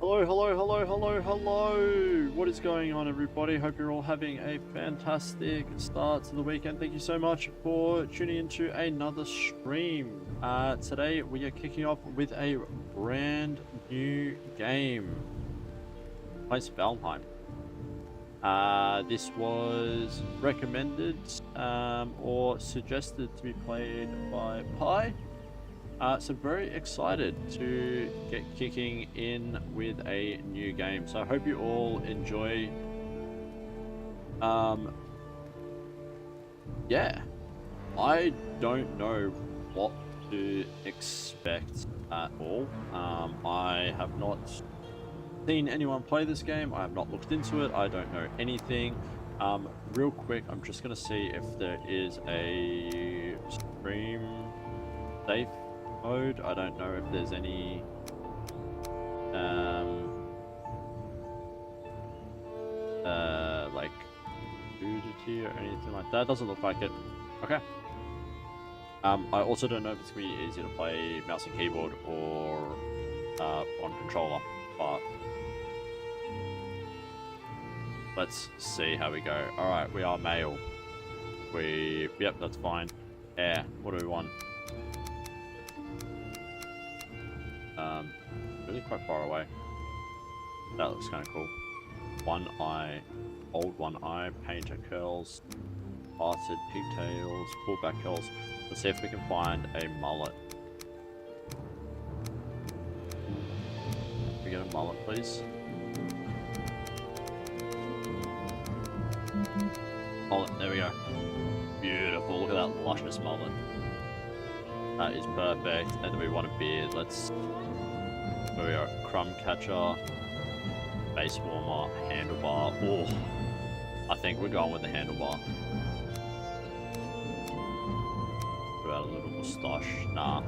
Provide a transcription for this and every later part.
Hello, hello, hello, hello, hello. What is going on, everybody? Hope you're all having a fantastic start to the weekend. Thank you so much for tuning into another stream. Today we are kicking off with a brand new game. It's Valheim. This was recommended or suggested to be played by Pi. So very excited to get kicking in with a new game. So I hope you all enjoy. Yeah, I don't know what to expect at all. I have not seen anyone play this game. I have not looked into it. I don't know anything. Real quick, I'm just gonna see if there is a stream safe mode. I don't know if there's any like nudity or anything like that. Doesn't look like it. Okay. I also don't know if it's gonna be easy to play mouse and keyboard or on controller, but let's see how we go. All right, we are male. Yep, that's fine. Yeah, what do we want? Really quite far away. That looks kind of cool. One eye, old one eye, painter curls, parted pigtails, pullback curls. Let's see if we can find a mullet. Can we get a mullet, please? Mullet, there we go. Beautiful, look at that luscious mullet. That is perfect. And then we want a beard. Where we are, crumb catcher, base warmer, handlebar. Oh, I think we're going with the handlebar. What about a little moustache? Nah.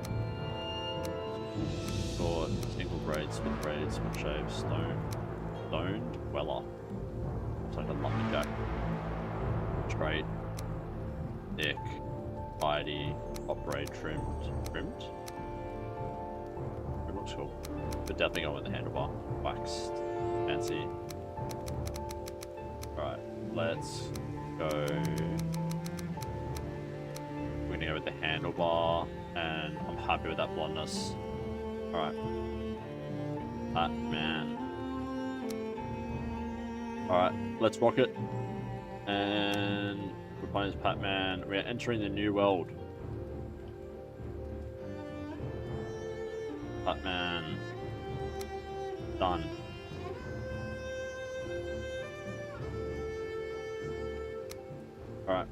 Short, single braids, split shave, stoned, weller. Looks like a lumberjack. Straight, thick, tidy, top braid trimmed. It looks cool. But definitely going with the handlebar. Waxed. Fancy. Alright, let's go. We're gonna go with the handlebar, and I'm happy with that blondness. Alright. Batman. Alright, let's rock it. And we're playing as Batman. We're entering the new world. Batman. Done. Alright.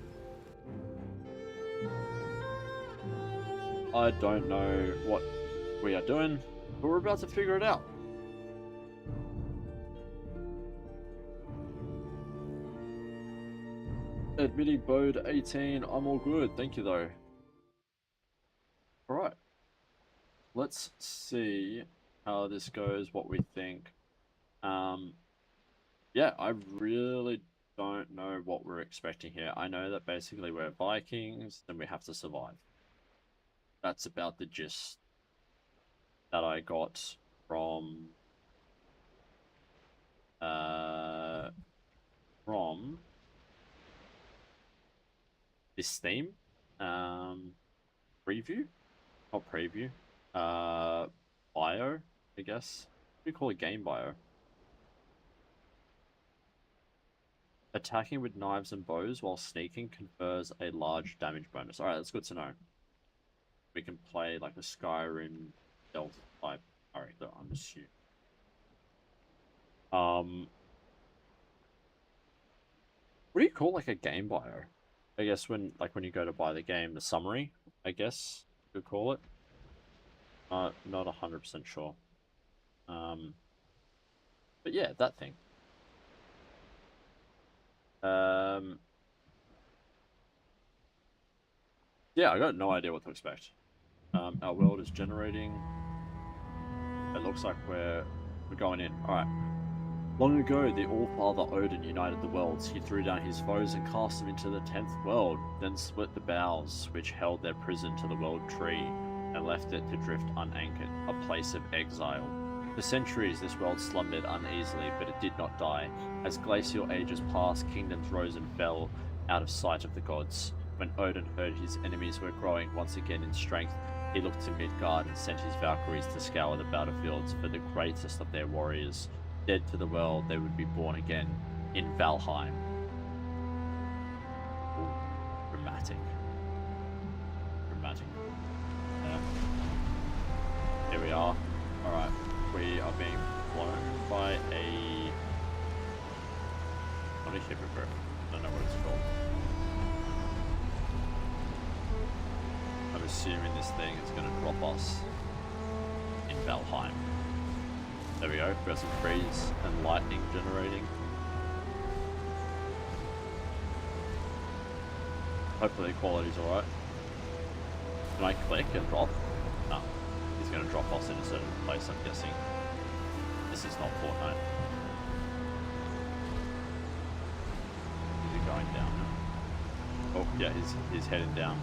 I don't know what we are doing, but we're about to figure it out. Admitting Bode 18, I'm all good, thank you though. Alright. Let's see how this goes, what we think. Yeah, I really don't know what we're expecting here. I know that basically we're Vikings, and we have to survive. That's about the gist that I got from this theme. Preview? Not preview. Bio, I guess. What do you call it? Game bio. Attacking with knives and bows while sneaking confers a large damage bonus. Alright, that's good to know. We can play like a Skyrim stealth type character, I'm assuming. What do you call like a game bio? I guess when you go to buy the game, the summary, I guess you could call it. Not 100% sure. But yeah, that thing. Yeah, I got no idea what to expect. Our world is generating. It looks like we're going in. Alright. Long ago, the All-Father Odin united the worlds. He threw down his foes and cast them into the 10th world, then split the boughs which held their prison to the world tree, and left it to drift unanchored, a place of exile. For centuries, this world slumbered uneasily, but it did not die. As glacial ages passed, kingdoms rose and fell out of sight of the gods. When Odin heard his enemies were growing once again in strength, he looked to Midgard and sent his Valkyries to scour the battlefields for the greatest of their warriors. Dead to the world, they would be born again in Valheim. Ooh, dramatic. Dramatic. Yeah. Here we are. Alright. We are being flown by a... not a hippogriff. I don't know what it's called. I'm assuming this thing is going to drop us in Valheim. There we go. We got some trees and lightning generating. Hopefully the quality's alright. Can I click and drop? No. He's going to drop us in a certain place, I'm guessing. This is not Fortnite. Is he going down now? Oh, yeah, he's heading down.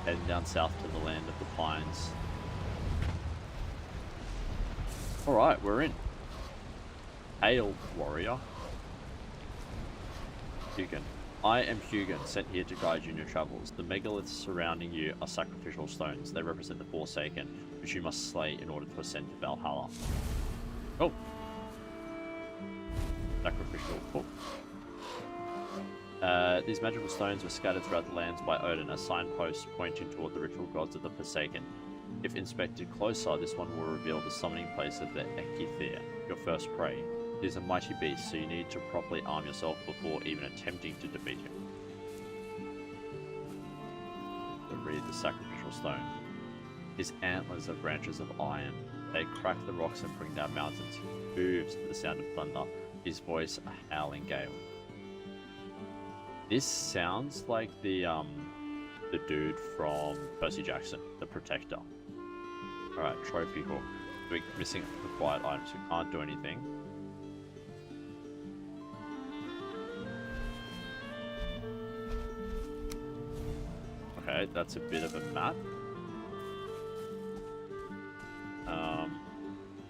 Heading down south to the land of the pines. Alright, we're in. Hail, warrior. Hugin. I am Hugin, sent here to guide you in your travels. The megaliths surrounding you are sacrificial stones. They represent the Forsaken, which you must slay in order to ascend to Valhalla. Oh! Sacrificial. Oh. These magical stones were scattered throughout the lands by Odin as signposts pointing toward the ritual gods of the Forsaken. If inspected closer, this one will reveal the summoning place of the Ekithir, your first prey. It is a mighty beast, so you need to properly arm yourself before even attempting to defeat him. So read the sacrificial stone. His antlers are branches of iron. They crack the rocks and bring down mountains. He moves to the sound of thunder, his voice a howling gale. This sounds like the dude from Percy Jackson, the Protector. Alright, trophy hook. We're missing required items, we can't do anything. Okay, that's a bit of a map.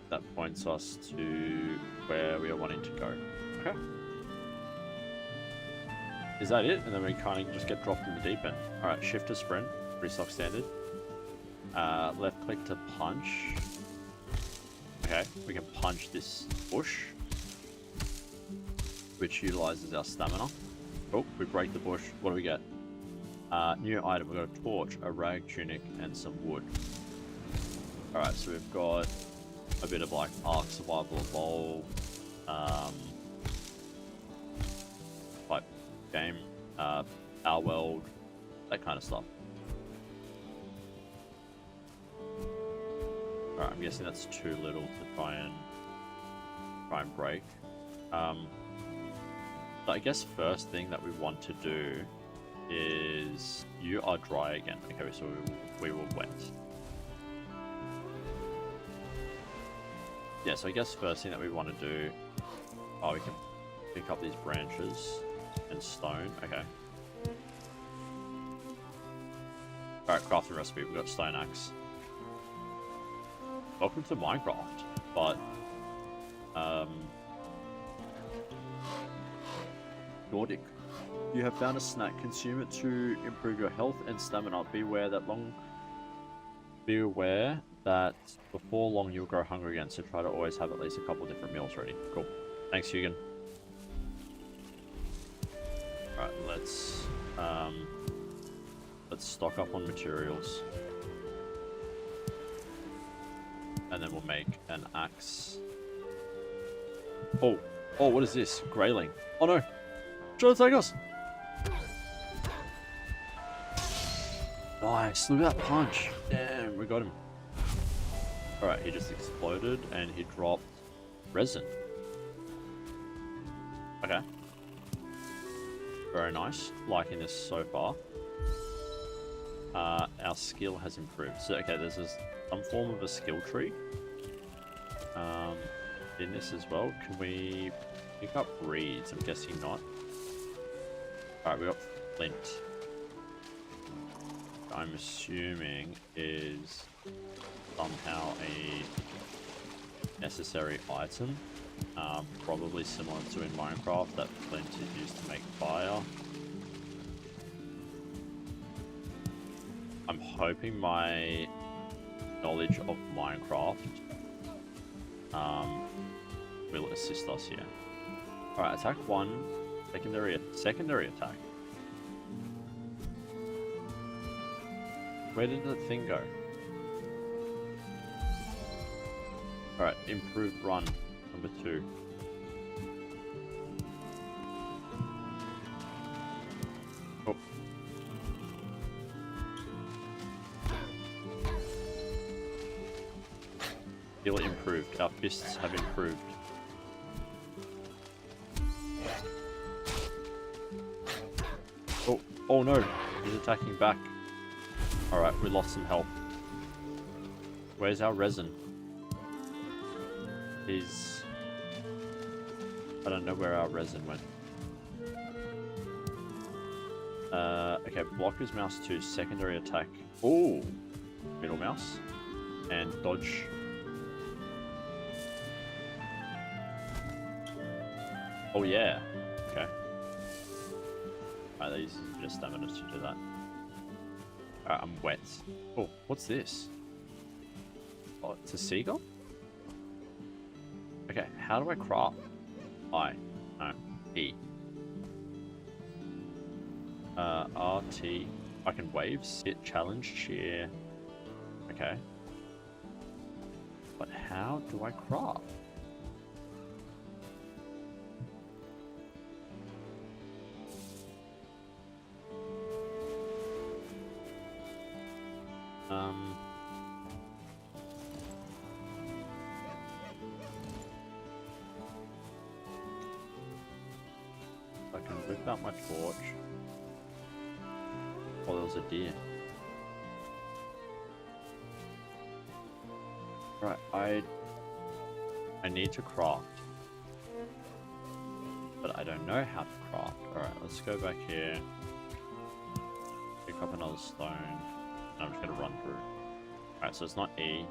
That points us to where we are wanting to go. Okay. Is that it? And then we kind of just get dropped in the deep end. Alright, shift to sprint. Pretty stock standard. Left click to punch. Okay, we can punch this bush, which utilizes our stamina. Oh, we break the bush. What do we get? New item. We've got a torch, a rag tunic, and some wood. Alright, so we've got a bit of like Ark Survival Evolved, like game, Our World, that kind of stuff. Alright, I'm guessing that's too little to try and break. So I guess first thing that we want to do is you are dry again. Okay, so we were wet. Yeah, so I guess first thing that we want to do, we can pick up these branches and stone. Okay. Alright, crafting recipe. We've got stone axe. Welcome to Minecraft, but Nordic. You have found a snack. Consume it to improve your health and stamina. Be aware that before long you'll grow hungry again, so try to always have at least a couple different meals ready. Cool. Thanks, Hugin. Alright, let's stock up on materials. And then we'll make an axe. Oh, what is this? Grayling. Oh no! Try to take us! Nice, look at that punch. Damn, we got him. Alright, he just exploded and he dropped resin. Okay. Very nice. Liking this so far. Our skill has improved. So, okay, there's some form of a skill tree. In this as well. Can we pick up reeds? I'm guessing not. Alright, we got flint. I'm assuming is somehow necessary item. Probably similar to in Minecraft, that flint is used to make fire. I'm hoping my knowledge of Minecraft will assist us here. Alright, attack 1, secondary attack. Where did the thing go? Alright, improved run, number 2. Oh. Skill improved. Our fists have improved. Oh, oh no, he's attacking back. Alright, we lost some health. Where's our resin? I don't know where our resin went. Okay, blockers mouse 2, secondary attack. Oh, middle mouse. And dodge. Oh yeah, okay. Alright, that uses a bit of stamina to do that. Alright, I'm wet. Oh, what's this? Oh, it's a seagull? Okay, how do I craft? I. No. E. RT. I can wave, sit, challenge, cheer. Okay. But how do I craft? I can whip out my torch. Oh, there was a deer. Right, I need to craft. But I don't know how to craft. Alright, let's go back here. Pick up another stone. And I'm just gonna run through. Alright, so it's not E.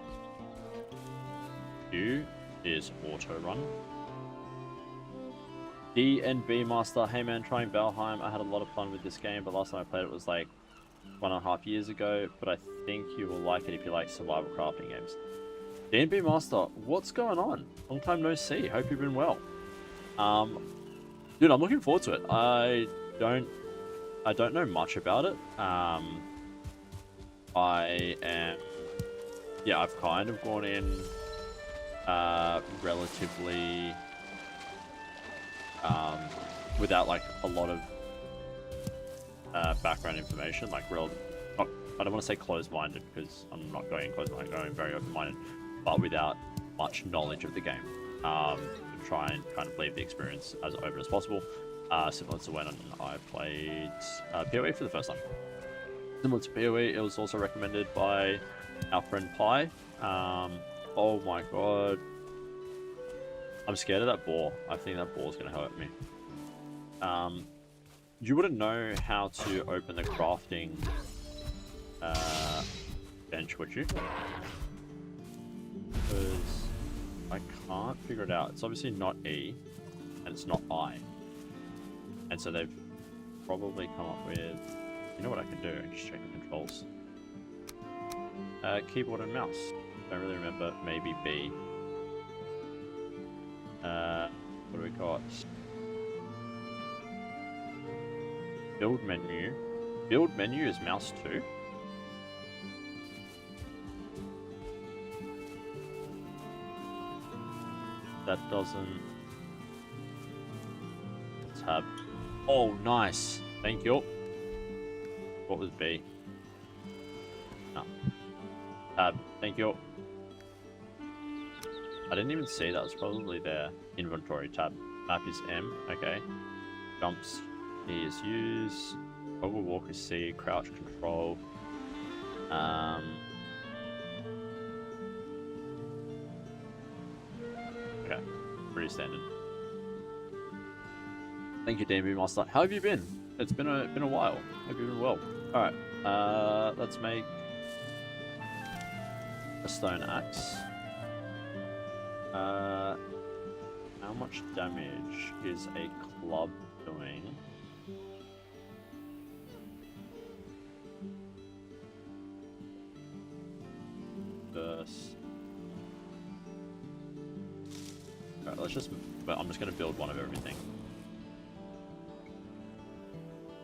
Q is auto run. D and B Master, hey man, trying Valheim. I had a lot of fun with this game, but last time I played it was like 1.5 years ago. But I think you will like it if you like survival crafting games. D and B Master, what's going on? Long time no see. Hope you've been well. Dude, I'm looking forward to it. I don't know much about it. I've kind of gone in relatively without like a lot of background information, like I don't want to say closed-minded because I'm not going closed-minded, I'm going very open-minded, but without much knowledge of the game. To try and kind of leave the experience as open as possible, similar to when I played PoE for the first time. Similar to PoE, it was also recommended by our friend Pi. Oh my god. I'm scared of that boar. I think that boar's going to hurt me. You wouldn't know how to open the crafting bench, would you? Because I can't figure it out. It's obviously not E, and it's not I. And so they've probably come up with... You know what I can do? I can just check the controls. Keyboard and mouse. Don't really remember. Maybe B. What do we got? Build menu. Build menu is mouse 2. That doesn't... Tab. Oh, nice. Thank you. What was B? No. Tab. Thank you. I didn't even see that. It was probably there. Inventory tab. Map is M. Okay. Jumps. E is use. Toggle walk is C. Crouch control. Okay. Pretty standard. Thank you, DMB Master. How have you been? It's been a while. Hope you've been well. All right. Let's make a stone axe. Uh, how much damage is a club doing? First. Alright, let's just... But I'm just going to build one of everything.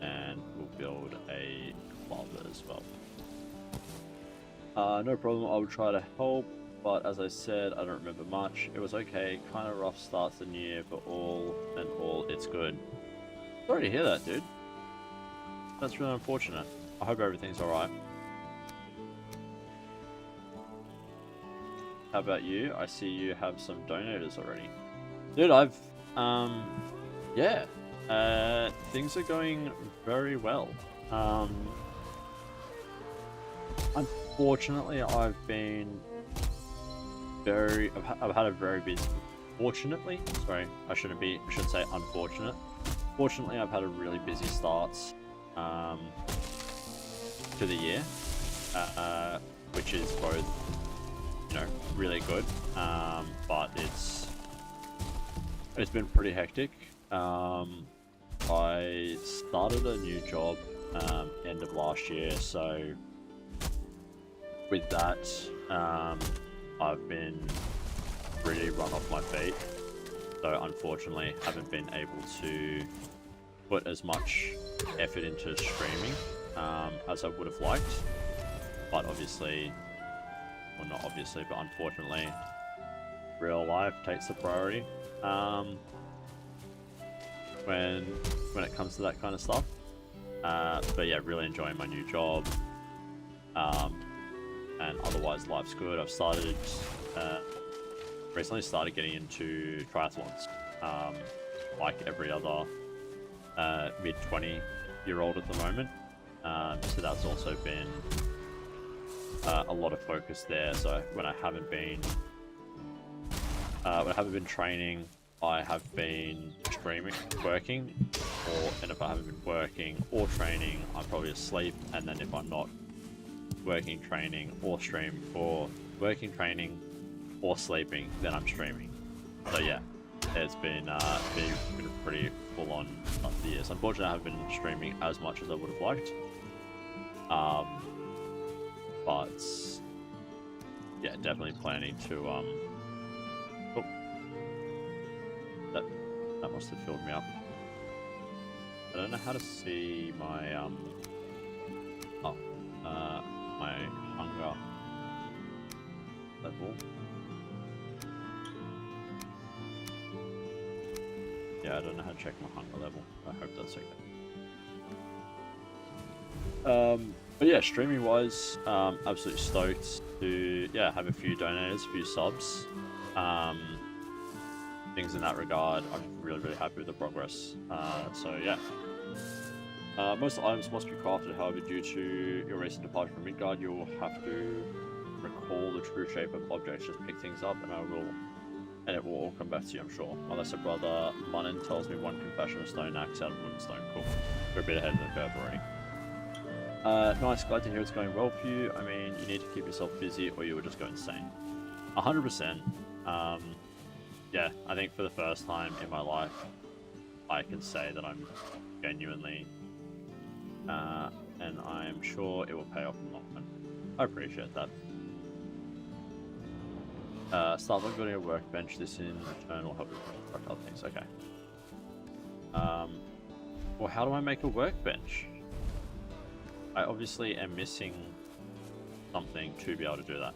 And we'll build a club as well. No problem, I will try to help, but as I said, I don't remember much. It was okay, kind of rough start to the year, but all in all, it's good. Sorry to hear that, dude. That's really unfortunate. I hope everything's alright. How about you? I see you have some donators already. Dude, I've, yeah. Things are going very well. Unfortunately, I've been I've had a very busy, fortunately, sorry, I should say unfortunate. Fortunately, I've had a really busy start, to the year, which is both, you know, really good, but it's been pretty hectic. I started a new job, end of last year, so with that, I've been really run off my feet, so unfortunately haven't been able to put as much effort into streaming as I would have liked. But obviously, well, not obviously, but unfortunately, real life takes the priority when it comes to that kind of stuff. But yeah, really enjoying my new job. And otherwise life's good. I've started, recently started getting into triathlons, like every other mid-20-year-old at the moment. So that's also been a lot of focus there. So when I haven't been training, I have been streaming, working, and if I haven't been working or training, I'm probably asleep. And then if I'm not working, training, or sleeping, then I'm streaming. So yeah, it's been been a pretty full-on start to the year. So unfortunately, I haven't been streaming as much as I would have liked. But yeah, definitely planning to oh, that must have filled me up. I don't know how to see my my hunger level. Yeah, I don't know how to check my hunger level. I hope that's okay. But yeah, streaming wise, absolutely stoked to have a few donators, a few subs, things in that regard. I'm really happy with the progress. So yeah. Most items must be crafted, however, due to your recent departure from Midgard, you'll have to recall the true shape of objects. Just pick things up, and it will all come back to you, I'm sure. Unless a brother Munin tells me one can fashion a stone axe out of wooden stone. Cool. We're a bit ahead of the curve already. Nice, glad to hear it's going well for you. I mean, you need to keep yourself busy or you will just go insane. 100%. Yeah, I think for the first time in my life, I can say that I'm genuinely, and I'm sure it will pay off in the long run. I appreciate that. Start by building a workbench. This in return will help you construct other things. Okay. Well, how do I make a workbench? I obviously am missing something to be able to do that.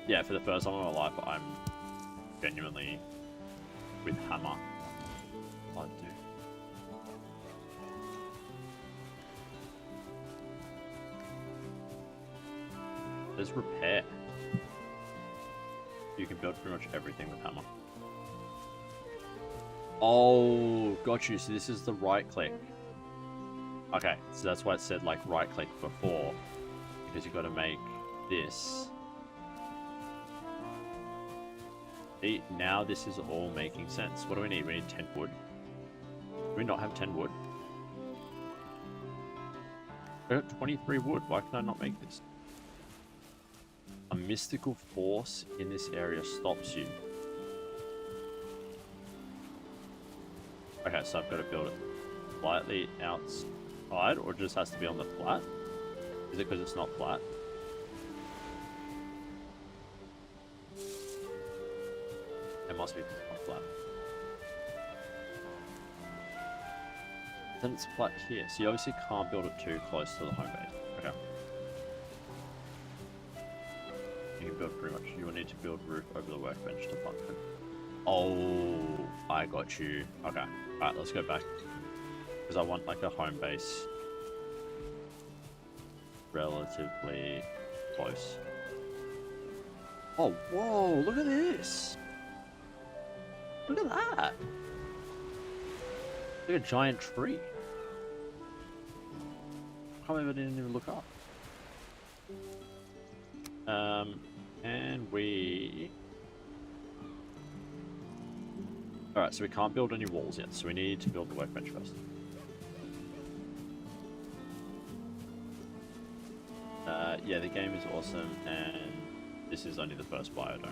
Yeah, for the first time in my life, I'm genuinely with hammer. I do. There's repair. You can build pretty much everything with hammer. Oh, got you. So this is the right click. Okay, so that's why it said like right click before, because you got to make this. See, now this is all making sense. What do we need? We need 10 wood. Do we not have 10 wood? I got 23 wood. Why can I not make this? 1 mystical force in this area stops you. Okay, so I've got to build it slightly outside, or it just has to be on the flat? Is it because it's not flat? It must be because it's not flat. Then it's flat here, so you obviously can't build it too close to the home base. Okay. You can build pretty much. You will need to build roof over the workbench to function. Oh, I got you. Okay. Alright, let's go back. Because I want like a home base relatively close. Oh, whoa, look at this. Look at that. Like a giant tree. I can't believe I didn't even look up. And we... Alright, so we can't build any walls yet, so we need to build the workbench first. Yeah, the game is awesome, and this is only the first biodome.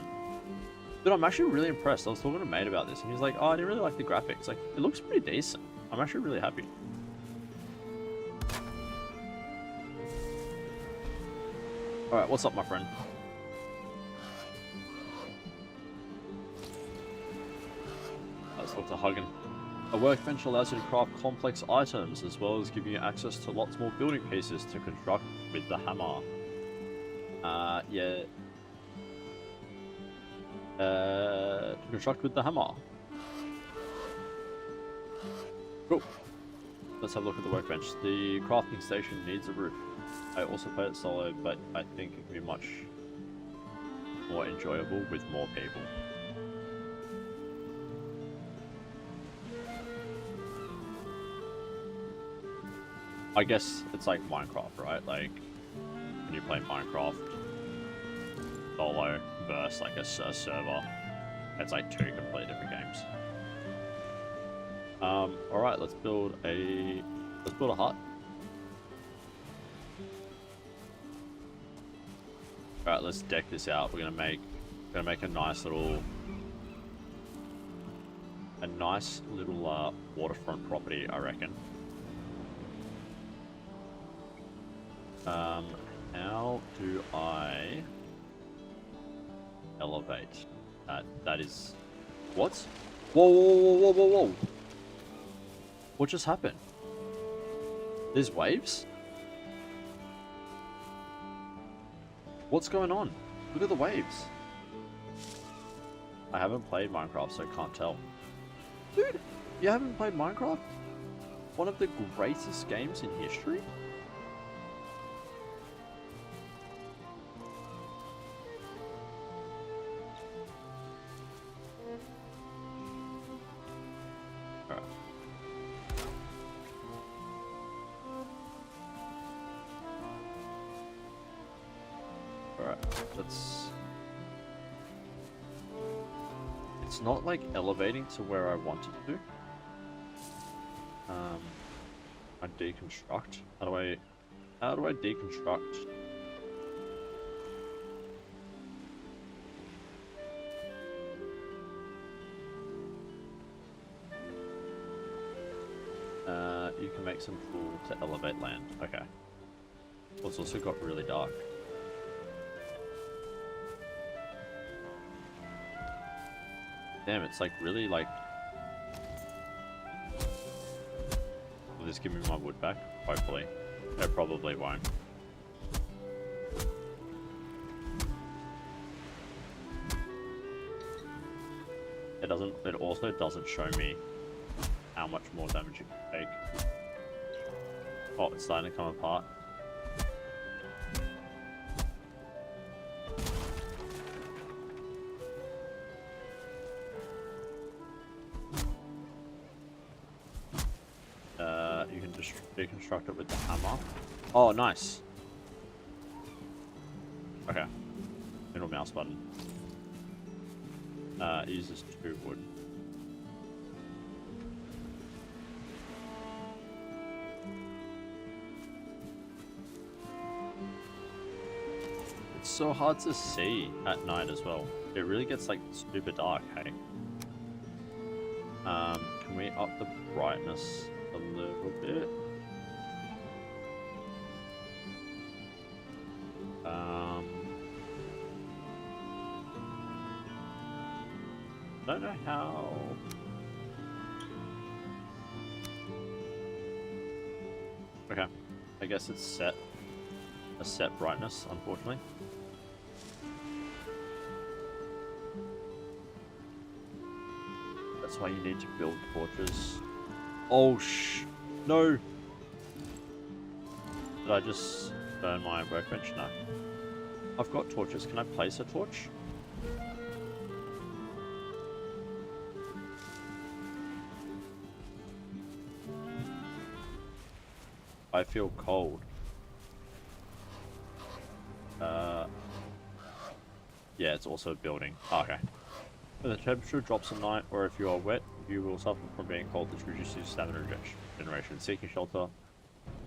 Dude, I'm actually really impressed. I was talking to a mate about this, and he's like, oh, I didn't really like the graphics. Like, it looks pretty decent. I'm actually really happy. Alright, what's up, my friend? Let's talk to Huggin. A workbench allows you to craft complex items, as well as giving you access to lots more building pieces to construct with the hammer. Yeah. To construct with the hammer. Cool. Let's have a look at the workbench. The crafting station needs a roof. I also play it solo, but I think it can be much more enjoyable with more people. I guess it's like Minecraft, right? Like, when you play Minecraft solo versus like a server, it's like two completely different games. Alright, let's build a hut. Alright, let's deck this out. We're gonna make a nice little waterfront property, I reckon. How do I elevate that? That is... What? Whoa, whoa, whoa, whoa, whoa, whoa. What just happened? There's waves? What's going on? Look at the waves. I haven't played Minecraft, so I can't tell. Dude, you haven't played Minecraft? One of the greatest games in history? It's not like elevating to where I want it to. I deconstruct. How do I deconstruct? You can make some tool to elevate land. Okay. Well, it's also got really dark. Damn, it's like really like... Will this give me my wood back? Hopefully. It probably won't. It also doesn't show me how much more damage it can take. Oh, it's starting to come apart. You can just deconstruct it with the hammer. Oh, nice. Okay. Middle mouse button. It uses 2 wood. It's so hard to see at night as well. It really gets like super dark, hey? Can we up the brightness a little bit? Don't know how. Okay, I guess it's set. A set brightness, unfortunately. That's why you need to build torches. Oh no! Did I just burn my workbench? No. I've got torches. Can I place a torch? I feel cold. Yeah, it's also a building. Oh, okay. When the temperature drops at night, or if you are wet, you will suffer from being cold. This reduces your stamina generation. Seeking shelter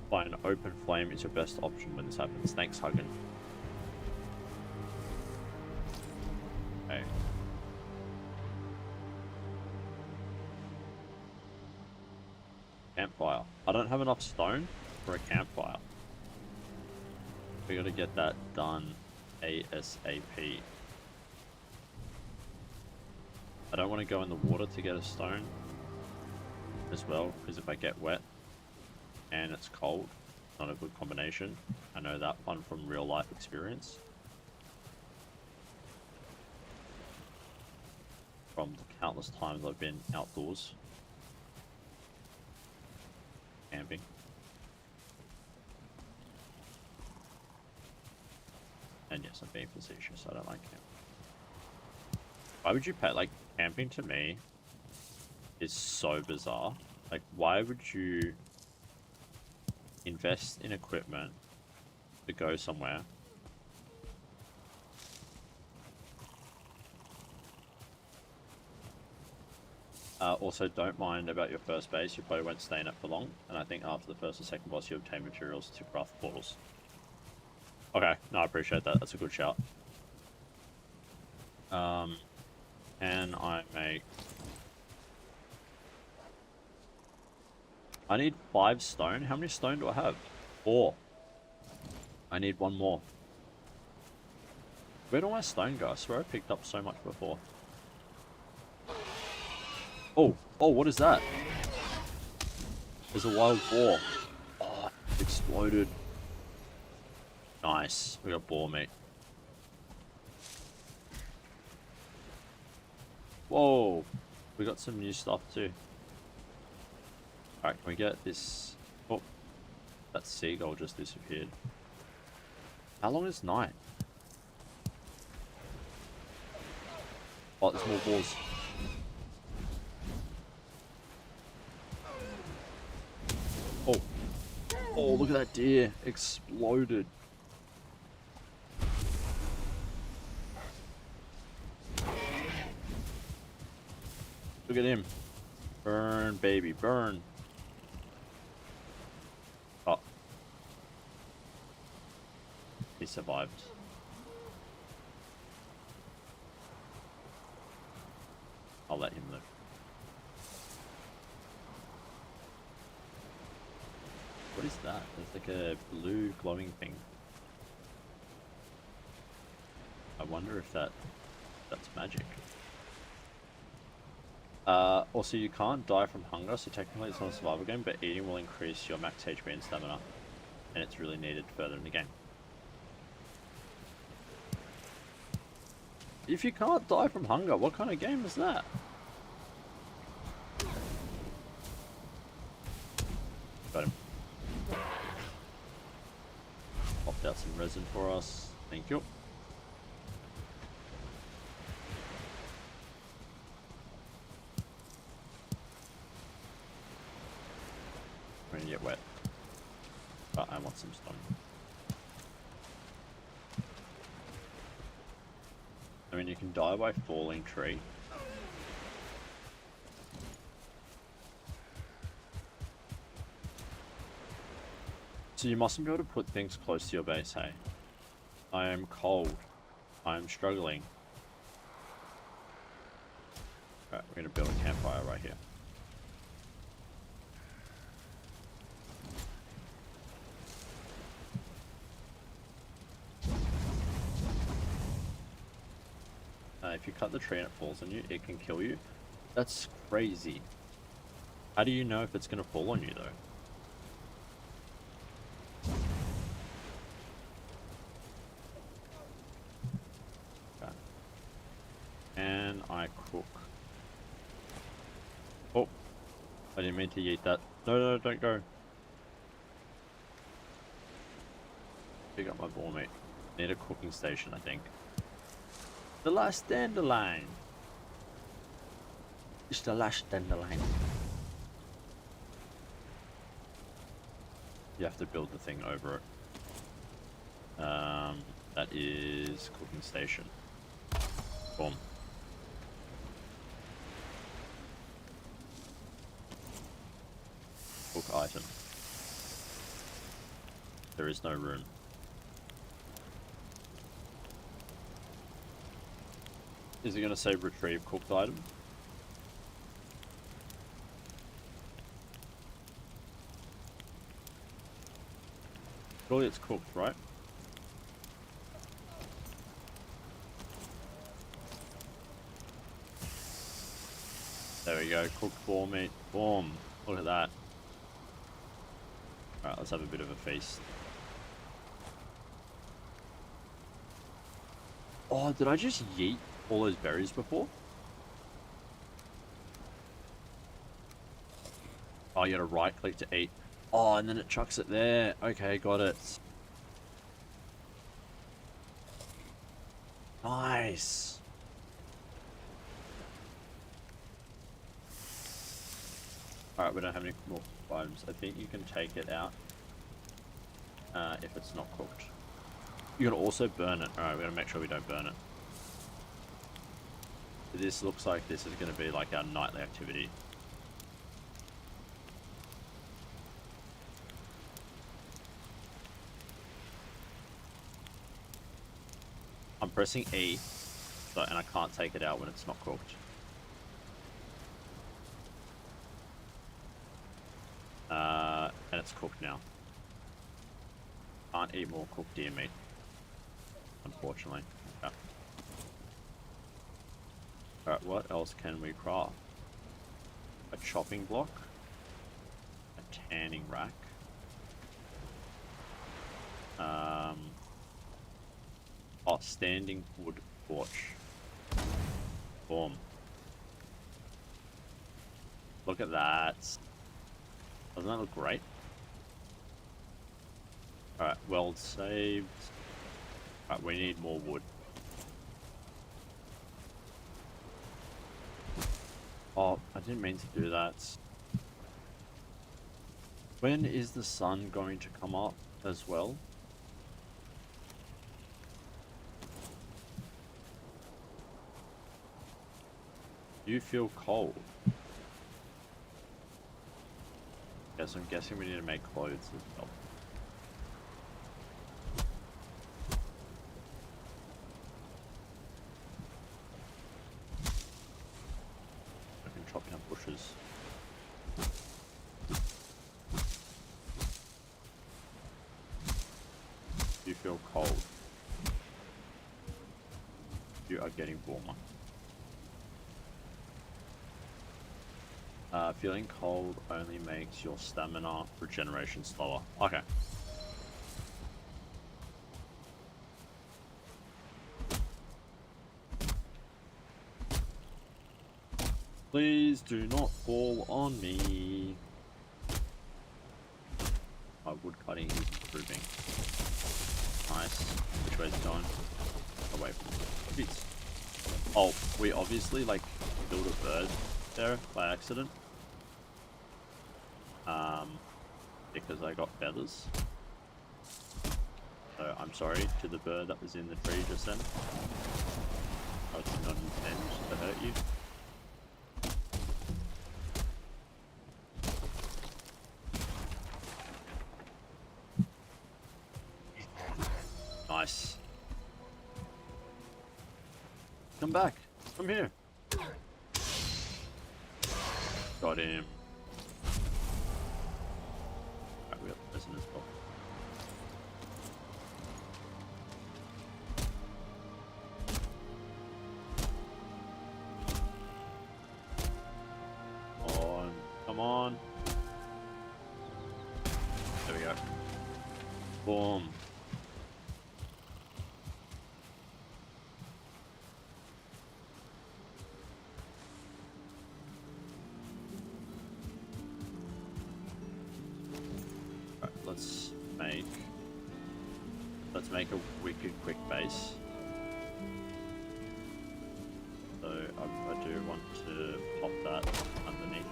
by an open flame is your best option when this happens. Thanks, Huggin. Okay. Campfire. I don't have enough stone for a campfire. We gotta get that done ASAP. I don't want to go in the water to get a stone as well, because if I get wet and it's cold, it's not a good combination. I know that one from real life experience. From the countless times I've been outdoors camping. And yes, I'm being facetious, I don't like camping. Why would you pay, like, camping to me is so bizarre. Like, why would you invest in equipment to go somewhere also don't mind about your first base, you probably won't stay in it for long, and I think after the first or second boss you obtain materials to craft portals. Okay, no, I appreciate that, that's a good shout. Can I make... I need 5 stone. How many stone do I have? 4. I need 1 more. Where do my stone go? I swear I picked up so much before. Oh, what is that? There's a wild boar. Oh, it exploded. Nice. We got boar meat. Whoa. We got some new stuff too. Alright, can we get this? Oh, that seagull just disappeared. How long is night? Oh, there's more boars. Oh, look at that deer. Exploded. Look at him. Burn, baby, burn. Oh. He survived. I'll let him live. What is that? There's like a blue glowing thing. I wonder if that's magic. Also, you can't die from hunger, so technically it's not a survival game, but eating will increase your max HP and stamina, and it's really needed further in the game. If you can't die from hunger, what kind of game is that? Got him. Popped out some resin for us. Thank you. I'm gonna get wet, but I want some stone. I mean, you can die by falling tree. So you mustn't be able to put things close to your base, hey? I am cold. I am struggling. Alright, we're gonna build a campfire right here. If you cut the tree and it falls on you, it can kill you. That's crazy. How do you know if it's gonna fall on you though? Okay. And I cook. Oh, I didn't mean to eat that. No, no, don't go. Pick up my boar meat. Need a cooking station, I think. The last dandelion. It's the last dandelion. You have to build the thing over it. That is cooking station. Boom. Cook item. There is no room. Is it going to say retrieve cooked item? Surely it's cooked, right? There we go, cooked boar meat. Boom. Look at that. Alright, let's have a bit of a feast. Oh, did I just yeet all those berries before? Oh, you gotta right click to eat. Oh, and then it chucks it there. Okay, got it. Nice. Alright, we don't have any more items. I think you can take it out if it's not cooked. You gotta also burn it. Alright, we gotta make sure we don't burn it. This looks like this is gonna be like our nightly activity. I'm pressing E, and I can't take it out when it's not cooked. And it's cooked now. Can't eat more cooked deer meat, unfortunately. Okay. Alright, what else can we craft? A chopping block, a tanning rack, oh, standing wood torch. Boom. Look at that. Doesn't that look great? Alright, weld saved. Alright, we need more wood. Oh, I didn't mean to do that. When is the sun going to come up as well? You feel cold. Yes, I'm guessing we need to make clothes as well. I can chop down bushes. You feel cold. You are getting warmer. Feeling cold only makes your stamina regeneration slower. Okay. Please do not fall on me. My wood cutting is improving. Nice. Which way is it going? Away from it. Oh, we obviously like killed a bird there by accident. Because I got feathers. So I'm sorry to the bird that was in the tree just then. I was not intended to hurt you. Nice. Come back. Come here. Got him. Alright, we got the prisoners book. On. Come on. There we go. Boom. Let's make a wicked quick base. So I do want to pop that underneath.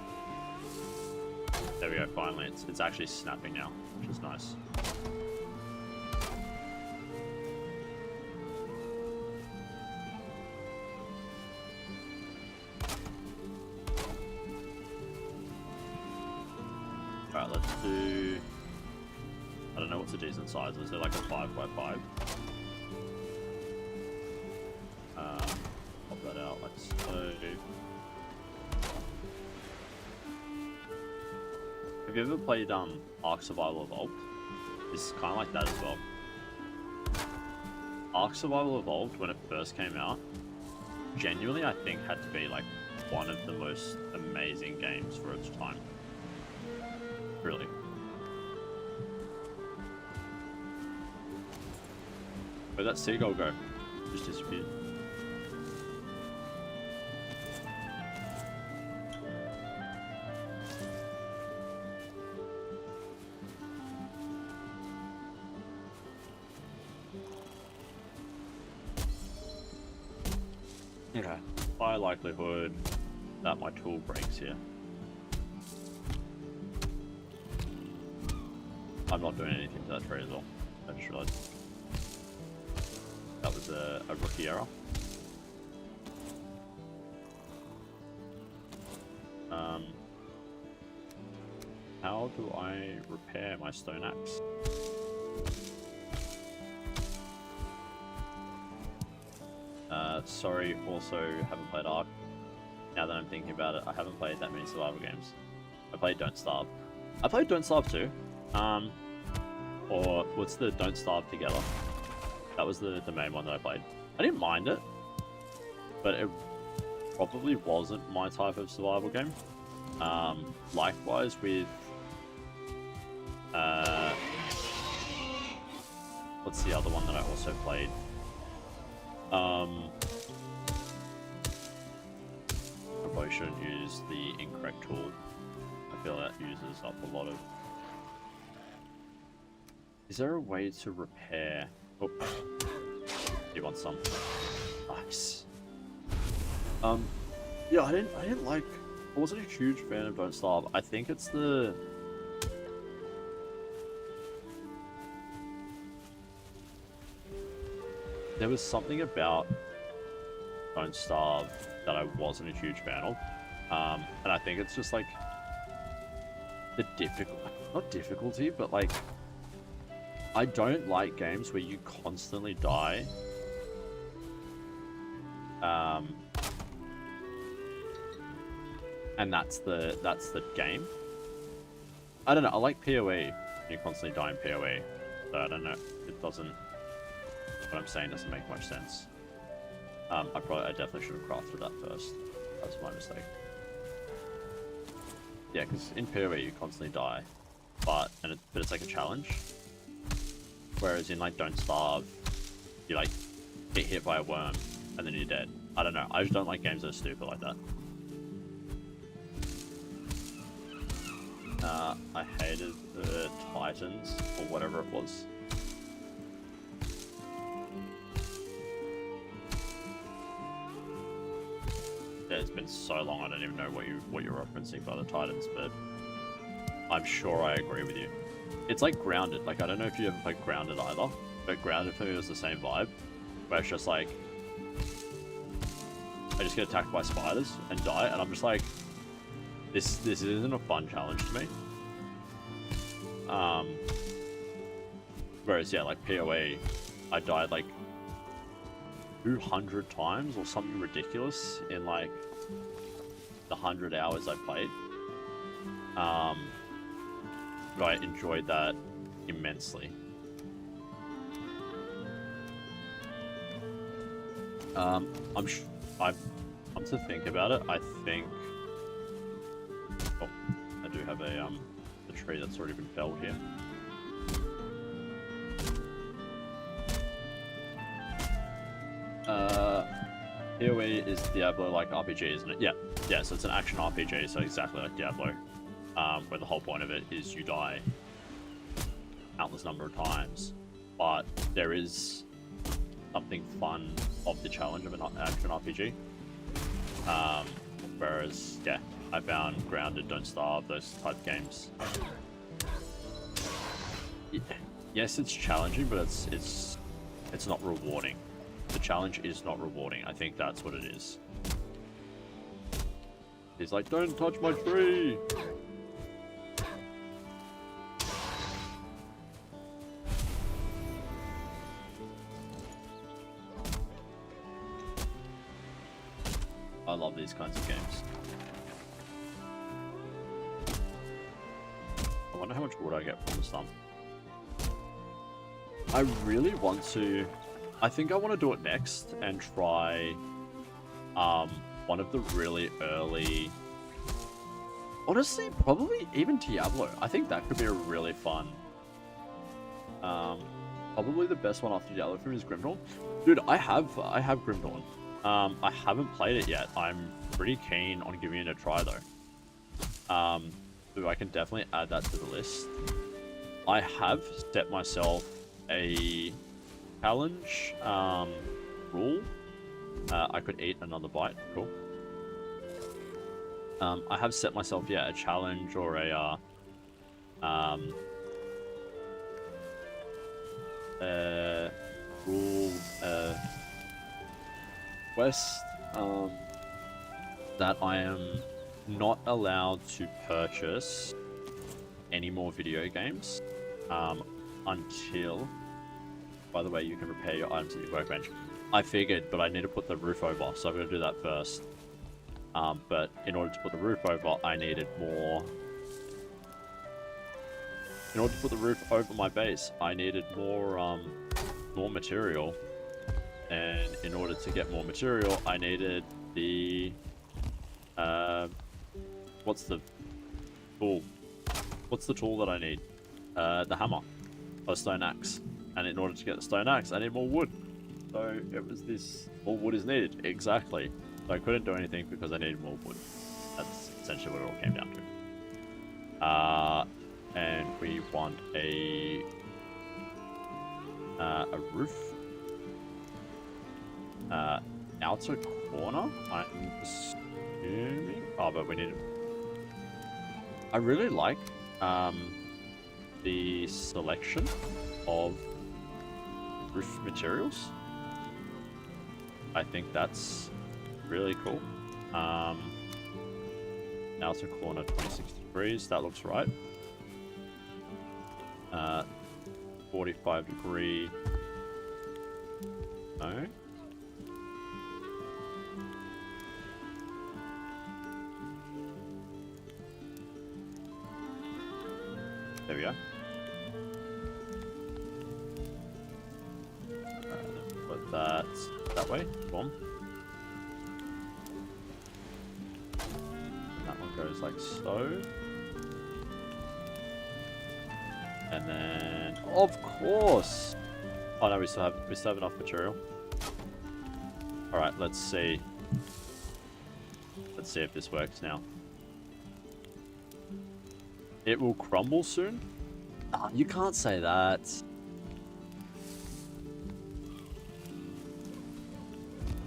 There we go, finally. It's actually snapping now, which is nice. Alright, let's do... I don't know what's a decent size. Is it like a 5x5? Pop that out like so. Have you ever played Ark Survival Evolved? It's kind of like that as well. Ark Survival Evolved, when it first came out, genuinely I think had to be like one of the most amazing games for its time. Really. Where'd that seagull go? Just disappeared. Okay. High likelihood that my tool breaks here. I'm not doing anything to that tree as well. I just realized. That was a rookie error. How do I repair my stone axe? Sorry, also haven't played Ark. Now that I'm thinking about it, I haven't played that many survival games. I played Don't Starve. I played Don't Starve too. Or what's the Don't Starve Together? That was the main one that I played. I didn't mind it, but it probably wasn't my type of survival game. Likewise with... what's the other one that I also played? I probably shouldn't use the incorrect tool. I feel that uses up a lot of... Is there a way to repair... Oh, you want some? Nice. Yeah, I didn't like... I wasn't a huge fan of Don't Starve. I think it's the... There was something about Don't Starve that I wasn't a huge fan of. And I think it's just like the not difficulty, but like I don't like games where you constantly die. And that's the game. I don't know, I like PoE. You constantly die in PoE. So I don't know, it doesn't... What I'm saying doesn't make much sense. I definitely should have crafted that first. That's my mistake. Yeah, because in PoE you constantly die, but it's like a challenge. Whereas in like Don't Starve, you like get hit by a worm and then you're dead. I don't know. I just don't like games that are stupid like that. I hated the Titans or whatever it was. It's been so long, I don't even know what you're referencing by the Titans, but I'm sure I agree with you. It's like Grounded. Like, I don't know if you ever played Grounded either, but Grounded for me was the same vibe, where it's just like I just get attacked by spiders and die, and I'm just like, this isn't a fun challenge to me. Whereas yeah, like PoE, I died like 200 times or something ridiculous in like the 100 hours I played. But I enjoyed that immensely. I'm to think about it. I think. Oh, I do have a tree that's already been felled here. PoE is Diablo-like RPG, isn't it? Yeah, so it's an action RPG, so exactly like Diablo, where the whole point of it is you die countless number of times, but there is something fun of the challenge of an action RPG. Whereas, yeah, I found Grounded, Don't Starve, those type of games. Yes, it's challenging, but it's not rewarding. The challenge is not rewarding. I think that's what it is. He's like, don't touch my tree! I love these kinds of games. I wonder how much wood I get from the stump. I really want to... I think I want to do it next and try one of the really early... Honestly, probably even Diablo. I think that could be a really fun... probably the best one after Diablo for me is Grim Dawn. Dude, I have Grim Dawn. I haven't played it yet. I'm pretty keen on giving it a try though. So I can definitely add that to the list. I have set myself a challenge rule. I could eat another bite. Cool. I have set myself, yeah, a challenge or a rule quest that I am not allowed to purchase any more video games until... By the way, you can repair your items at your workbench. I figured, but I need to put the roof over, so I'm going to do that first. But in order to put the roof over, I needed more... In order to put the roof over my base, I needed more material. And in order to get more material, I needed the... what's the tool? What's the tool that I need? The hammer. Or stone axe. And in order to get the stone axe, I need more wood. So it was this, more wood is needed. Exactly. So I couldn't do anything because I needed more wood. That's essentially what it all came down to. And we want a roof. Outer corner, I'm assuming. Oh, but we need it. I really like the selection of roof materials. I think that's really cool. Outer corner 26 degrees, that looks right. 45 degree. No. There we go. Put that that way. Boom. And that one goes like so. And then, of course. Oh no, we still have enough material. All right, let's see. Let's see if this works now. It will crumble soon? Ah, you can't say that.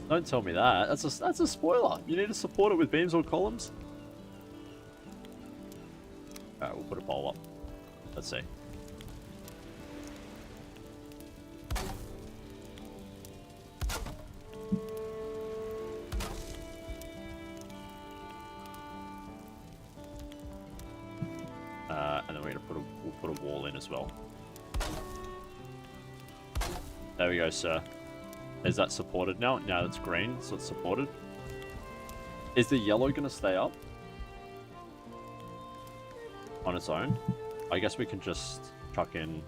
Don't tell me that. That's a spoiler. You need to support it with beams or columns. Alright, we'll put a pole up. Let's see. And then we're gonna we'll put a wall in as well. There we go, sir. Is that supported now? Now it's green, so it's supported. Is the yellow going to stay up on its own? I guess we can just chuck in...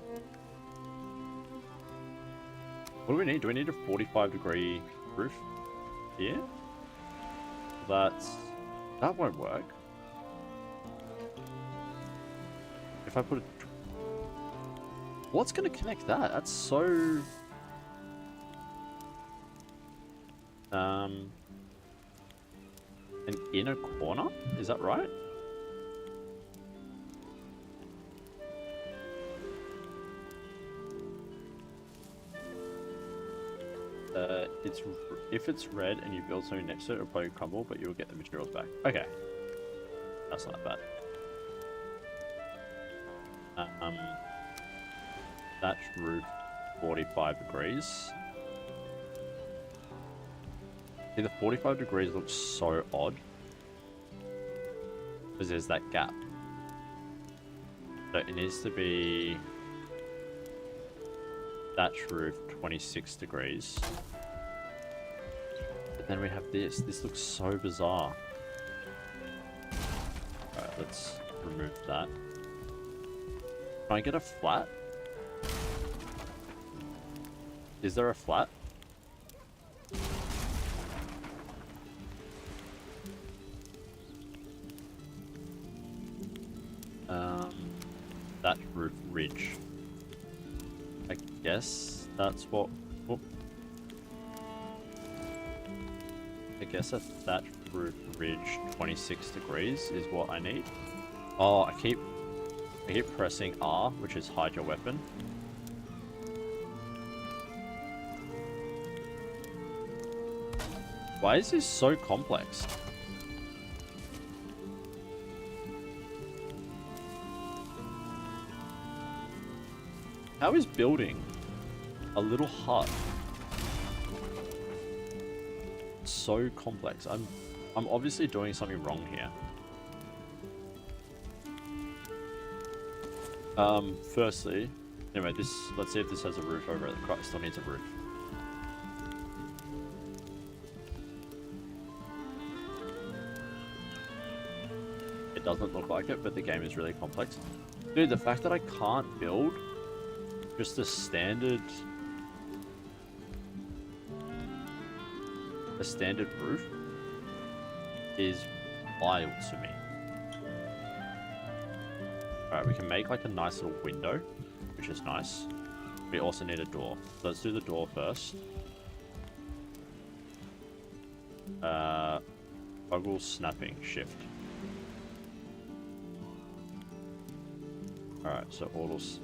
What do we need? Do we need a 45-degree roof here? That won't work. If I put a... What's going to connect that? That's so... An inner corner? Is that right? If it's red and you build something next to it, it'll probably crumble, but you'll get the materials back. Okay. That's not bad. Thatch roof, 45 degrees. See, the 45 degrees looks so odd. Because there's that gap. So it needs to be... thatch roof, 26 degrees. But then we have this. This looks so bizarre. Alright, let's remove that. Can I get a flat? Is there a flat? That roof ridge. I guess that's what... Whoop. I guess that roof ridge 26 degrees is what I need. Oh, I keep pressing R, which is hide your weapon. Why is this so complex? How is building a little hut so complex? I'm obviously doing something wrong here. Firstly, anyway, let's see if this has a roof over it. It still needs a roof. It doesn't look like it, but the game is really complex. Dude, the fact that I can't build just a standard roof is wild to me. Alright, we can make like a nice little window, which is nice. We also need a door. So let's do the door first. Toggle snapping, shift. Alright, so autos.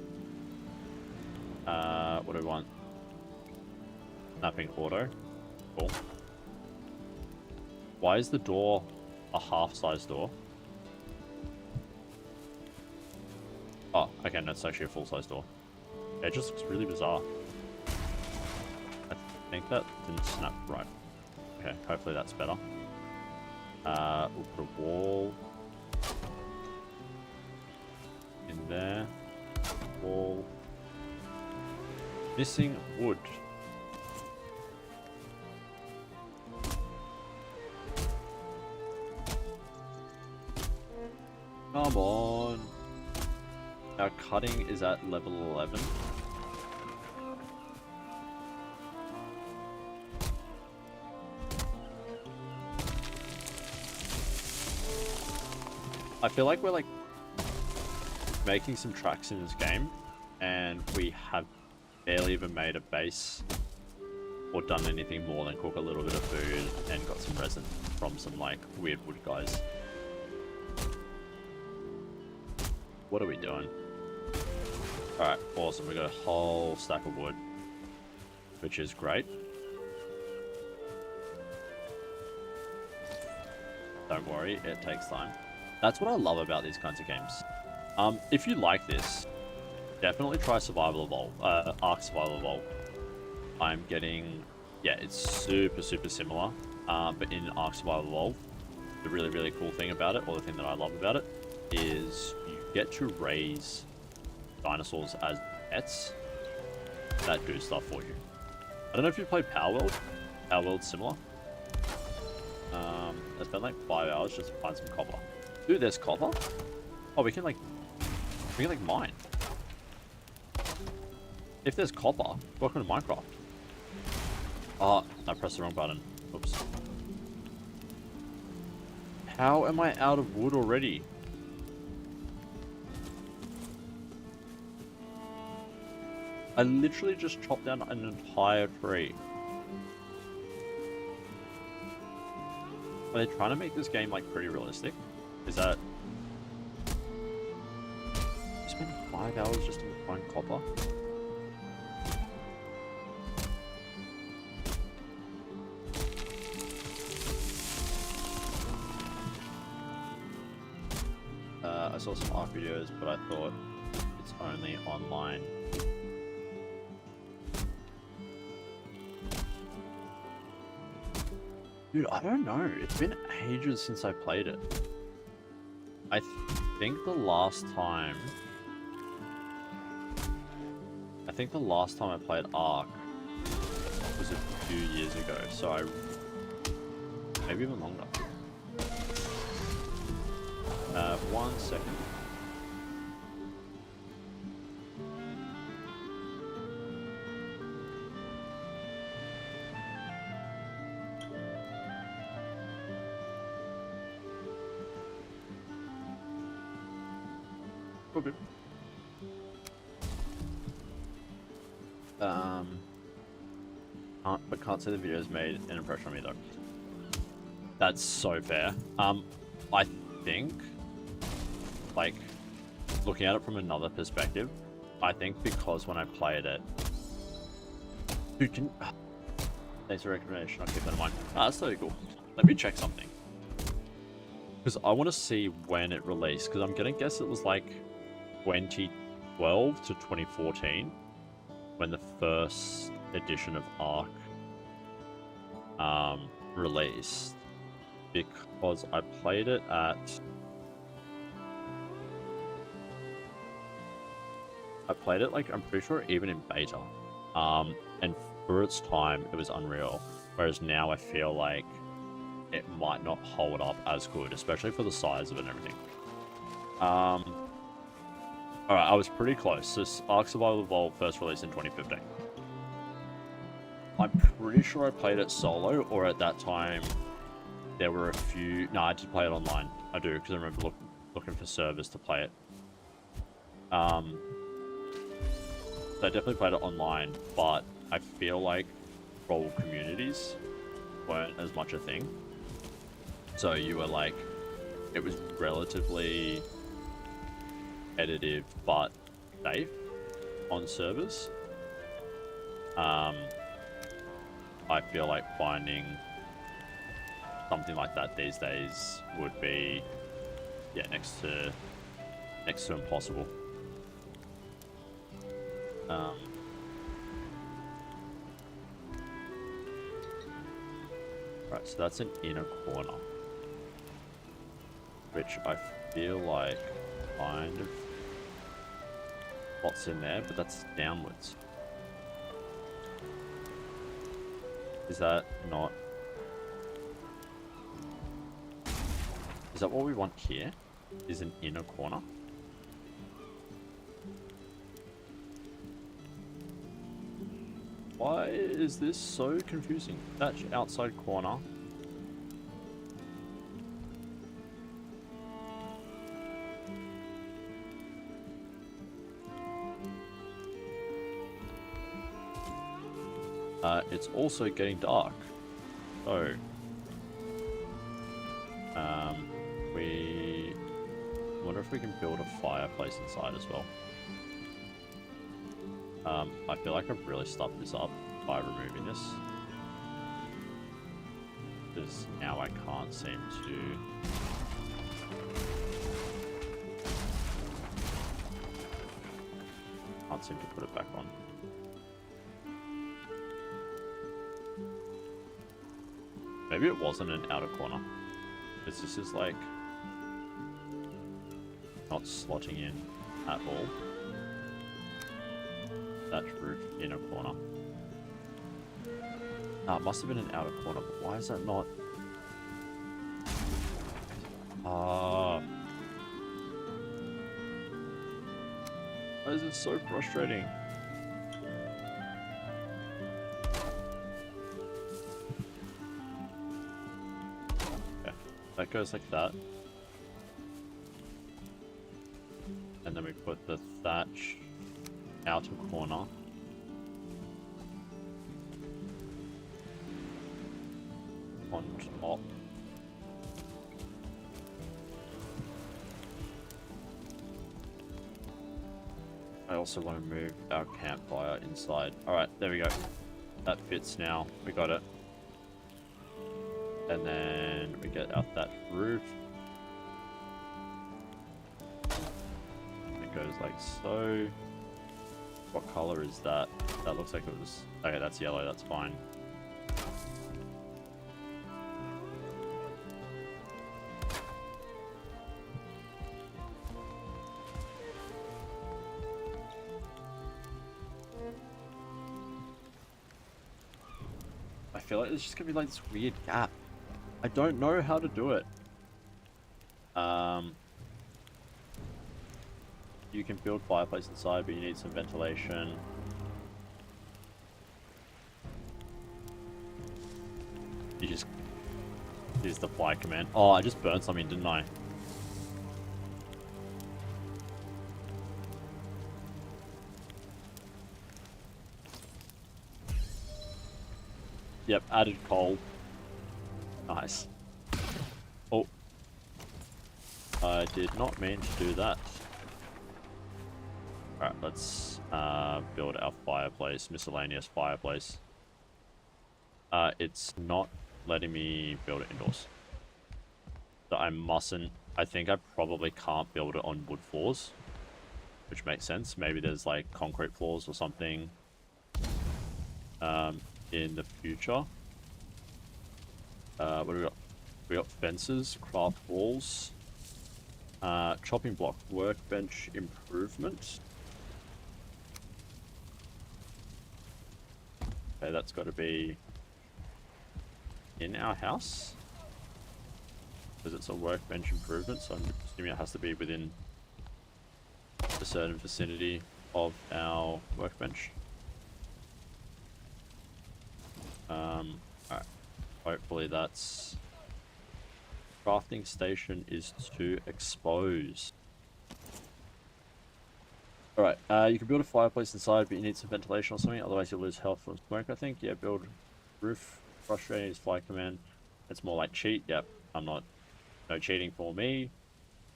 What do we want? Snapping auto. Cool. Why is the door a half-size door? Oh, okay, no, it's actually a full-size door. Yeah, it just looks really bizarre. I think that didn't snap right. Okay, hopefully that's better. We'll put a wall in there. Wall. Missing wood. Come on. Our cutting is at level 11. I feel like we're like making some tracks in this game and we have barely even made a base or done anything more than cook a little bit of food and got some resin from some like weird wood guys. What are we doing? Alright, awesome. We got a whole stack of wood, which is great. Don't worry, it takes time. That's what I love about these kinds of games. If you like this, definitely try Survival Evolved, Ark Survival Evolved. I'm getting, yeah, it's super similar, but in Ark Survival Evolved, the really cool thing about it, or the thing that I love about it, is you get to raise dinosaurs as pets that do stuff for you. I don't know if you played Power World. Power World's similar. I spent like 5 hours just to find some copper. Dude, there's copper? Oh, we can like mine. If there's copper, welcome to Minecraft. Oh, I pressed the wrong button. Oops. How am I out of wood already? I literally just chopped down an entire tree. Are they trying to make this game like pretty realistic? Is that... You spent 5 hours just to find copper? I saw some art videos, but I thought it's only online. Dude, I don't know. It's been ages since I played it. I think the last time I played Ark was a few years ago, so maybe even longer. 1 second. Okay. Can't say the videos made an impression on me though. That's so fair. I think, like, looking at it from another perspective, I think because when I played it, dude, thanks for the recommendation. I'll keep that in mind. That's totally cool. Let me check something, because I want to see when it released. Because I'm gonna guess it was like 2012 to 2014 when the first edition of Ark released, because I played it at like, I'm pretty sure even in beta, and for its time it was unreal, whereas now I feel like it might not hold up as good, especially for the size of it and everything. Alright, I was pretty close. This Ark Survival Evolved first released in 2015. I'm pretty sure I played it solo, or at that time there were a few... No, I did play it online. I do, because I remember looking for servers to play it. So I definitely played it online, but I feel like troll communities weren't as much a thing. So you were like... It was relatively competitive, but safe on servers. I feel like finding something like that these days would be, yeah, next to impossible. Right, so that's an inner corner, which I feel like kind of what's in there, but that's downwards. Is that not... Is that what we want here? Is an inner corner? Why is this so confusing? That's outside corner. It's also getting dark. So, we wonder if we can build a fireplace inside as well. I feel like I've really stuffed this up by removing this, because now I can't seem to... put it back on. Maybe it wasn't an outer corner, because this is like not slotting in at all. That roof inner corner. Ah, it must have been an outer corner, but why is that not? Ah, why is it so frustrating? Yeah, that goes like that. And then we put the thatch outer corner. On top. I also want to move our campfire inside. Alright, there we go. That fits now. We got it. And then we get out that roof. It goes like so. What color is that? That looks like it was... Okay, that's yellow. That's fine. I feel like there's just gonna be like this weird gap. I don't know how to do it. You can build fireplace inside, but you need some ventilation. You just use the fly command. Oh, I just burned something, didn't I? Yep, added coal. Nice. Oh. I did not mean to do that. Alright, let's build our fireplace, miscellaneous fireplace. It's not letting me build it indoors. So I mustn't... I think I probably can't build it on wood floors. Which makes sense. Maybe there's like concrete floors or something in the future. What do we got? We got fences, craft walls, chopping block, workbench improvement. Okay, that's got to be in our house. Because it's a workbench improvement, so I'm assuming it has to be within a certain vicinity of our workbench. Alright. Hopefully that's... Crafting station is to expose. Alright, you can build a fireplace inside, but you need some ventilation or something, otherwise you'll lose health from smoke, I think. Yeah, build roof. Frustrating is fly command. It's more like cheat. Yep, I'm not... No cheating for me.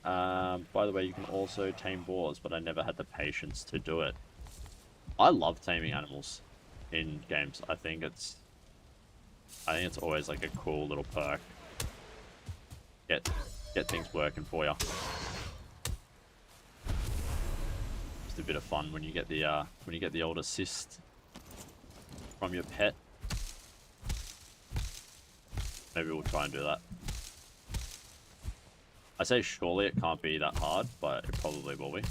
By the way, you can also tame boars, but I never had the patience to do it. I love taming animals in games. I think it's always like a cool little perk. Get things working for you. Just a bit of fun when you get the old assist from your pet. Maybe we'll try and do that. I say surely it can't be that hard, but it probably will be.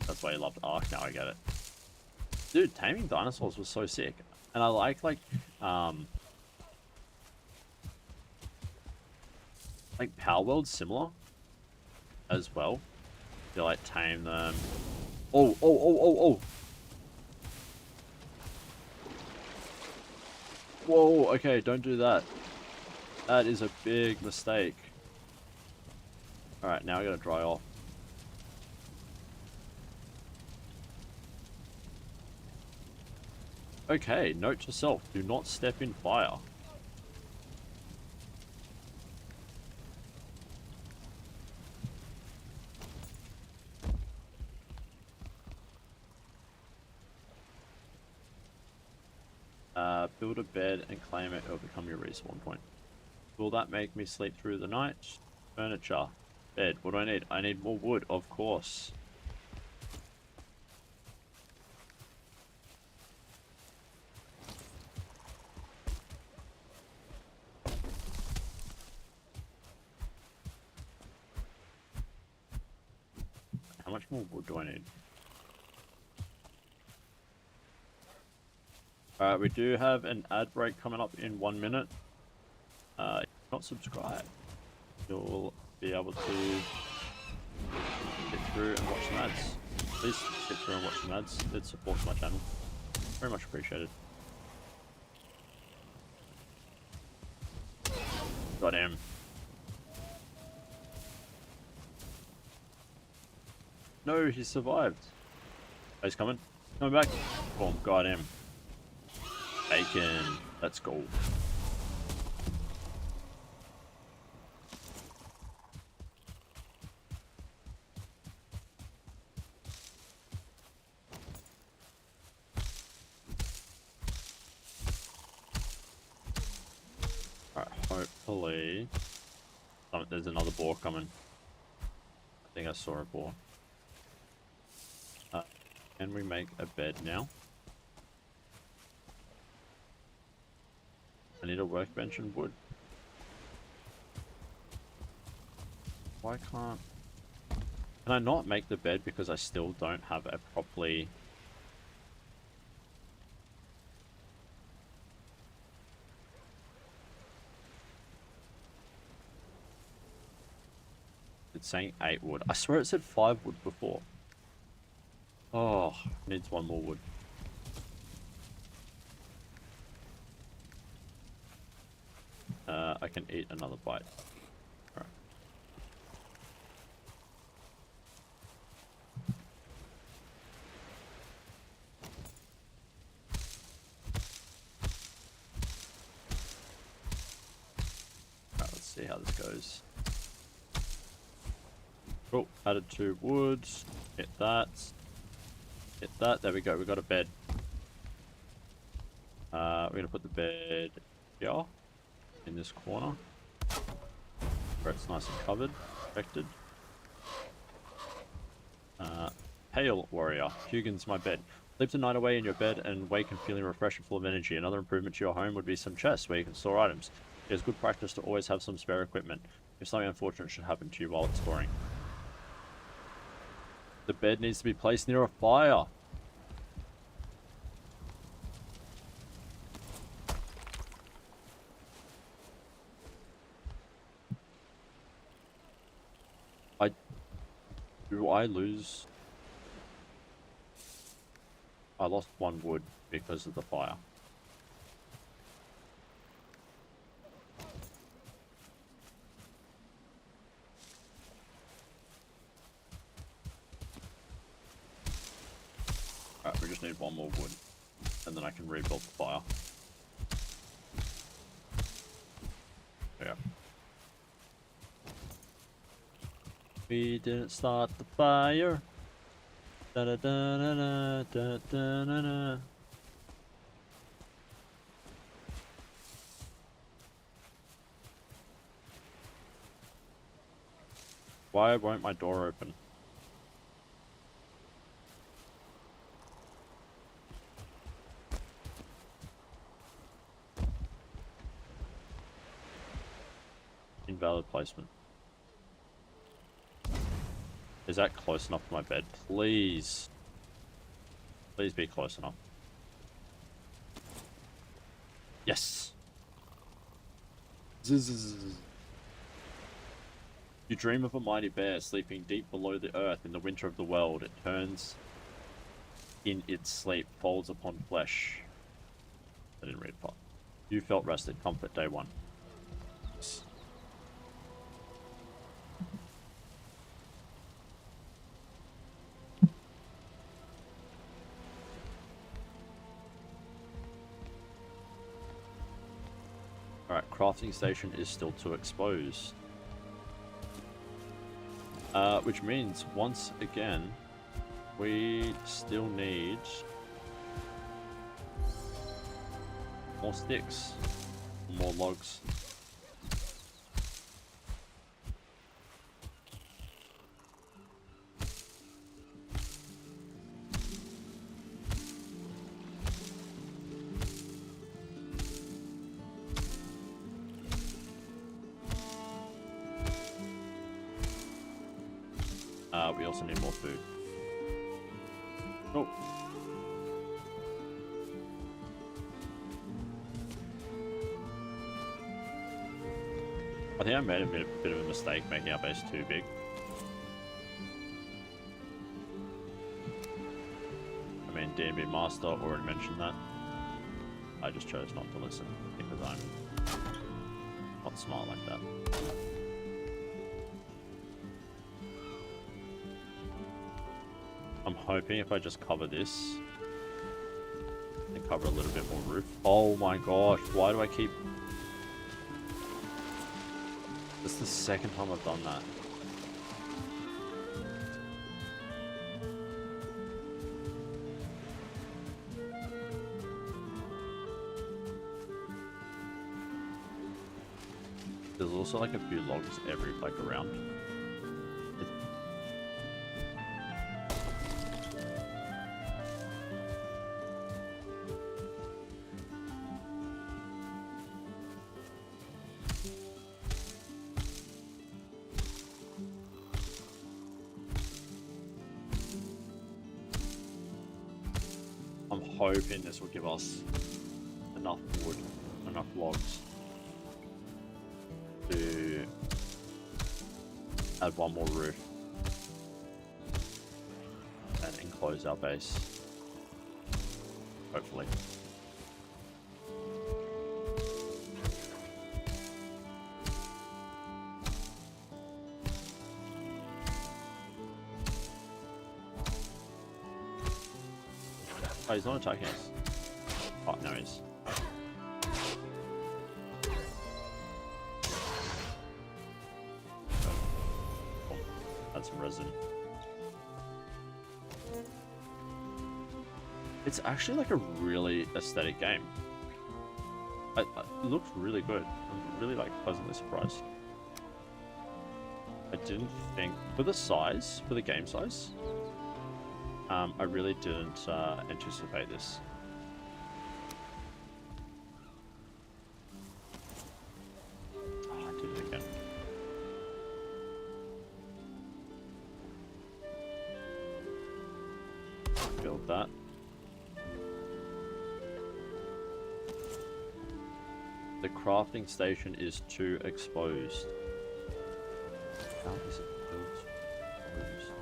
That's why you loved Ark, now I get it. Dude, taming dinosaurs was so sick. And I like Power World's similar as well. You like tame them. Oh. Whoa, okay, don't do that. That is a big mistake. Alright, now I gotta dry off. Okay, note to self, do not step in fire. Build a bed and claim it will become your respawn point. Will that make me sleep through the night? Furniture. Bed. What do I need? I need more wood, of course. How much more wood do I need? Alright, we do have an ad break coming up in 1 minute. If you're not subscribed, you'll be able to get through and watch some ads. Please get through and watch some ads. It supports my channel. Very much appreciated. Got him. No, he survived. Oh, he's coming. Coming back. Boom, got him. Bacon. Let's go. Alright, hopefully... Oh, there's another boar coming. I think I saw a boar. Can we make a bed now? I need a workbench and wood. Why can't... Can I not make the bed because I still don't have a properly... It's saying 8 wood. I swear it said 5 wood before. Oh, needs 1 more wood. I can eat another bite. Alright. Alright, let's see how this goes. Cool, added 2 woods. Hit that. Hit that. There we go, we got a bed. We're gonna put the bed here. In this corner where it's nice and covered, protected. Hail warrior, Hugin's my bed. Sleep the night away in your bed and wake and feeling refreshed and full of energy. Another improvement to your home would be some chests where you can store items. It is good practice to always have some spare equipment if something unfortunate should happen to you while exploring. The bed needs to be placed near a fire. Do I lose? I lost 1 wood because of the fire. Alright, we just need 1 more wood. And then I can rebuild the fire. Yeah. We didn't start the fire. Da da da da da da da da. Why won't my door open? Invalid placement. Is that close enough to my bed? Please. Please be close enough. Yes! Zzz. You dream of a mighty bear sleeping deep below the earth in the winter of the world. It turns in its sleep, folds upon flesh. I didn't read part. You felt rested. Comfort day 1. Alright, crafting station is still to expose. Which means, once again, we still need more sticks, more logs. We also need more food. Oh. I think I made a bit of a mistake making our base too big. I mean, D&B Master already mentioned that. I just chose not to listen because I'm not smart like that. I'm hoping if I just cover this and cover a little bit more roof. Oh my gosh, why do I keep... This is the second time I've done that. There's also like a few logs every like around. I'm hoping this will give us enough wood, enough logs to add one more roof and enclose our base, hopefully. Oh, he's not attacking us. Oh, no, he's... Add some resin. It's actually like a really aesthetic game. It looks really good. I'm really like pleasantly surprised. I didn't think, for the size, for the game size, I really didn't anticipate this. Oh, I did it again. Build that. The crafting station is too exposed. How is it built? Exposed?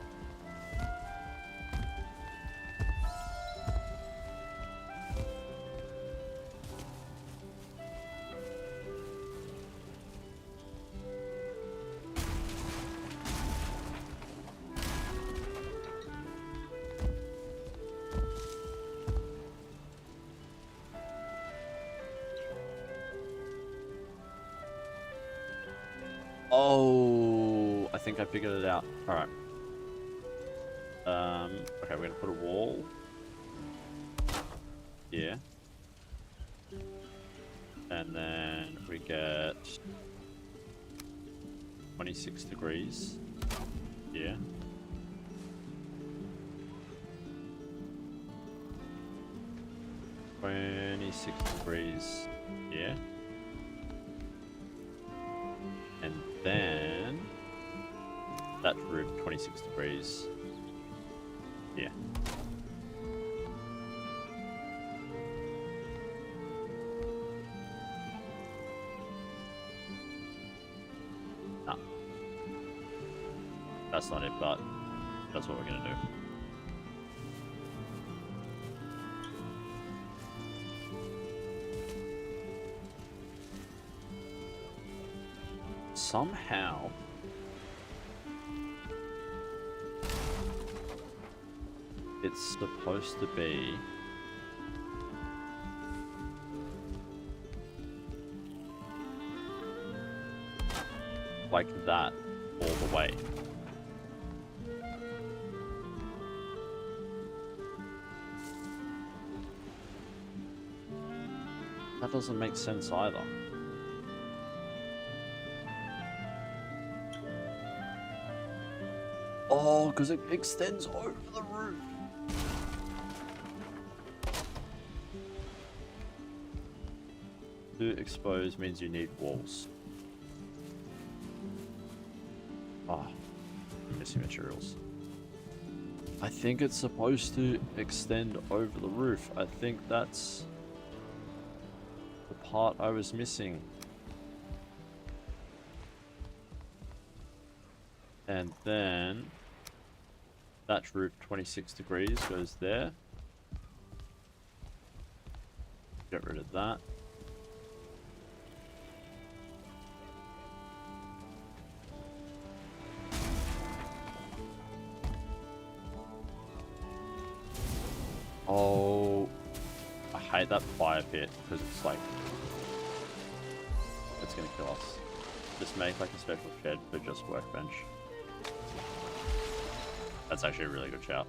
Oh, I think I figured it out. All right. Okay, we're gonna put a wall. Yeah. And then we get 26 degrees. Yeah. $26. Yeah. And then that roof 26 degrees. Yeah. No. That's not it, but that's what we're gonna do. Somehow it's supposed to be like that all the way. That doesn't make sense either. Oh, because it extends over the roof. To expose means you need walls. Ah, missing materials. I think it's supposed to extend over the roof. I think that's the part I was missing. And then thatch roof 26 degrees goes there. Get rid of that. Oh, I hate that fire pit because it's like, it's gonna kill us. Just make like a special shed for just workbench. That's actually a really good shout.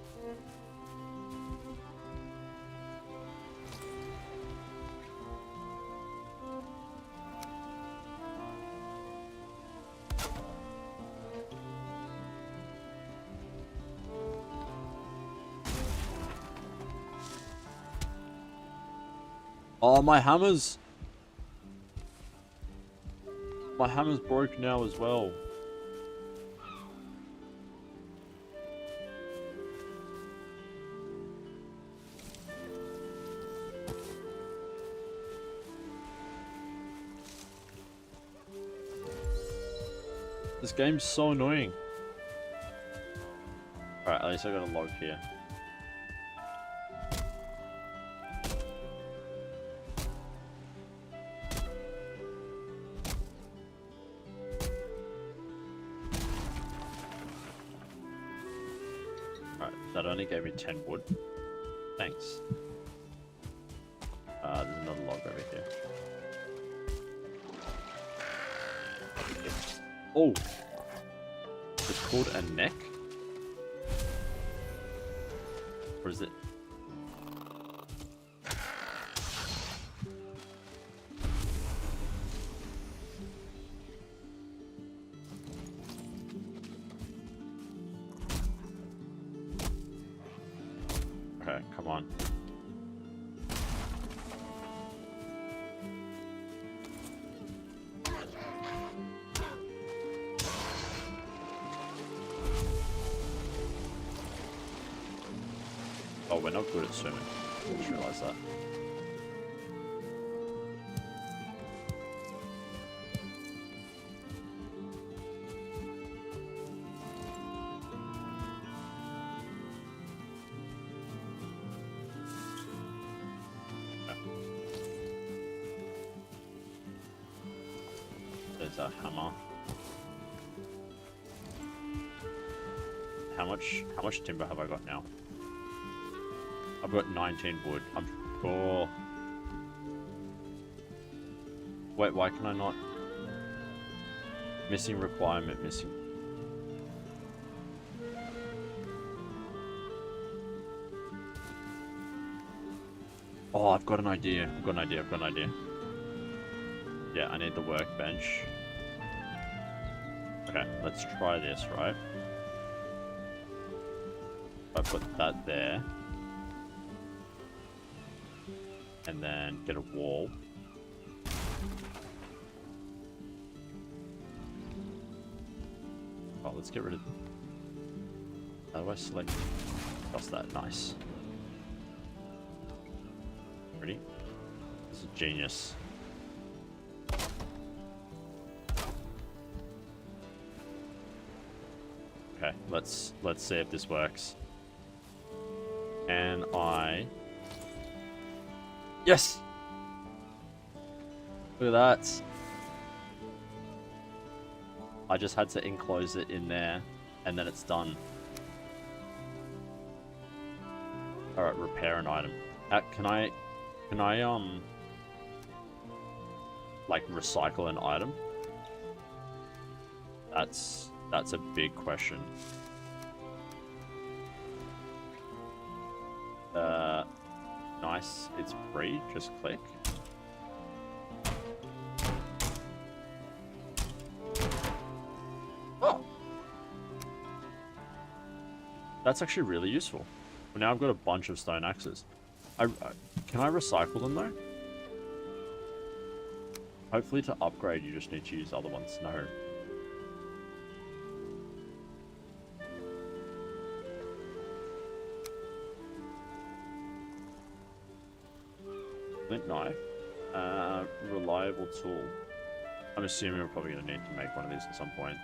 Oh, my hammers! My hammer's broke now as well. This game's so annoying. Alright, at least I got a log here. Alright, that only gave me 10 wood. Thanks. There's another log over here. Oh! It's called a neck? Or is it? Okay, come on. Oh, we're not good at swimming. I just realized that. There's a hammer. How much timber have I got now? I've got 19 wood. I'm sure. Wait, why can I not? Missing requirement, missing. Oh, I've got an idea. I've got an idea. Yeah, I need the workbench. Okay, let's try this, right? I put that there. And then get a wall. Oh, let's get rid of... How do I select? Just that, nice. Ready? This is genius. Okay, let's see if this works. And yes! Look at that. I just had to enclose it in there, and then it's done. Alright, repair an item. Can I, like, recycle an item? That's a big question. Nice. It's free. Just click. Oh! That's actually really useful. Well, now I've got a bunch of stone axes. Can I recycle them though? Hopefully to upgrade you just need to use other ones. No. Flint knife. Reliable tool. I'm assuming we're probably going to need to make one of these at some point.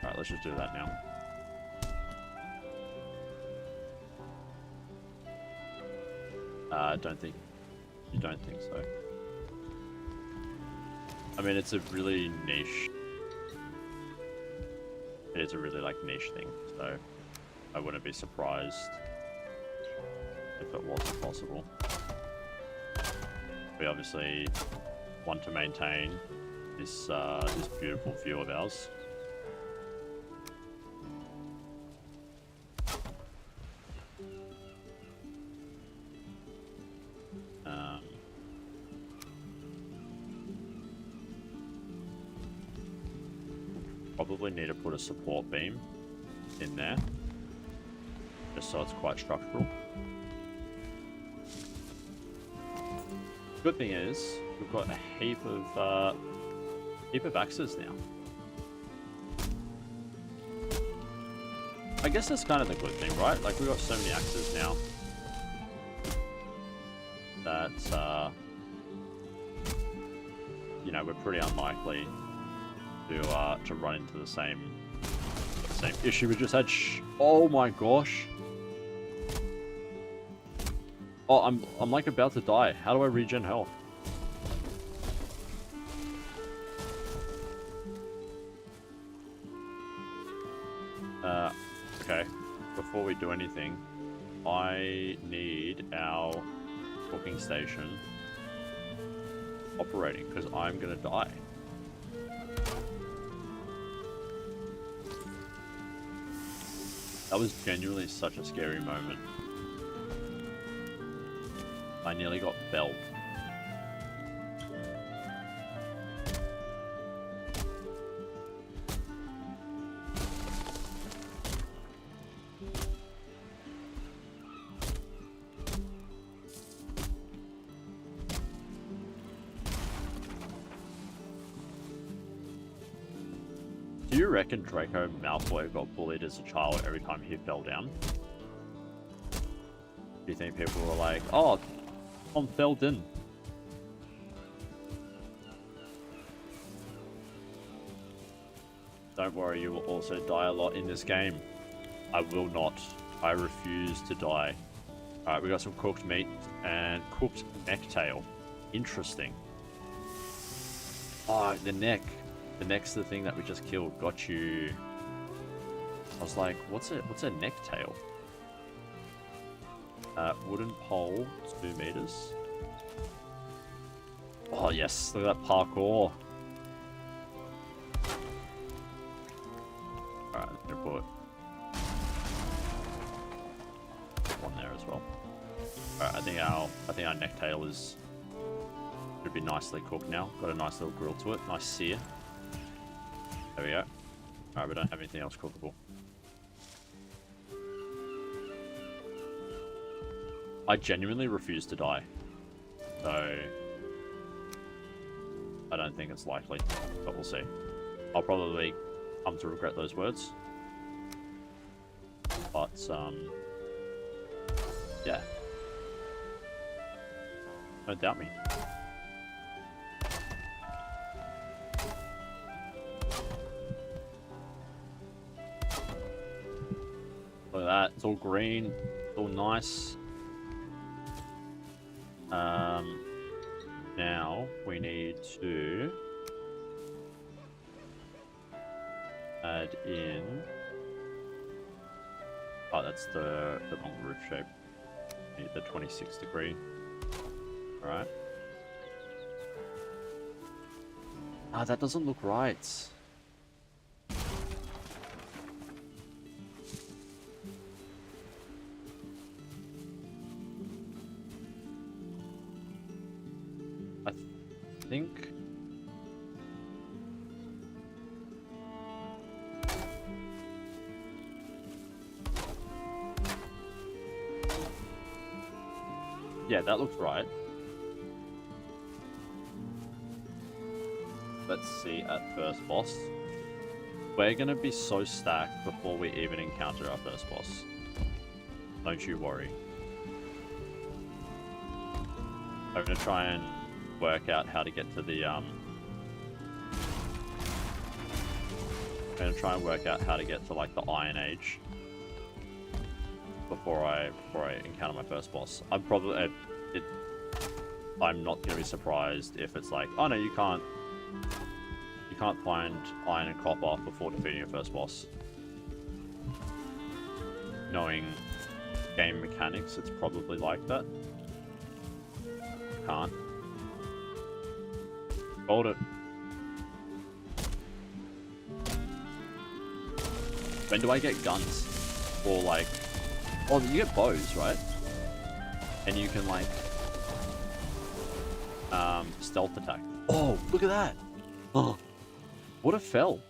Alright, let's just do that now. I don't think... You don't think so? I mean, it's a really niche... It is a really, like, niche thing, so... I wouldn't be surprised if it wasn't possible. We obviously want to maintain this this beautiful view of ours. Probably need to put a support beam in there, just so it's quite structural. Good thing is, we've got a heap of axes now. I guess that's kind of the good thing, right? Like, we've got so many axes now that, you know, we're pretty unlikely to run into the same issue we just had. Oh my gosh! Oh, I'm like about to die. How do I regen health? Okay. Before we do anything, I need our cooking station operating because I'm gonna die. That was genuinely such a scary moment. I nearly got felled. Do you reckon Draco Malfoy got bullied as a child every time he fell down? Do you think people were like, oh, Tom fell in? Don't worry, you will also die a lot in this game. I will not. I refuse to die. Alright, we got some cooked meat and cooked necktail. Interesting. Oh, the neck. The neck's the thing that we just killed. Got you. I was like, what's a necktail? Wooden pole, 2 meters. Oh yes, look at that parkour. Alright, I'm gonna put one there as well. Alright, I think our necktail is should be nicely cooked now. Got a nice little grill to it, nice sear. There we go. Alright, we don't have anything else cookable. I genuinely refuse to die. So I don't think it's likely, but we'll see. I'll probably come to regret those words. But, yeah. Don't doubt me. Look at that, it's all green, it's all nice. Now we need to add in. Oh, that's the wrong roof shape. Need the 26 degree. All right. Ah, that doesn't look right. I think yeah, that looks right. Let's see at first boss. We're gonna be so stacked before we even encounter our first boss. Don't you worry. I'm gonna try and work out how to get to the I'm gonna try and work out how to get to like the Iron Age before I encounter my first boss. I'm not gonna be surprised if it's like, oh no, you can't find iron and copper before defeating your first boss. Knowing game mechanics, it's probably like that. Can't. Hold it. When do I get guns? Or like... Oh, you get bows, right? And you can like... stealth attack. Oh, look at that! Oh, what a fell.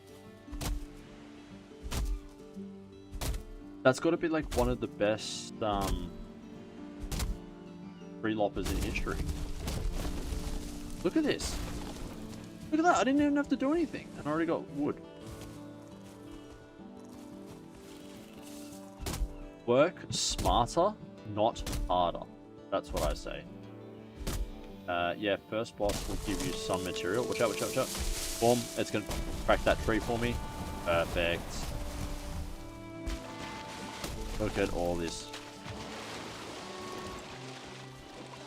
That's got to be like one of the best free loppers in history. Look at this. Look at that. I didn't even have to do anything. And I already got wood. Work smarter, not harder. That's what I say. Yeah, first boss will give you some material. Watch out, watch out, watch out. Boom. It's going to crack that tree for me. Perfect. Look at all this.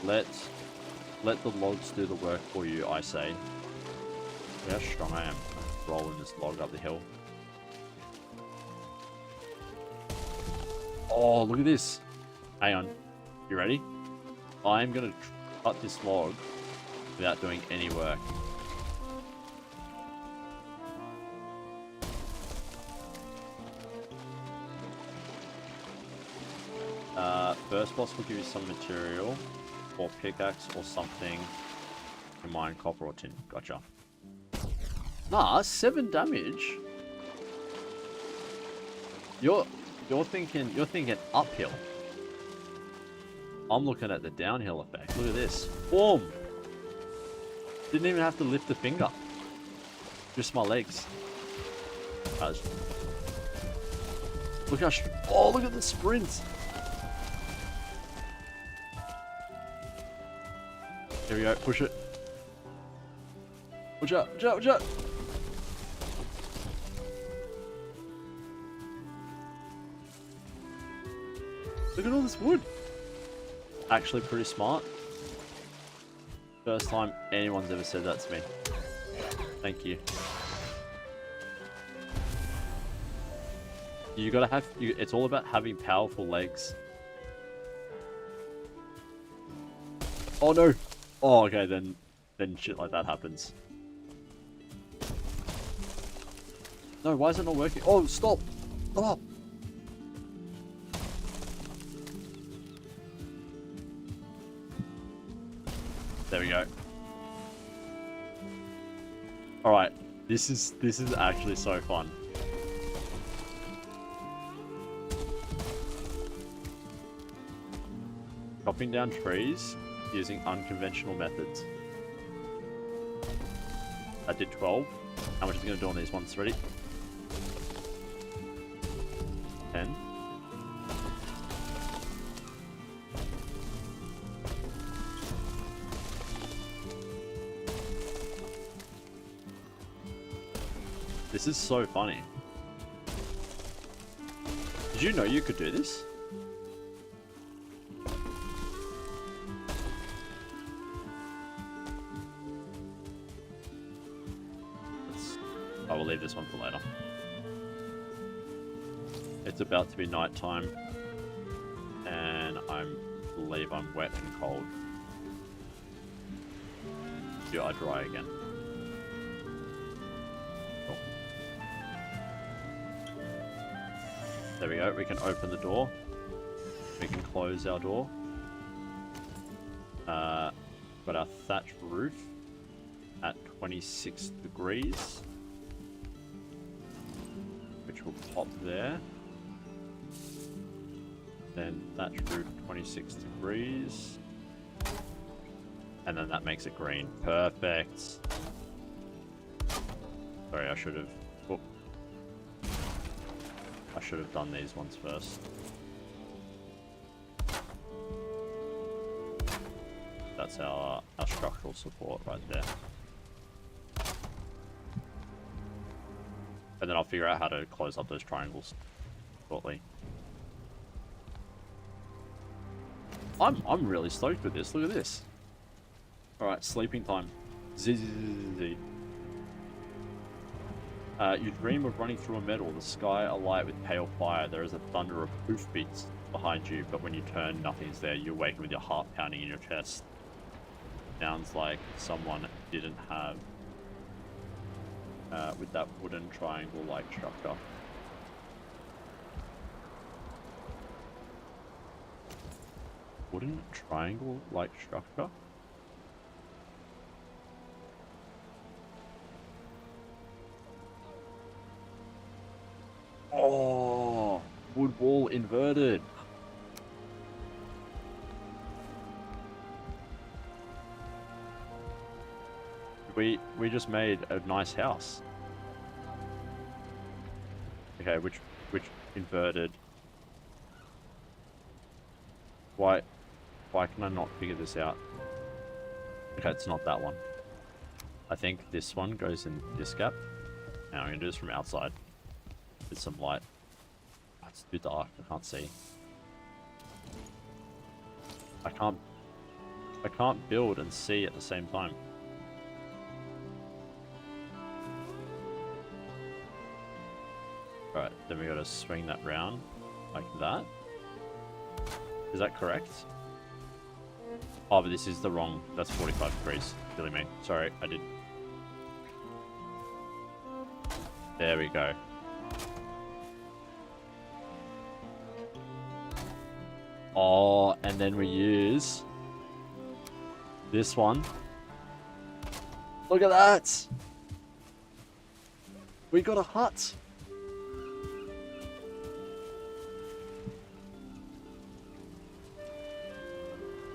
Let the logs do the work for you, I say. Look how strong I am. Rolling this log up the hill. Oh, look at this. Hang on. You ready? I'm going to cut this log without doing any work. First boss will give you some material, or pickaxe, or something. You mine copper or tin. Gotcha. Nah, 7 damage. You're thinking uphill. I'm looking at the downhill effect. Look at this. Boom! Didn't even have to lift a finger. Just my legs. Look how... Oh, look at the sprint! Here we go. Push it. Watch out, watch out, watch out! Look at all this wood. Actually pretty smart. First time anyone's ever said that to me. Thank you. You gotta have... it's all about having powerful legs. Oh no! Oh, okay, then shit like that happens. No, why is it not working? Oh, stop! Stop! There we go. Alright, this is actually so fun. Chopping down trees using unconventional methods. I did 12. How much is it going to do on these ones? Ready? 10. This is so funny. Did you know you could do this? I will leave this one for later. It's about to be night time, and I believe I'm wet and cold. Yeah, I dry again. Cool. There we go. We can open the door. We can close our door. Got our thatch roof at 26 degrees. Which will pop there. Then thatch roof 26 degrees. And then that makes it green. Perfect. Sorry, I should have... Oh. I should have done these ones first. That's our structural support right there. And then I'll figure out how to close up those triangles shortly. I'm really stoked with this. Look at this. Alright, sleeping time. You dream of running through a meadow, the sky alight with pale fire. There is a thunder of hoof beats behind you, but when you turn, nothing's there. You awaken with your heart pounding in your chest. Sounds like someone didn't have with that wooden triangle-like structure. Wooden triangle-like structure? Oh, wood wall inverted. We just made a nice house. Okay, which inverted? Why can I not figure this out? Okay, it's not that one. I think this one goes in this gap. Now I'm gonna do this from outside with some light. Oh, it's too dark. I can't see. I can't build and see at the same time. Alright, then we gotta swing that round like that. Is that correct? Oh, but this is the wrong. That's 45 degrees. Silly me. Sorry, I did. There we go. Oh, and then we use this one. Look at that! We got a hut!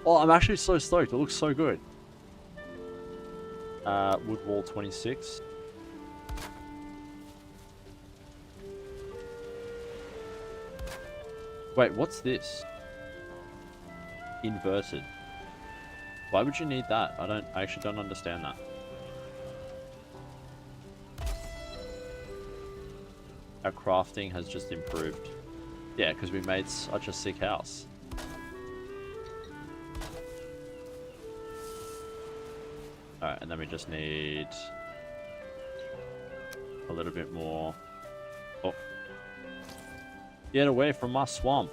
Oh, I'm actually so stoked. It looks so good. Wood wall 26. Wait, what's this? Inverted. Why would you need that? I actually don't understand that. Our crafting has just improved. Yeah, because we made such a sick house. Alright, and then we just need a little bit more. Oh. Get away from my swamp.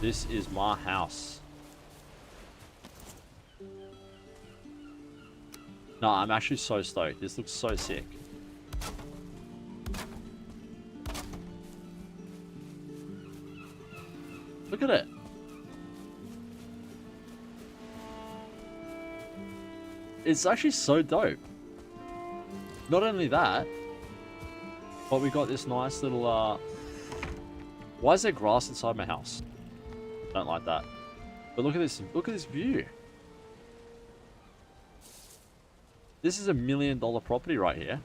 This is my house. No, I'm actually so stoked. This looks so sick. Look at it. It's actually so dope. Not only that, but we got this nice little, why is there grass inside my house? Don't like that. But look at this view. This is $1 million property right here.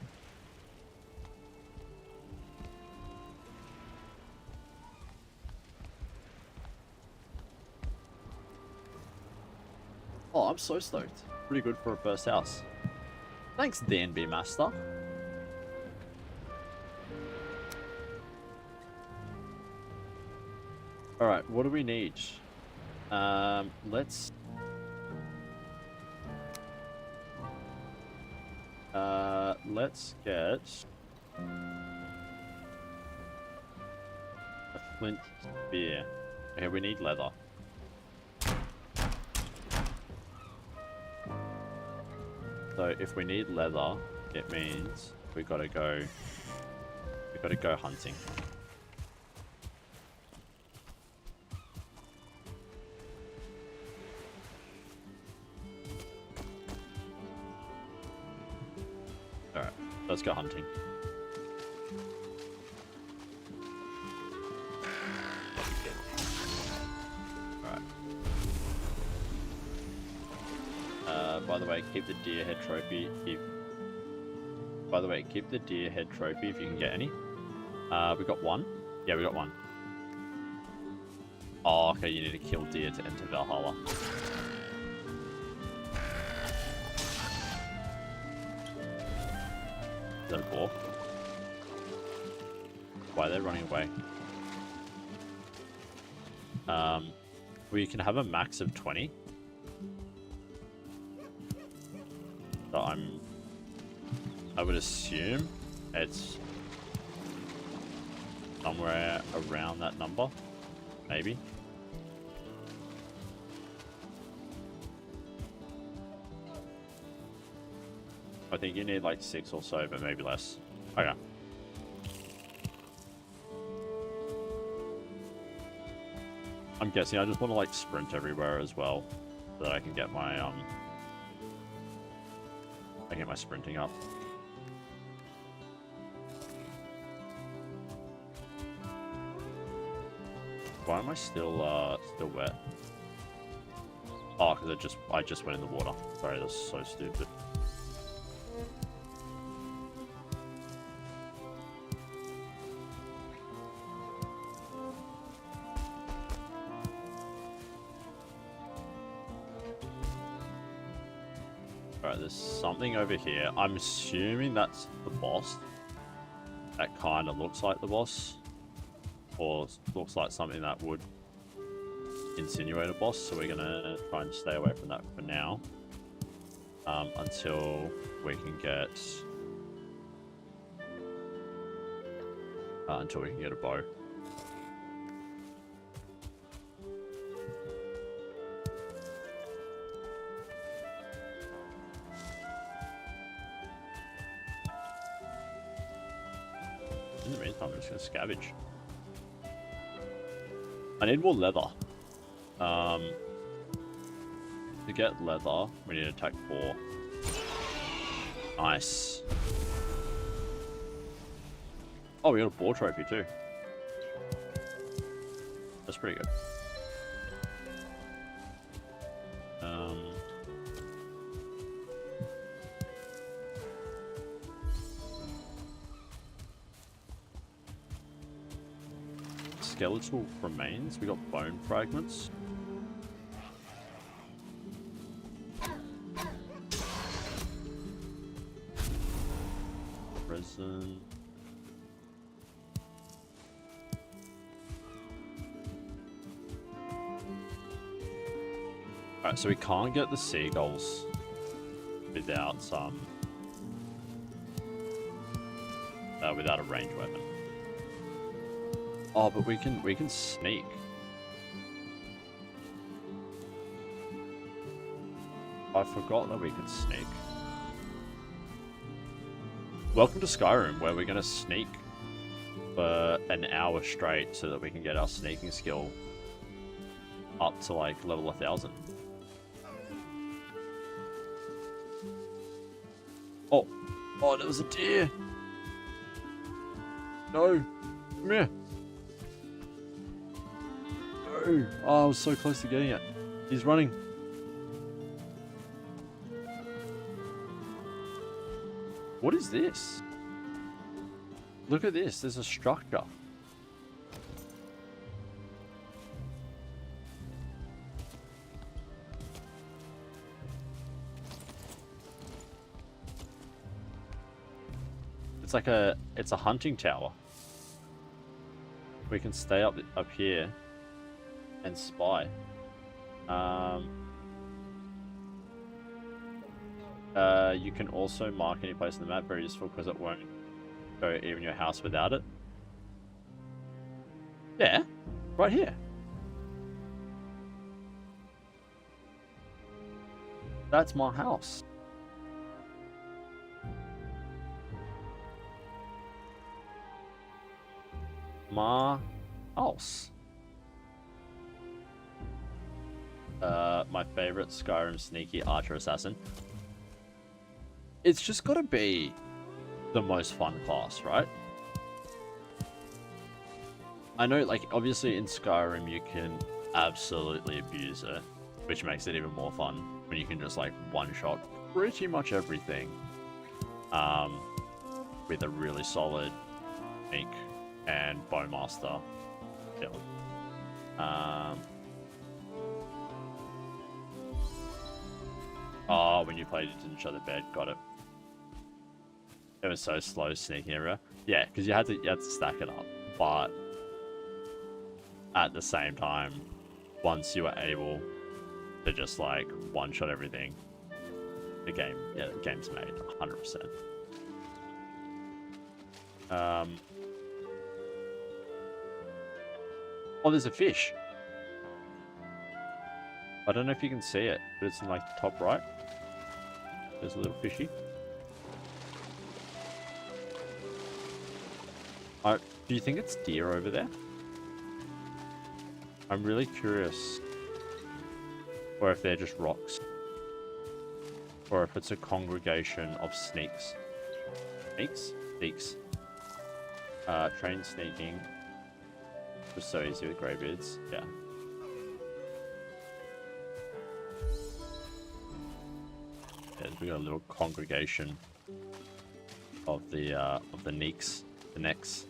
Oh, I'm so stoked. Pretty good for a first house. Thanks, DNB Master. Alright, what do we need? Let's get a flint spear. Okay, we need leather. So if we need leather, it means we gotta go hunting. Alright, let's go hunting. By the way, keep the deer head trophy. By the way, keep the deer head trophy if you can get any. We got one. Yeah, we got one. Oh, okay. You need to kill deer to enter Valhalla. that a boar? Why are they running away? We can have a max of 20. So I would assume it's somewhere around that number, maybe. I think you need like 6 or so, but maybe less. Okay. I'm guessing I just want to like sprint everywhere as well, so that I can get my sprinting up. Why am I still wet? Oh, because I just went in the water. Sorry, that's so stupid. Alright, there's something over here. I'm assuming that's the boss. That kind of looks like the boss. Or looks like something that would insinuate a boss, so we're gonna try and stay away from that for now. Until we can get... a bow. In the meantime, I'm just gonna scavenge. I need more leather. To get leather, we need attack 4. Nice. Oh, we got a boar trophy too. That's pretty good. Skeletal remains. We got bone fragments. Resin. Alright, so we can't get the seagulls without without a ranged weapon. Oh, but we can sneak. I forgot that we could sneak. Welcome to Skyrim, where we're gonna sneak for an hour straight so that we can get our sneaking skill up to like level 1000. Oh, there was a deer. No, come here. No. Oh, I was so close to getting it. He's running. What is this? Look at this. There's a structure. It's a hunting tower. We can stay up here and spy. You can also mark any place on the map. Very useful because it won't go even your house without it. Yeah, right here. That's my house. My house. My favorite Skyrim sneaky archer assassin. It's just gotta be the most fun class, right? I know, like, obviously in Skyrim you can absolutely abuse it, which makes it even more fun when you can just, like, one-shot pretty much everything with a really solid Ink and Bowmaster build. Oh, when you played it didn't show the bed, got it. It was so slow sneaking around. Yeah, because you had to stack it up, but at the same time, once you were able to just like one-shot everything, the game's made 100%. Oh, there's a fish. I don't know if you can see it, but it's in like the top right. There's a little fishy. Do you think it's deer over there? I'm really curious. Or if they're just rocks. Or if it's a congregation of sneaks. Sneaks? Sneaks. Train sneaking. It was so easy with greybeards. Yeah. Yeah, we got a little congregation of the neeks. The necks.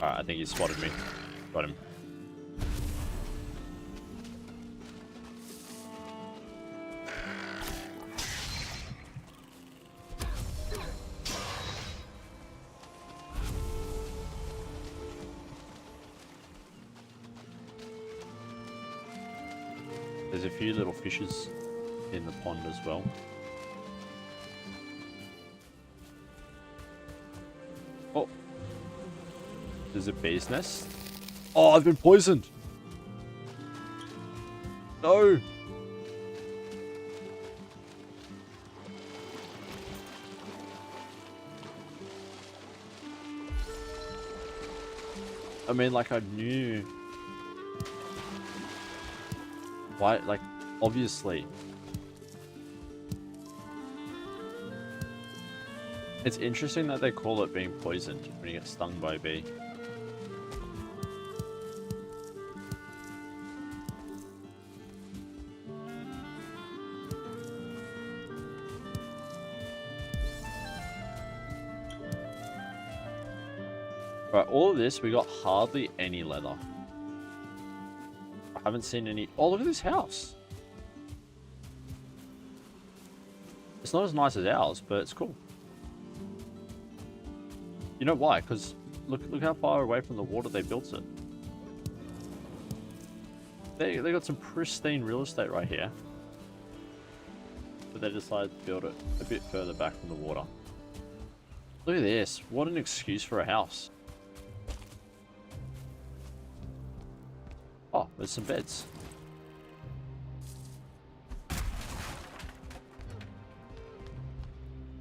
Alright, I think he spotted me. Got him. There's a few little fishes in the pond as well. Oh. There's a bee's nest. Oh, I've been poisoned. No. I mean, like, I knew. Why? Like, obviously. It's interesting that they call it being poisoned when you get stung by a bee. Right, all of this, we got hardly any leather. I haven't seen any... Oh, look at this house. It's not as nice as ours, but it's cool. You know why? Because look how far away from the water they built it. They got some pristine real estate right here. But they decided to build it a bit further back from the water. Look at this. What an excuse for a house. Oh, there's some beds.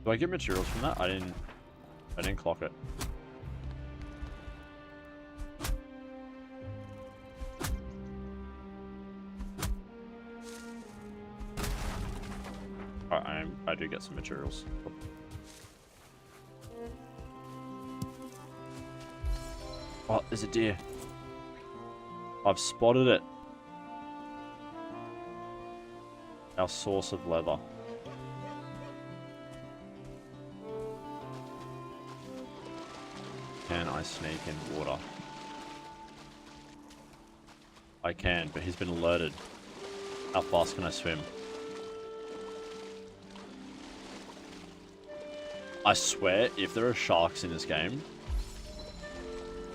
Do I get materials from that? I didn't clock it. Alright, I do get some materials. Oh, there's a deer. I've spotted it. Our source of leather. Can I sneak in water? I can, but he's been alerted. How fast can I swim? I swear, if there are sharks in this game,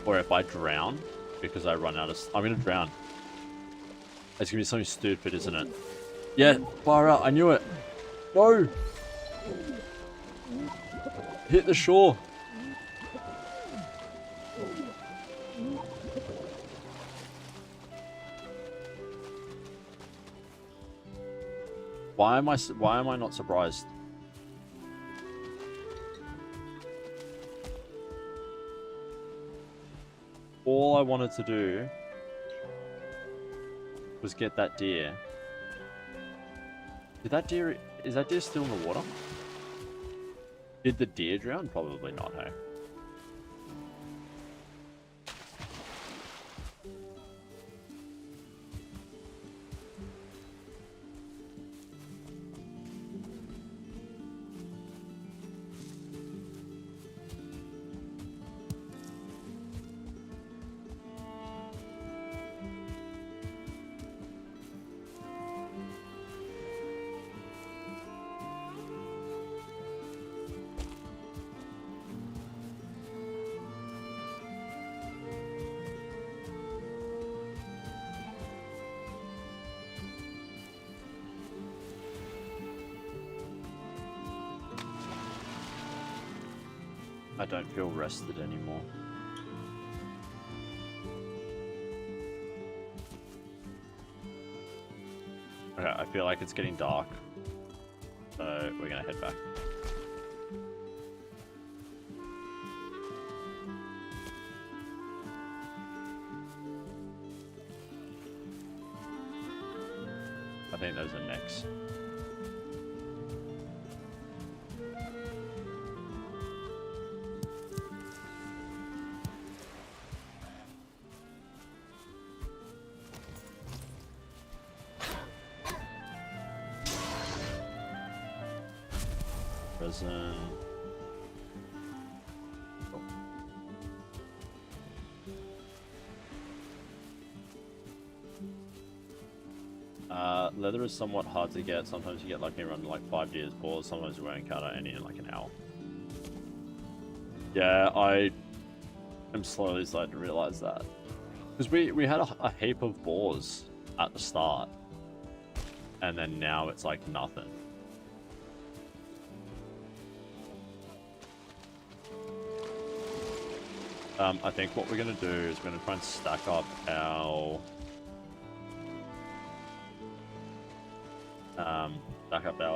or if I drown because I run out of... I'm gonna drown. It's gonna be something stupid, isn't it? Yeah, far out. I knew it. No! Hit the shore. Why am I not surprised? All I wanted to do was get that deer. Is that deer still in the water? Did the deer drown? Probably not, hey? I don't feel rested anymore. Okay, I feel like it's getting dark. So we're gonna head back. I think those are necks. Resin. Leather is somewhat hard to get. Sometimes you get lucky around like 5 years boars. Sometimes you won't encounter any in like an hour. Yeah, I am slowly starting to realize that. Because we had a heap of boars at the start. And then now it's like nothing. I think what we're going to do is we're going to try and stack up our...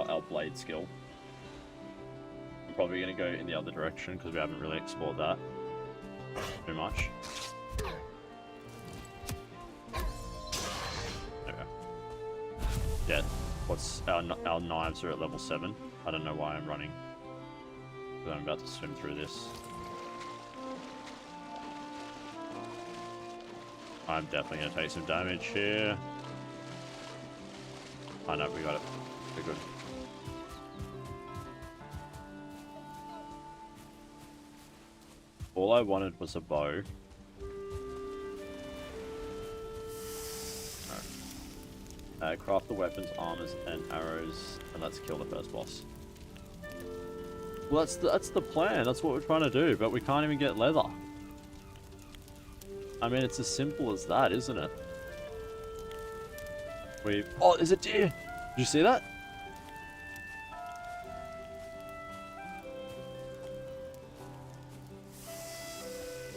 our blade skill. I'm probably going to go in the other direction because we haven't really explored that too much. There we go. Yeah, our knives are at level 7. I don't know why I'm running. But I'm about to swim through this. I'm definitely going to take some damage here. Oh no, we got it. We're good. All I wanted was a bow. Alright. Craft the weapons, armors, and arrows, and let's kill the first boss. Well, that's the plan. That's what we're trying to do, but we can't even get leather. I mean, it's as simple as that, isn't it? Oh, there's a deer! Did you see that?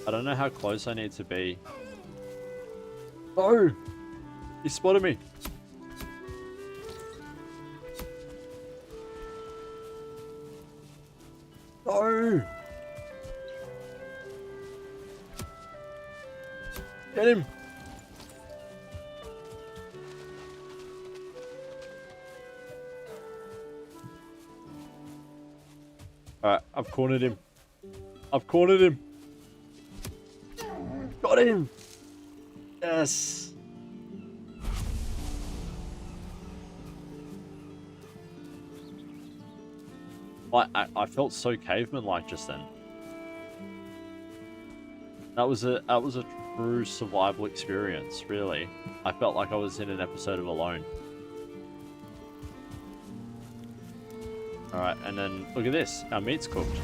I don't know how close I need to be. Oh! He spotted me! No! Get him! Alright, I've cornered him. I've cornered him! Got him! Yes! I felt so caveman-like just then. That was a true survival experience, really. I felt like I was in an episode of Alone. Alright, and then look at this. Our meat's cooked.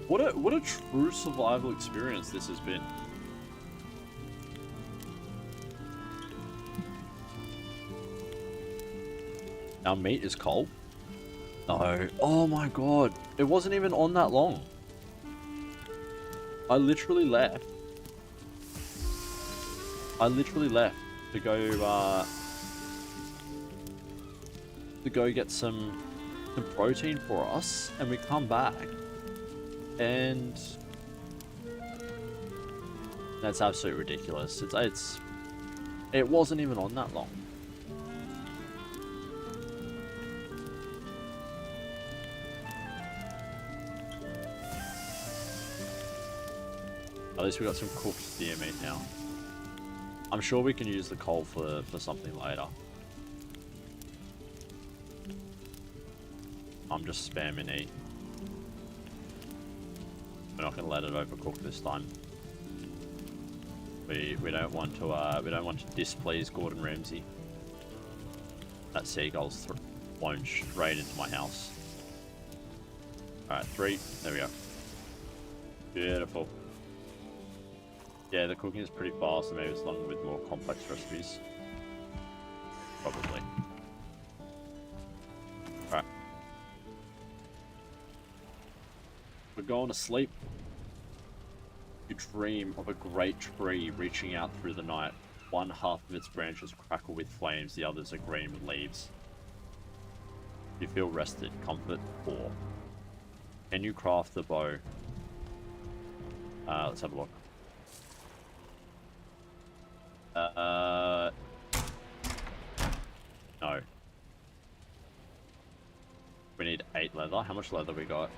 What a true survival experience this has been. Our meat is cold. No. Oh my god. It wasn't even on that long. I literally left. To go get some protein for us, and we come back and that's absolutely ridiculous. It wasn't even on that long. At least we got some cooked deer meat now. I'm sure we can use the coal for something later. I'm just spamming E. We're not going to let it overcook this time. We don't want to displease Gordon Ramsay. That seagull's flown straight into my house. All right, 3. There we go. Beautiful. Yeah, the cooking is pretty fast, and maybe it's longer with more complex recipes. Probably. We're going to sleep. You dream of a great tree reaching out through the night. One half of its branches crackle with flames, the others are green with leaves. You feel rested, comfort, poor. Can you craft the bow? Let's have a look. No. We need 8 leather. How much leather we got?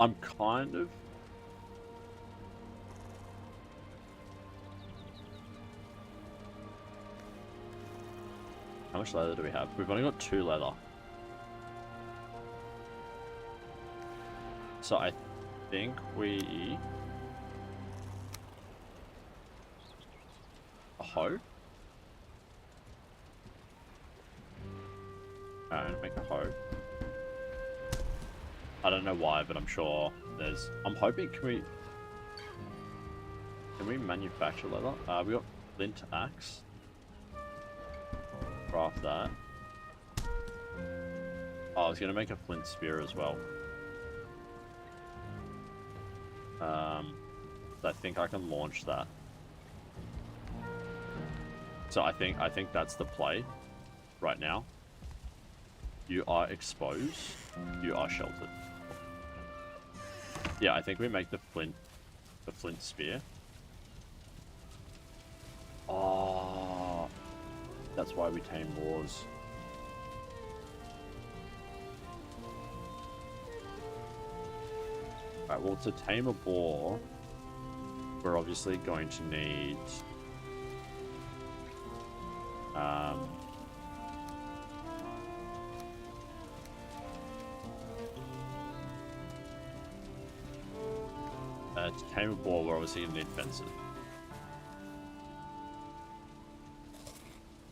I'm kind of... How much leather do we have? We've only got 2 leather. So I think we... A hoe? Alright, make a hoe. I don't know why, but I'm sure there's... I'm hoping, can we manufacture leather? We got flint axe. Craft that. Oh, I was gonna make a flint spear as well. So I think I can launch that. So I think that's the play right now. You are exposed. You are sheltered. Yeah, I think we make the flint spear. Oh, that's why we tame boars. Alright, well, to tame a boar, we're obviously going to need... to tame a boar, we're obviously going to need fences.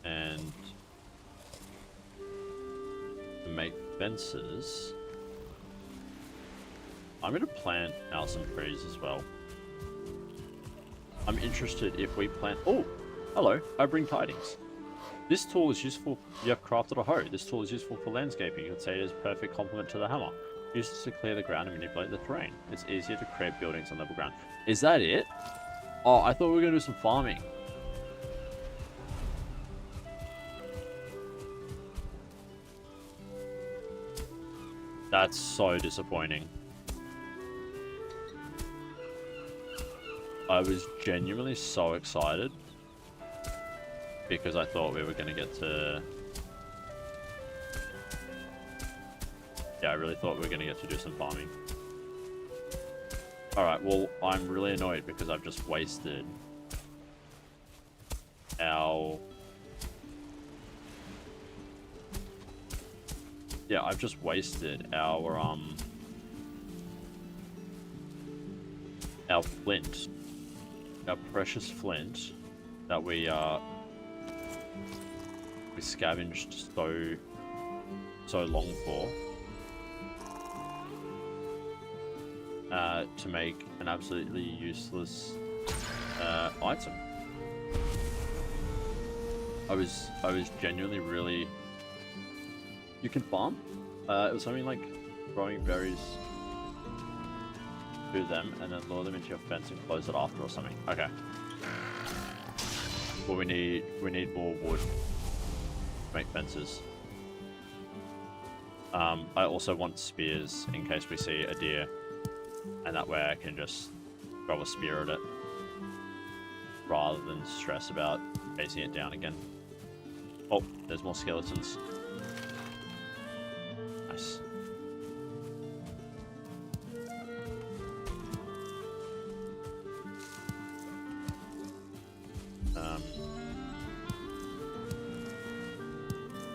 And to make fences, I'm going to plant out some trees as well. I'm interested if we plant... Oh! Hello, I bring tidings. This tool is useful... You have crafted a hoe. This tool is useful for landscaping. You could say it is a perfect complement to the hammer. Use this to clear the ground and manipulate the terrain. It's easier to create buildings on level ground. Is that it? Oh, I thought we were going to do some farming. That's so disappointing. I was genuinely so excited because I thought we were going to get to... Yeah, I really thought we were going to get to do some farming. Alright, well, I'm really annoyed because I've just wasted our... Yeah, I've just wasted our flint. Our precious flint that we scavenged so long for. To make an absolutely useless item. I was genuinely really... You can farm? It was something like growing berries to them and then lure them into your fence and close it after or something. Okay. Well, we need more wood to make fences. I also want spears in case we see a deer. And that way I can just throw a spear at it rather than stress about chasing it down again. Oh, there's more skeletons. Nice.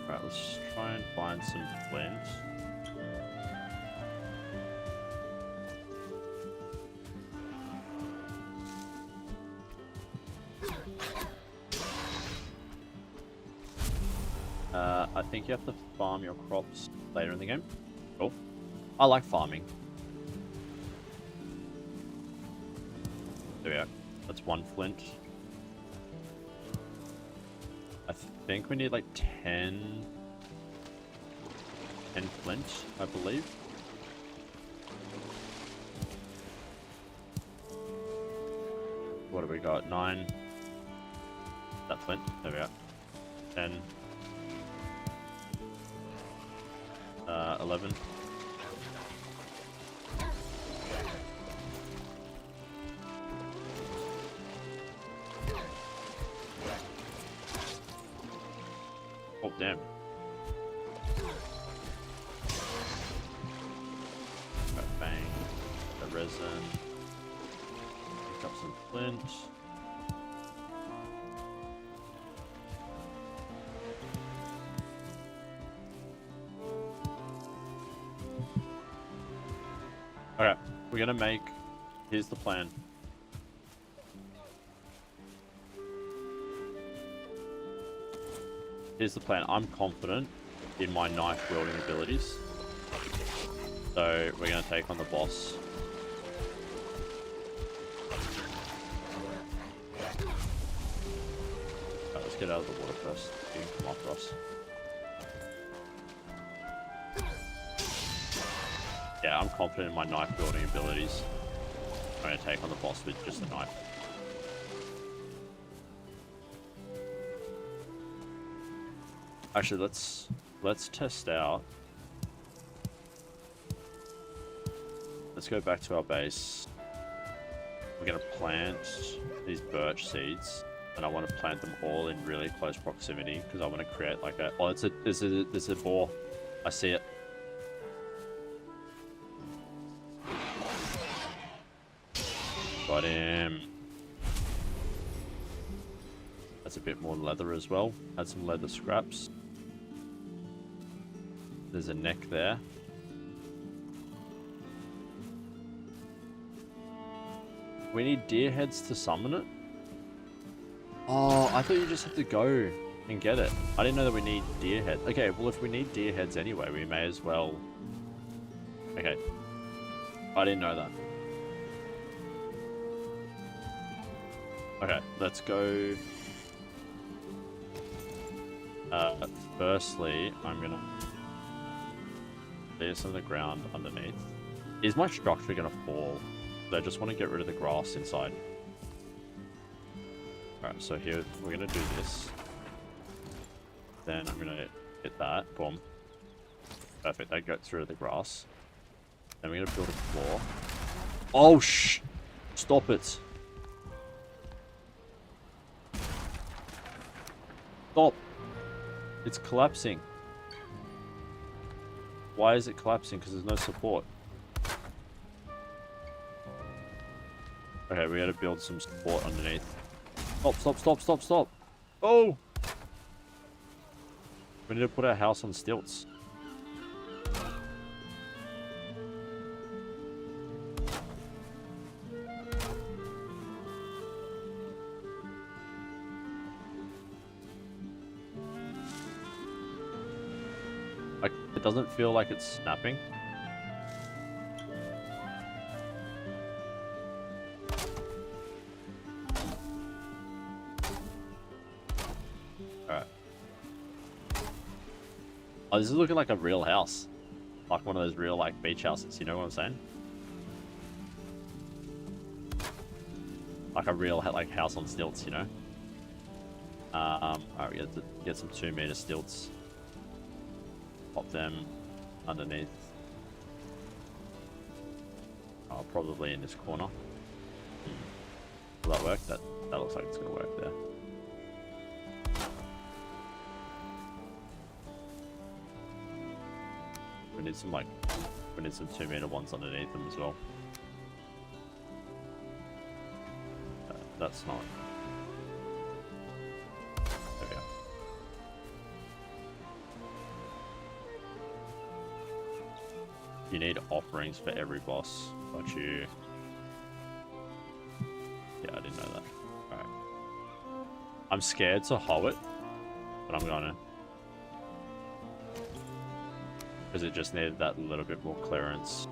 Alright, let's try and find some flint. I think you have to farm your crops later in the game. Cool. I like farming. There we go. That's 1 flint. I think we need like 10 flint, I believe. what have we got? 9. That flint. There we go. 10. 11. Oh, damn. Bang. The resin. Pick up some flint. Okay, we're gonna make... Here's the plan. Here's the plan. I'm confident in my knife wielding abilities. So we're going to take on the boss. Right, let's get out of the water first. You can come after us. Yeah, I'm confident in my knife wielding abilities. I'm going to take on the boss with just a knife. Actually, let's test out. Let's go back to our base. We're gonna plant these birch seeds, and I want to plant them all in really close proximity because I want to create like a. Oh, there's a boar. I see it. Got him. That's a bit more leather as well. Add some leather scraps. There's a neck there. We need deer heads to summon it? Oh, I thought you just have to go and get it. I didn't know that we need deer heads. Okay, well if we need deer heads anyway, we may as well... Okay. I didn't know that. Okay, let's go... firstly, I'm gonna... There's some of the ground underneath. Is my structure gonna fall? I just want to get rid of the grass inside. Alright, so here, we're gonna do this. Then I'm gonna hit that. Boom. Perfect, that got through the grass. Then we're gonna build a floor. Oh, shh! Stop it! Stop! It's collapsing. Why is it collapsing? Because there's no support. Okay, we gotta build some support underneath. Stop, stop, stop, stop, stop! Oh! We need to put our house on stilts. Like, it doesn't feel like it's snapping. Alright. Oh, this is looking like a real house. Like one of those real, like, beach houses, you know what I'm saying? Like a real, like, house on stilts, you know? Alright, we have to get some 2-meter stilts. Pop them underneath. Oh, probably in this corner. Will that work? That looks like it's gonna work there. We need some 2-meter ones underneath them as well. That's not. There we go. You need offerings for every boss. Got you. Yeah, I didn't know that. Alright. I'm scared to hoe it, but I'm gonna. Because it just needed that little bit more clearance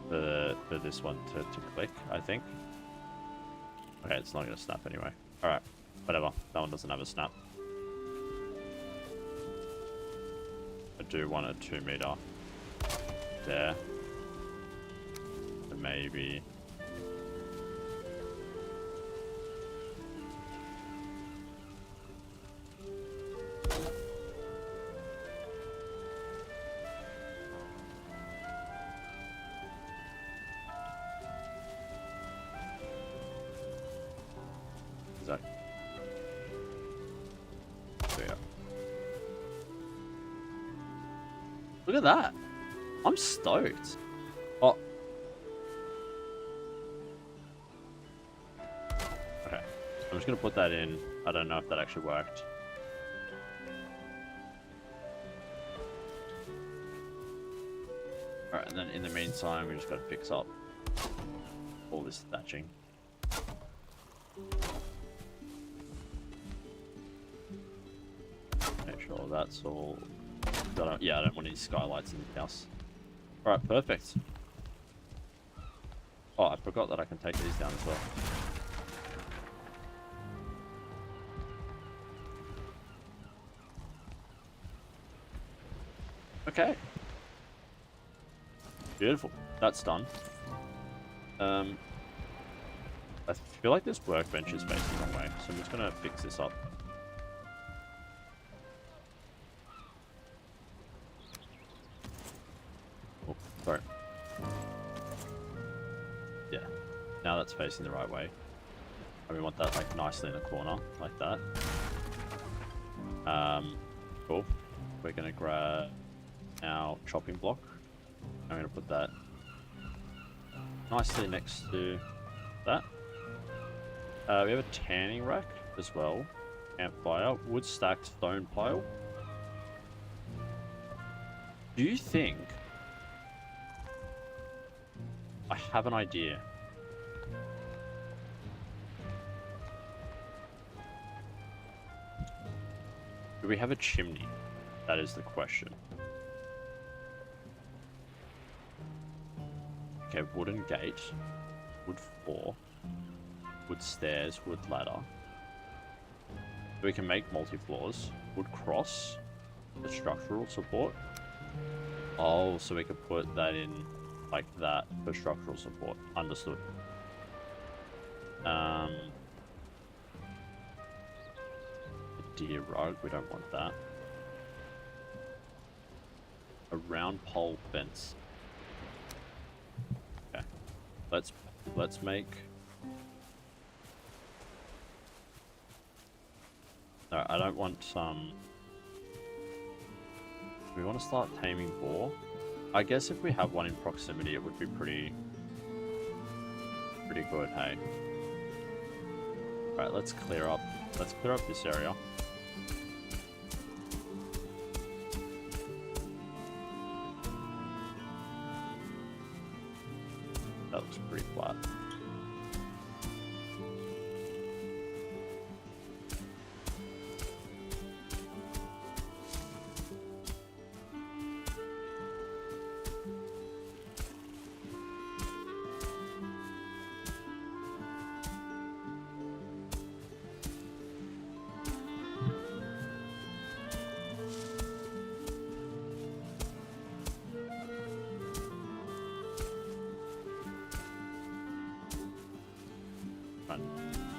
for this one to click, I think. Okay, it's not going to snap anyway. Alright, whatever. That one doesn't have a snap. I do want a 2-meter there. So maybe... Is that? There we go. Look at that. I'm stoked. Oh. Okay. I'm just going to put that in. I don't know if that actually worked. Alright, and then in the meantime, we just got to fix up all this thatching. Make sure that's all... yeah, I don't want any skylights in the house. Alright, perfect. Oh, I forgot that I can take these down as well. Okay. Beautiful. That's done. I feel like this workbench is facing the wrong way, so I'm just going to fix this up. Oh, sorry. Yeah. Now that's facing the right way. And we want that like nicely in the corner, like that. Cool. We're going to grab our chopping block. I'm going to put that nicely next to that. We have a tanning rack as well. Campfire. Wood stacked stone pile. Do you think... I have an idea. Do we have a chimney? That is the question. Okay, wooden gate, wood floor, wood stairs, wood ladder. We can make multi-floors. Wood cross, the structural support. Oh, so we could put that in like that for structural support. Understood. A deer rug, we don't want that. A round pole fence. Okay. Let's make... No, I don't want some... We want to start taming boar. I guess if we have one in proximity, it would be pretty good, hey? Alright, let's clear up this area. That looks pretty flat.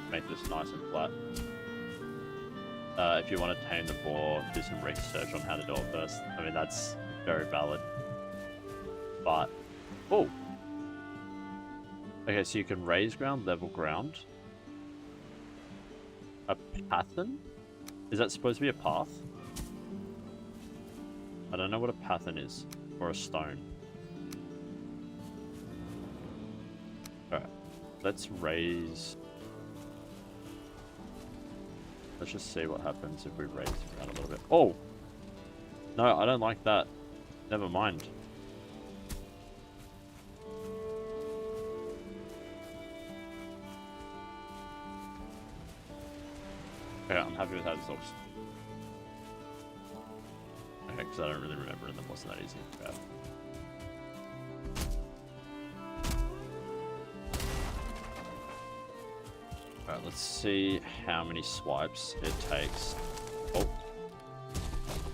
Make this nice and flat. If you want to tame the boar, do some research on how to do it first. I mean, that's very valid. But, oh! Okay, so you can raise ground, level ground. A pathen? Is that supposed to be a path? I don't know what a pathen is. Or a stone. Alright. Let's raise... Let's just see what happens if we raise it around a little bit. Oh! No, I don't like that. Never mind. Okay, I'm happy with how this looks. Okay, because I don't really remember and that wasn't that easy to grab. Alright, let's see how many swipes it takes. Oh.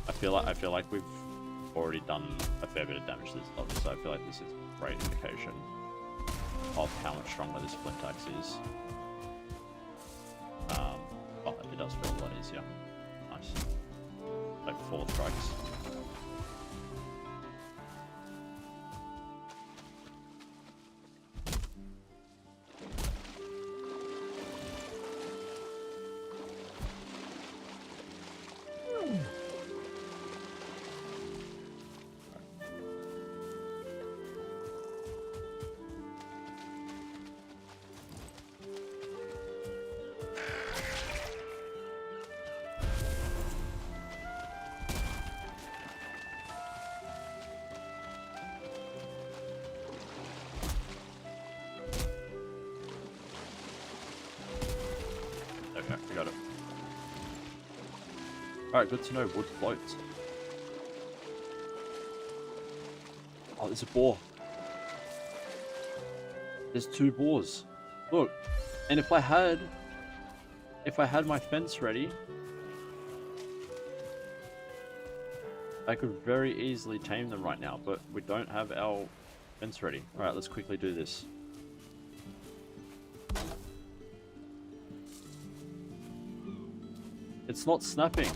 I feel like we've already done a fair bit of damage to this dog, so I feel like this is a great indication of how much stronger this flint axe is. But it does feel a lot easier. Nice. Like 4 strikes. Alright, good to know. Wood floats. Oh, there's a boar. There's 2 boars. Look. And if I had my fence ready, I could very easily tame them right now, but we don't have our fence ready. Alright, let's quickly do this. It's not snapping.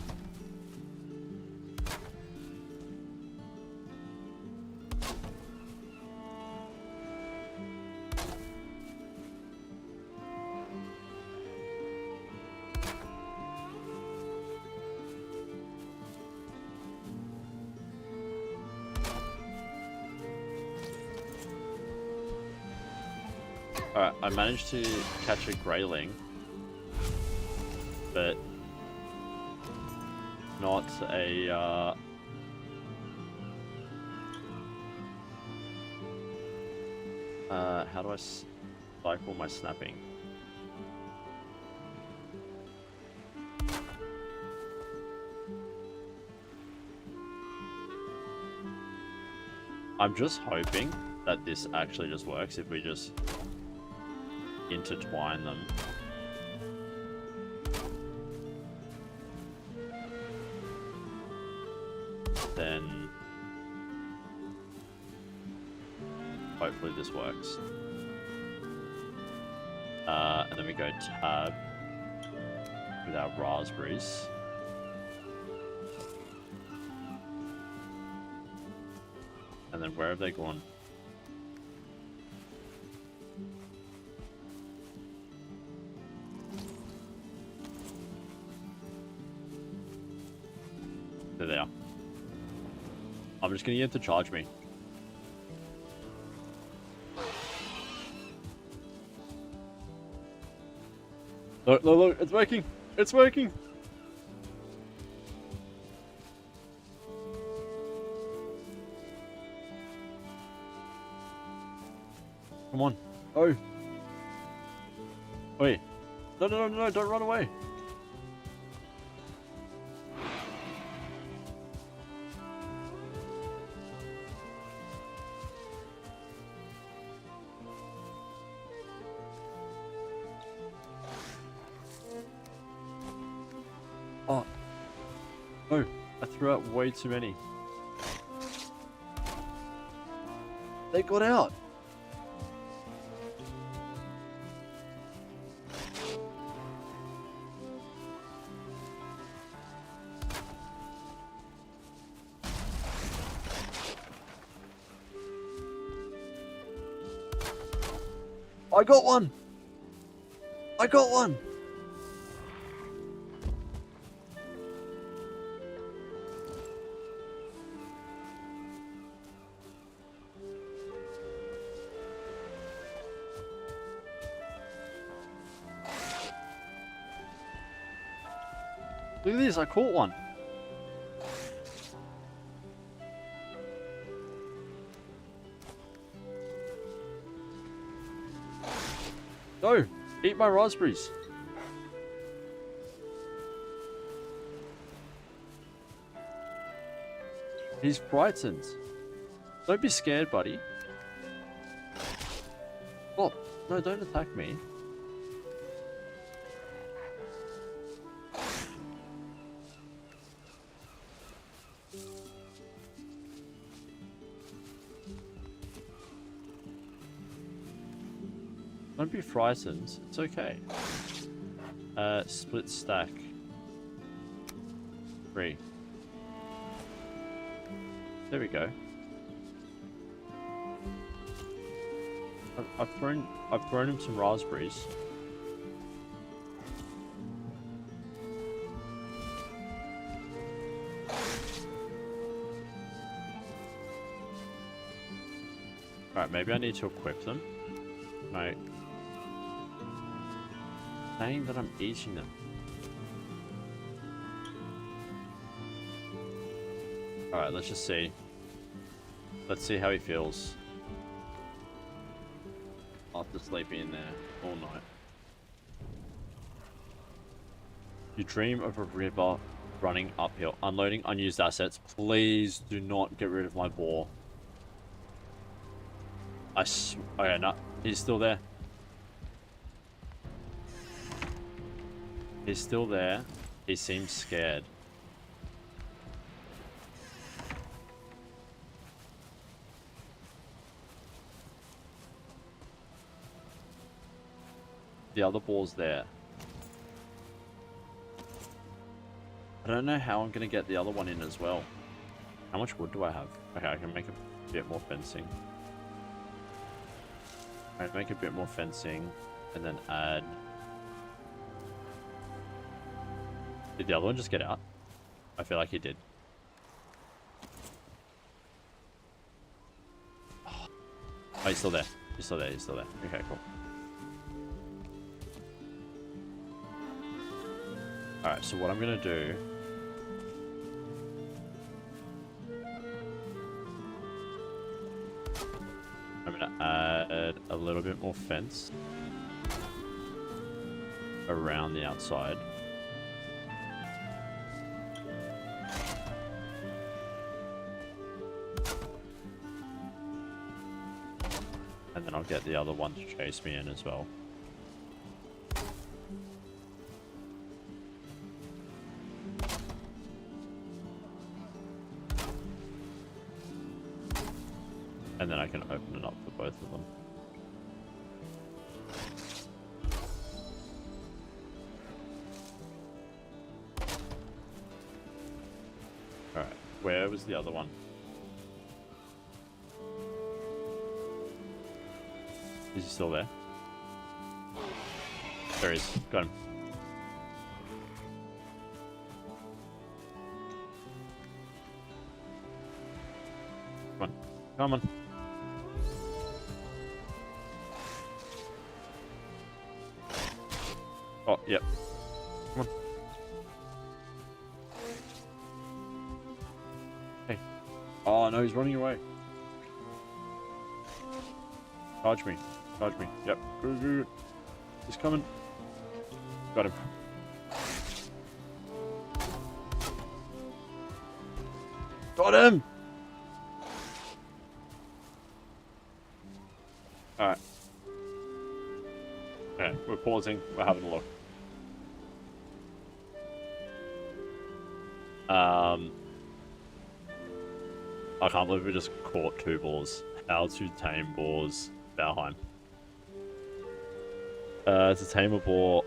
Alright, I managed to catch a grayling, but not a, how do I cycle my snapping? I'm just hoping that this actually just works if we just intertwine them. Then hopefully this works. And then we go tab with our raspberries. And then where have they gone? There they are. I'm just gonna get them to charge me. Look, look, look, it's working! It's working! Come on. Oh! Wait. No, no, no, no, don't run away! Oh. No, I threw out way too many. They got out! I got one! I got one! Look at this, I caught one. No, eat my raspberries. He's frightened. Don't be scared, buddy. Oh, no, don't attack me. Don't be frightened. It's okay. Split stack. 3. There we go. I've thrown him some raspberries. Alright, maybe I need to equip them. No. Saying that I'm eating them. Alright, let's just see. Let's see how he feels after sleeping in there all night. You dream of a river Running uphill. Unloading unused assets. Please do not get rid of my boar. Okay, no. He's still there. He's still there. He seems scared. The other boar's there. I don't know how I'm going to get the other one in as well. How much wood do I have? Okay, I can make a bit more fencing. I make a bit more fencing and then add... Did the other one just get out? I feel like he did. Oh, he's still there. He's still there. He's still there. Okay, cool. Alright, so what I'm going to do... I'm going to add a little bit more fence around the outside. And then I'll get the other one to chase me in as well. And then I can open it up for both of them. Alright, where was the other one? Is he still there? There he is. Got him. Come on. Come on. Oh, yep. Come on. Hey. Oh, no, he's running away. Charge me. Charge me. Yep. Good. He's coming. Got him. Got him! Alright. Okay, we're pausing. We're having a look. I can't believe we just caught 2 boars. How to tame boars. Valheim. To tame a boar.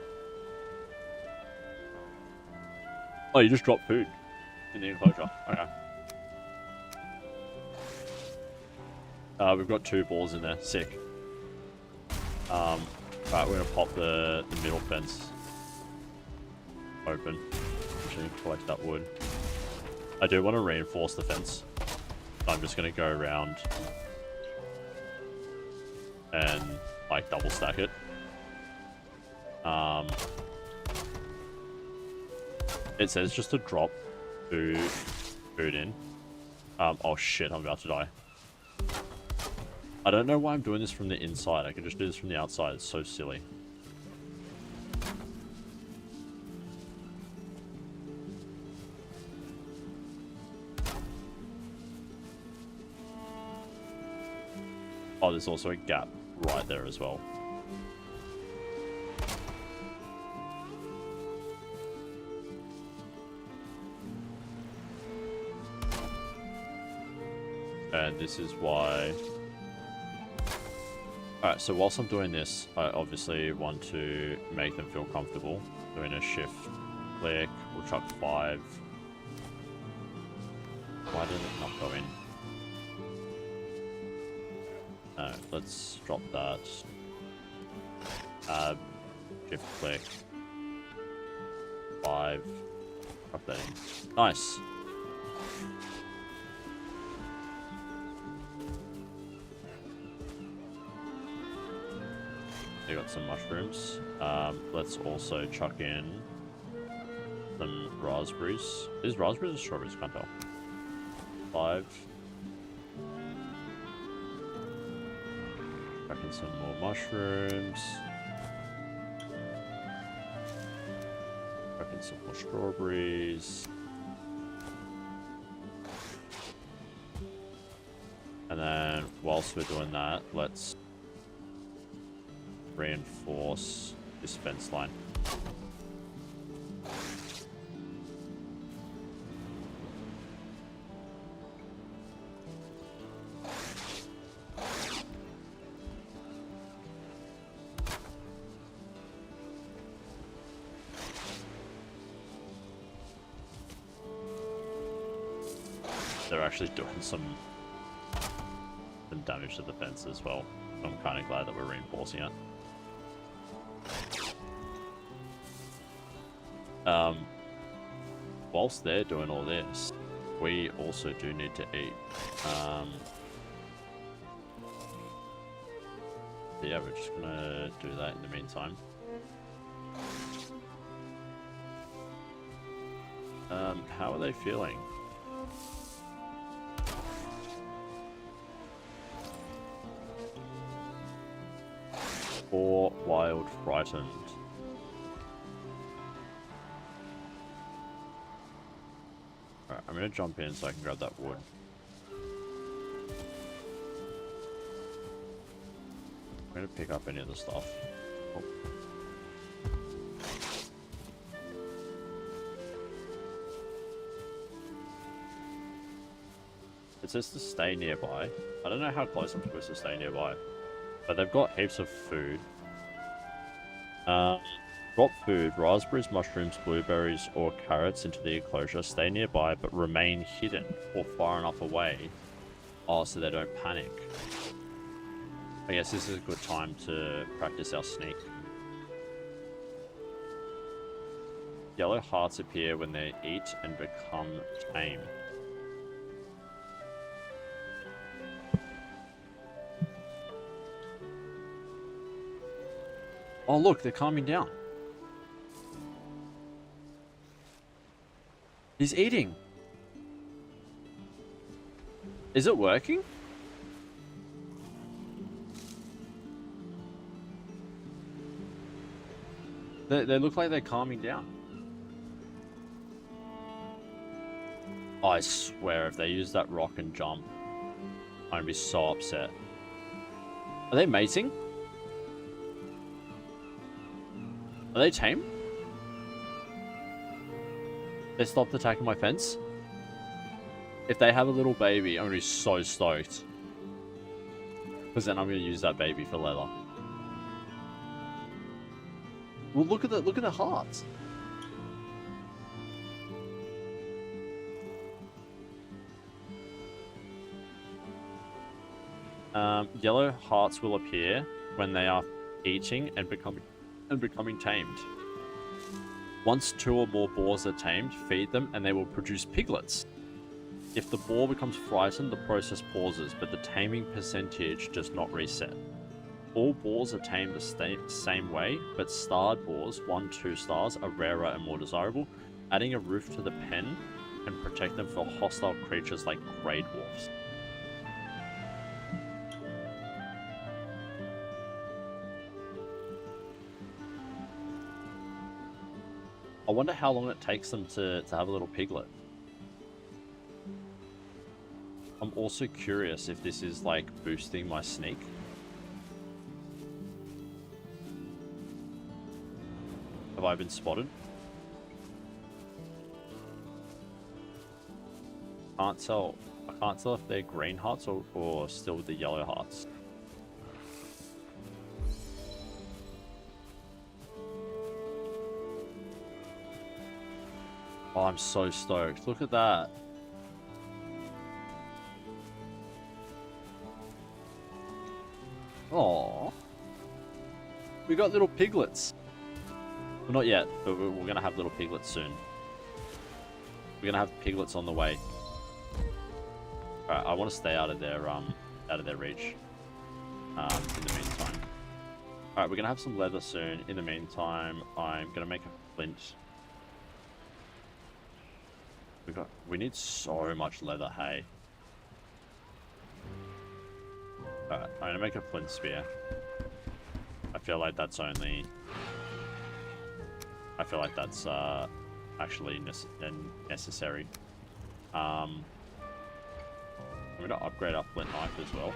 Oh, you just dropped food in the enclosure. Okay. We've got 2 boars in there. Sick. Right, we're gonna pop the middle fence open. Actually, collect that wood. I do want to reinforce the fence. I'm just gonna go around and like double stack it. It says just to drop food in. Oh shit, I'm about to die. I don't know why I'm doing this from the inside. I can just do this from the outside. It's so silly. Oh, there's also a gap right there as well. And this is why... Alright, so whilst I'm doing this, I obviously want to make them feel comfortable. Doing a shift click, we'll chuck 5. Why did it not go in? No, let's drop that. Shift click. 5. Drop that in. Nice. We got some mushrooms. Let's also chuck in some raspberries. Is raspberries or strawberries? Can't tell. 5. Chuck in some more mushrooms. Chuck in some more strawberries. then whilst we're doing that, let's reinforce this fence line. They're actually doing some damage to the fence as well. I'm kind of glad that we're reinforcing it. Whilst they're doing all this, we also do need to eat. Yeah, we're just gonna do that in the meantime. How are they feeling? Or wild frightened. Alright, I'm gonna jump in so I can grab that wood. I'm gonna pick up any of the stuff. Oh. It says to stay nearby. I don't know how close I'm supposed to stay nearby. But they've got heaps of food. Drop food, raspberries, mushrooms, blueberries, or carrots into the enclosure. Stay nearby, but remain hidden or far enough away. Oh, so they don't panic. I guess this is a good time to practice our sneak. Yellow hearts appear when they eat and become tame. Oh look, they're calming down. He's eating. Is it working? They look like they're calming down. Oh, I swear if they use that rock and jump, I'm gonna be so upset. Are they mating? Are they tame? They stopped attacking my fence? If they have a little baby, I'm gonna be so stoked. Because then I'm gonna use that baby for leather. Well, look at the hearts. Yellow hearts will appear when they are eating and becoming tamed. Once 2 or more boars are tamed, feed them and they will produce piglets. If the boar becomes frightened, the process pauses, but the taming percentage does not reset. All boars are tamed the same way, but starred boars, 1-2 stars, are rarer and more desirable. Adding a roof to the pen can protect them from hostile creatures like grey dwarfs. I wonder how long it takes them to have a little piglet. I'm also curious if this is like boosting my sneak. Have I been spotted? I can't tell if they're green hearts or still the yellow hearts. Oh, I'm so stoked. Look at that. Oh, we got little piglets. Well, not yet, but we're gonna have little piglets soon. We're gonna have piglets on the way. Alright, I want to stay out of their reach. In the meantime. Alright, we're gonna have some leather soon. In the meantime, I'm gonna make a flint. We need so much leather, hey. Alright, I'm gonna make a flint spear. I feel like that's actually actually necessary. But I'm gonna upgrade our flint knife as well.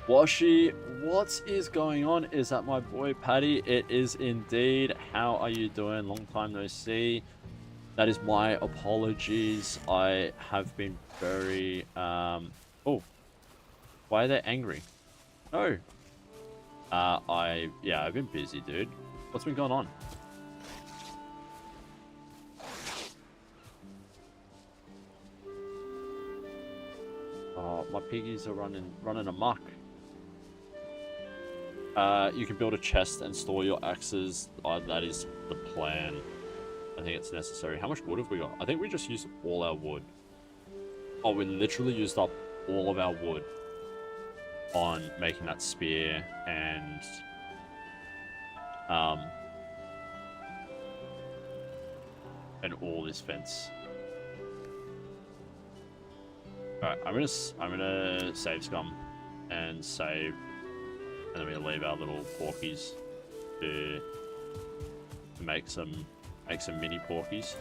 Washi, what is going on? Is that my boy Paddy? It is indeed. How are you doing? Long time no see. That is my apologies. I have been very oh, why are they angry? No. I've been busy, dude. What's been going on? Oh, my piggies are running amok. You can build a chest and store your axes. Oh, that is the plan. I think it's necessary. How much wood have we got? I think we just used all our wood. Oh, we literally used up all of our wood on making that spear and all this fence. Alright, I'm gonna save scum and save, and then we're gonna leave our little porkies to make some mini porkies.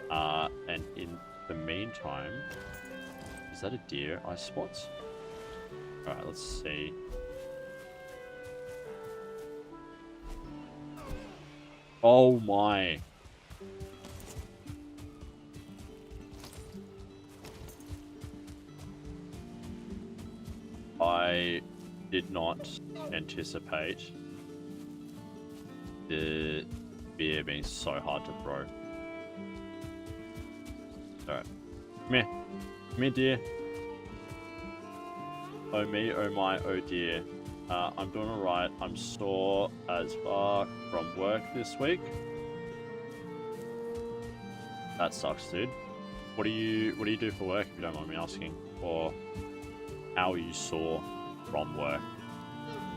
And in the meantime, is that a deer I spot? Alright, let's see. Oh my. I did not anticipate the beer being so hard to throw. Alright. Come here. Come here, dear. Oh me, oh my, oh dear. I'm doing alright. I'm sore as fuck from work this week. That sucks, dude. What do you do for work, if you don't mind me asking? Or how are you sore from work?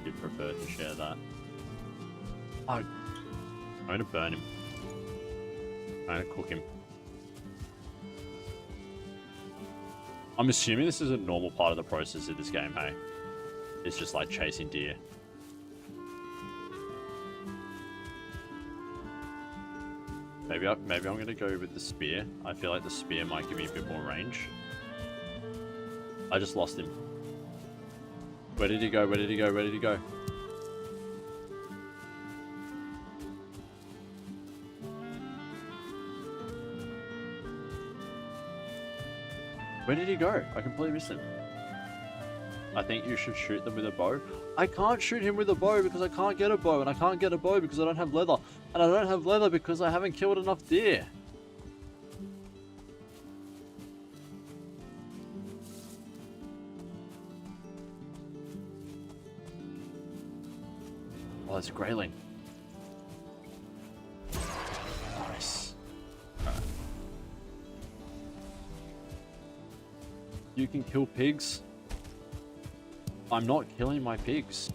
If you'd prefer to share that. Oh, I'm gonna burn him. I'm gonna cook him. I'm assuming this is a normal part of the process of this game, hey? It's just like chasing deer. Maybe I'm gonna go with the spear. I feel like the spear might give me a bit more range. I just lost him. Where did he go? Where did he go? Where did he go? Where did he go? I completely missed him. I think you should shoot them with a bow. I can't shoot him with a bow because I can't get a bow, and I can't get a bow because I don't have leather. And I don't have leather because I haven't killed enough deer. Oh, that's a greyling. Nice. Right. You can kill pigs. I'm not killing my pigs.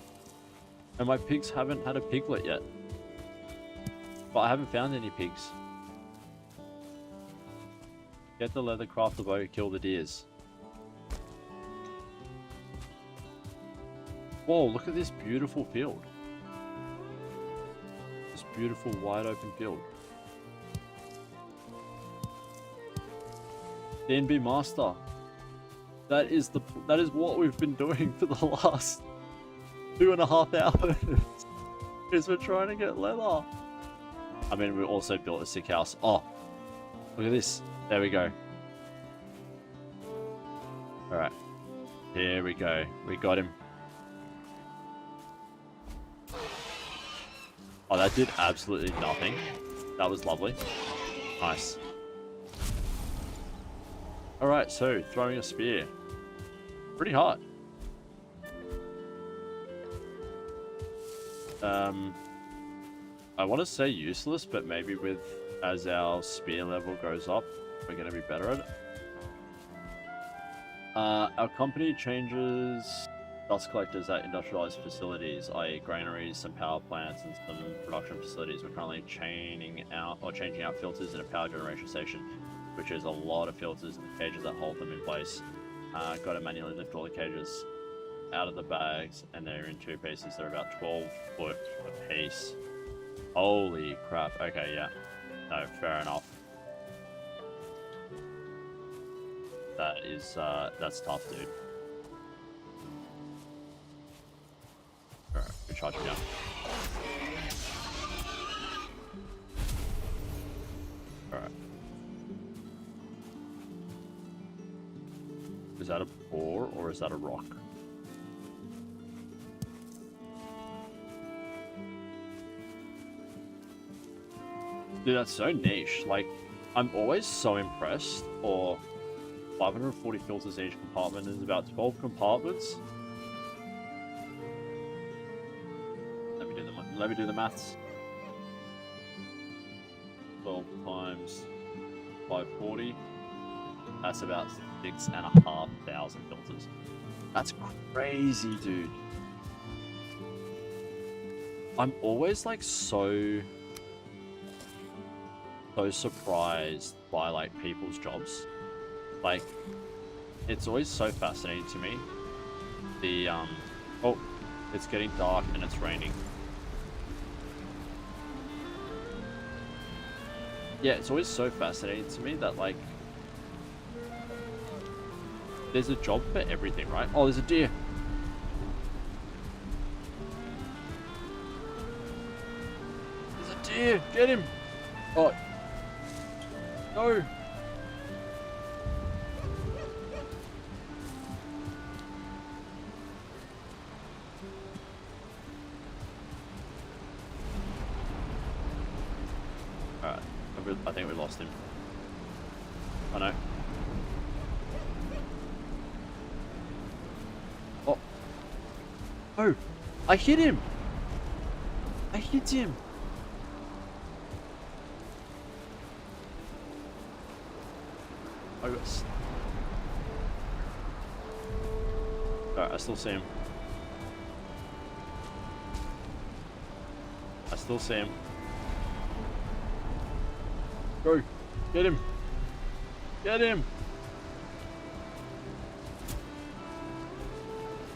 And my pigs haven't had a piglet yet. But I haven't found any pigs. Get the leather, craft the bow, kill the deers. Whoa, look at this beautiful field. This beautiful wide open field. DNB Master. That is what we've been doing for the last 2.5 hours. Is we're trying to get leather. I mean, we also built a sick house. Oh, look at this. There we go. All right, here we go. We got him. Oh, that did absolutely nothing. That was lovely. Nice. All right, so throwing a spear. Pretty hard. I want to say useless, but maybe as our spear level goes up, we're going to be better at it. Our company changes dust collectors at industrialized facilities, i.e. granaries, some power plants, and some production facilities. We're currently changing out filters in a power generation station, which is a lot of filters in the cages that hold them in place. Got to manually lift all the cages out of the bags, and they're in 2 pieces. They're about 12 foot a piece. Holy crap. Okay, yeah. No, fair enough. that's tough, dude. Alright, we charge him down. Alright. Is that a boar or is that a rock? Dude, that's so niche. Like, I'm always so impressed. Or 540 filters in each compartment is about 12 compartments. Let me do the maths. 12 times 540. That's about 6,500 filters. That's crazy, dude. I'm always like so surprised by like people's jobs. Like, it's always so fascinating to me. The oh, it's getting dark and it's raining. Yeah, it's always so fascinating to me that like there's a job for everything, right? Oh, there's a deer. There's a deer. Get him. Oh. No. Alright. I think we lost him. Oh no. Oh. Oh. I hit him. I hit him. Alright, I still see him. I still see him. Go! Get him! Get him!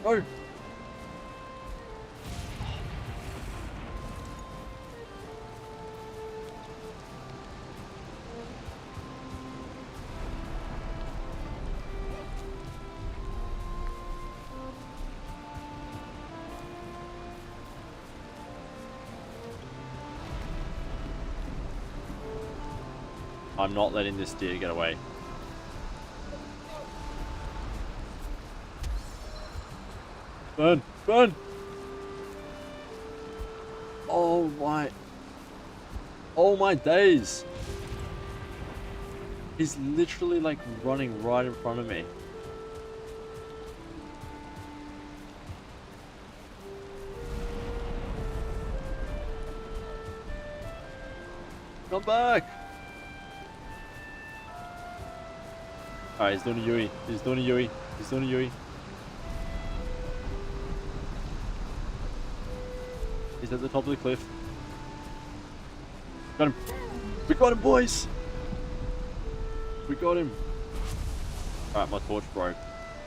Go! I'm not letting this deer get away. Burn! Burn! Oh my... Oh my days! He's literally like running right in front of me. Come back! Alright, he's doing a Yui. He's doing a Yui. He's doing a Yui. He's at the top of the cliff. Got him. We got him, boys! We got him. Alright, my torch broke.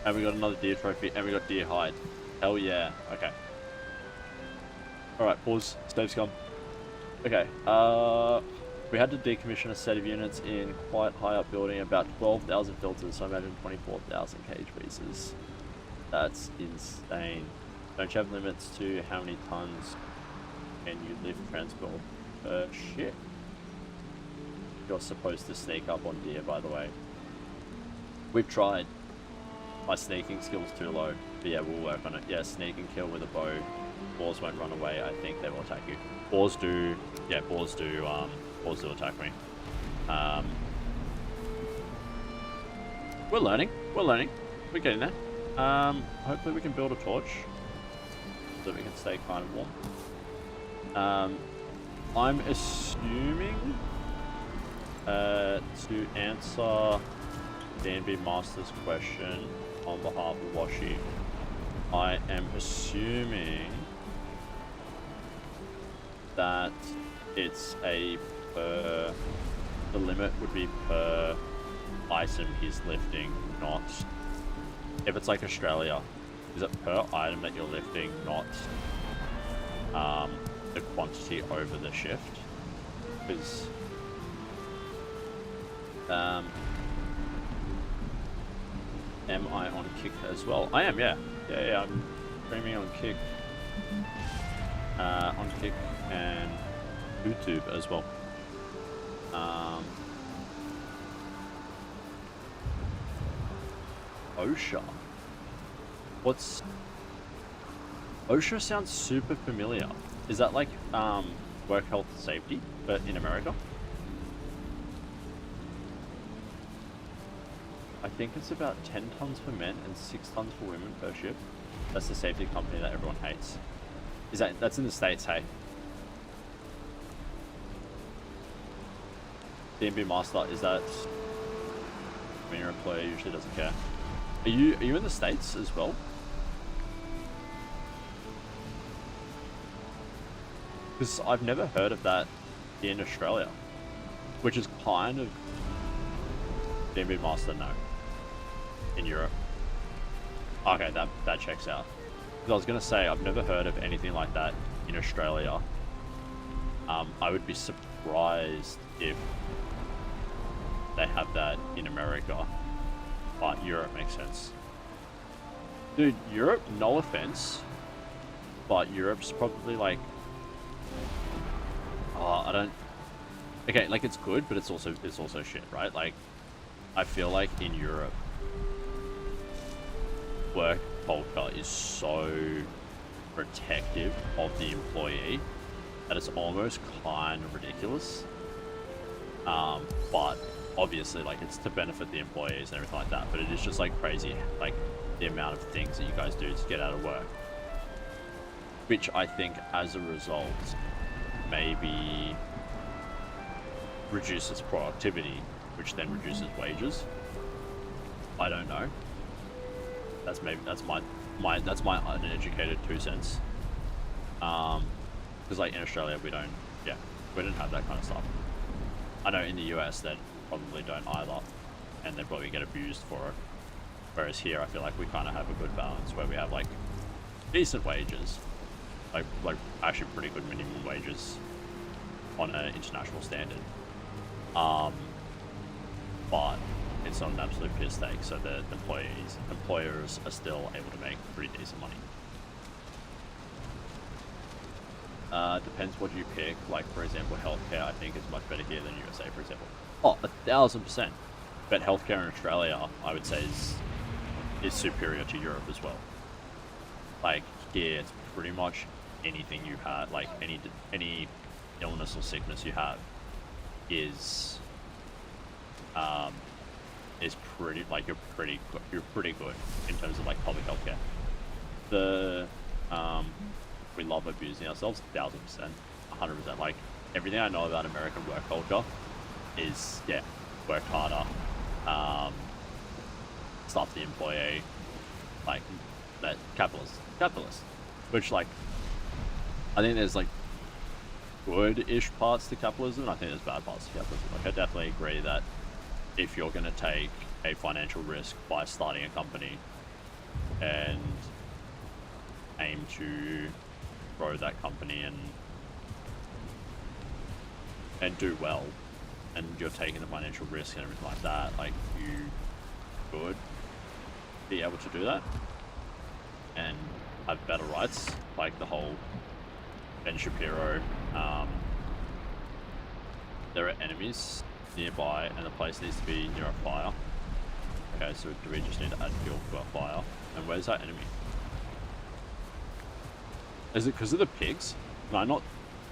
And we got another deer trophy. And we got deer hide. Hell yeah. Okay. Alright, pause. Stave's come. Okay. We had to decommission a set of units in quite high up building, about 12,000 filters, so imagine 24,000 cage pieces. That's insane. Don't you have limits to how many tons can you lift transport per ship? You're supposed to sneak up on deer, by the way. We've tried. My sneaking skill's too low, but yeah, we'll work on it. Yeah, sneak and kill with a bow. Boars won't run away, I think they will attack you. Boars do, yeah, boars do attack me. We're learning. We're getting there. Hopefully we can build a torch so that we can stay kind of warm. I'm assuming to answer DNB Master's question on behalf of Washi, I am assuming that it's a per, the limit would be per item he's lifting, not if it's like Australia, is it per item that you're lifting, not the quantity over the shift? Because Am I on Kick as well? I am, yeah. Yeah, I'm streaming on Kick. On Kick and YouTube as well. OSHA. What's... OSHA sounds super familiar. Is that like, work health safety, but in America? I think it's about 10 tons for men and 6 tons for women per ship. That's the safety company that everyone hates. That's in the States, hey? DMB Master, is that when your employer usually doesn't care? Are you in the States as well? Because I've never heard of that in Australia, which is kind of DMB Master, no. In Europe. Okay, that checks out. Because I was gonna say I've never heard of anything like that in Australia. I would be surprised if they have that in America, but Europe makes sense. Dude, Europe, no offense, but Europe's probably like, I don't. Okay, like it's good, but it's also shit, right? Like, I feel like in Europe, work culture is so protective of the employee that it's almost kind of ridiculous. But obviously, like, it's to benefit the employees and everything like that. But it is just like crazy, like the amount of things that you guys do to get out of work, which I think as a result maybe reduces productivity, which then reduces wages. I don't know. That's my uneducated 2 cents. Because like in Australia we don't have that kind of stuff. I know in the US they probably don't either, and they probably get abused for it. Whereas here I feel like we kind of have a good balance where we have like decent wages, like actually pretty good minimum wages on an international standard. But it's not an absolute piss take, so the employers are still able to make pretty decent money. Depends what you pick. Like, for example, healthcare I think is much better here than USA, for example. Oh, 1000%. But healthcare in Australia, I would say, is superior to Europe as well. Like, here, it's pretty much anything you have, like any illness or sickness you have is pretty, like, you're pretty good in terms of like public healthcare. We love abusing ourselves, 1000%, 100%. Like, everything I know about American work culture is, work harder, stuff the employee, like, that capitalist, which, like, I think there's like good-ish parts to capitalism, and I think there's bad parts to capitalism. Like, I definitely agree that if you're going to take a financial risk by starting a company and aim to grow that company and do well, and you're taking a financial risk and everything like that, like, you could be able to do that and have better rights, like the whole Ben Shapiro, there are enemies nearby and the place needs to be near a fire. Okay, so do we just need to add fuel to our fire? And where's our enemy? Is it because of the pigs? Can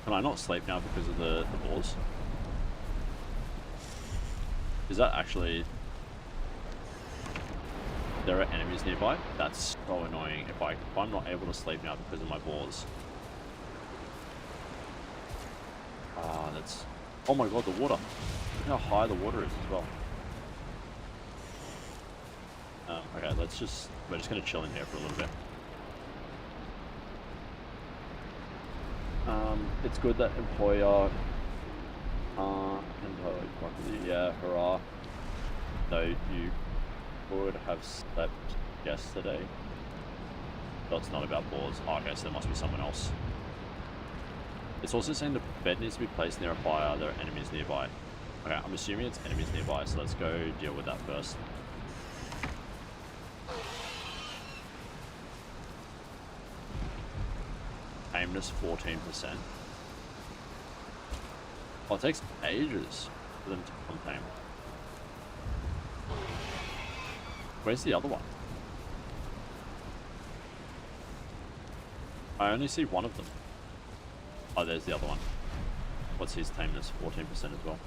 I not sleep now because of the boars? Is that actually... There are enemies nearby? That's so annoying if I'm not able to sleep now because of my boars. That's... Oh my god, the water. Look how high the water is as well. Okay, we're just gonna chill in here for a little bit. It's good that employer yeah, hurrah. Though you would have slept yesterday. So it's not about boars. Oh, okay, so there must be someone else. It's also saying the bed needs to be placed near a fire. There are enemies nearby. Okay, I'm assuming it's enemies nearby, so let's go deal with that first. Tameness 14%. Oh, it takes ages for them to become tame. Where's the other one? I only see one of them. Oh, there's the other one. What's his tameness? 14% as well.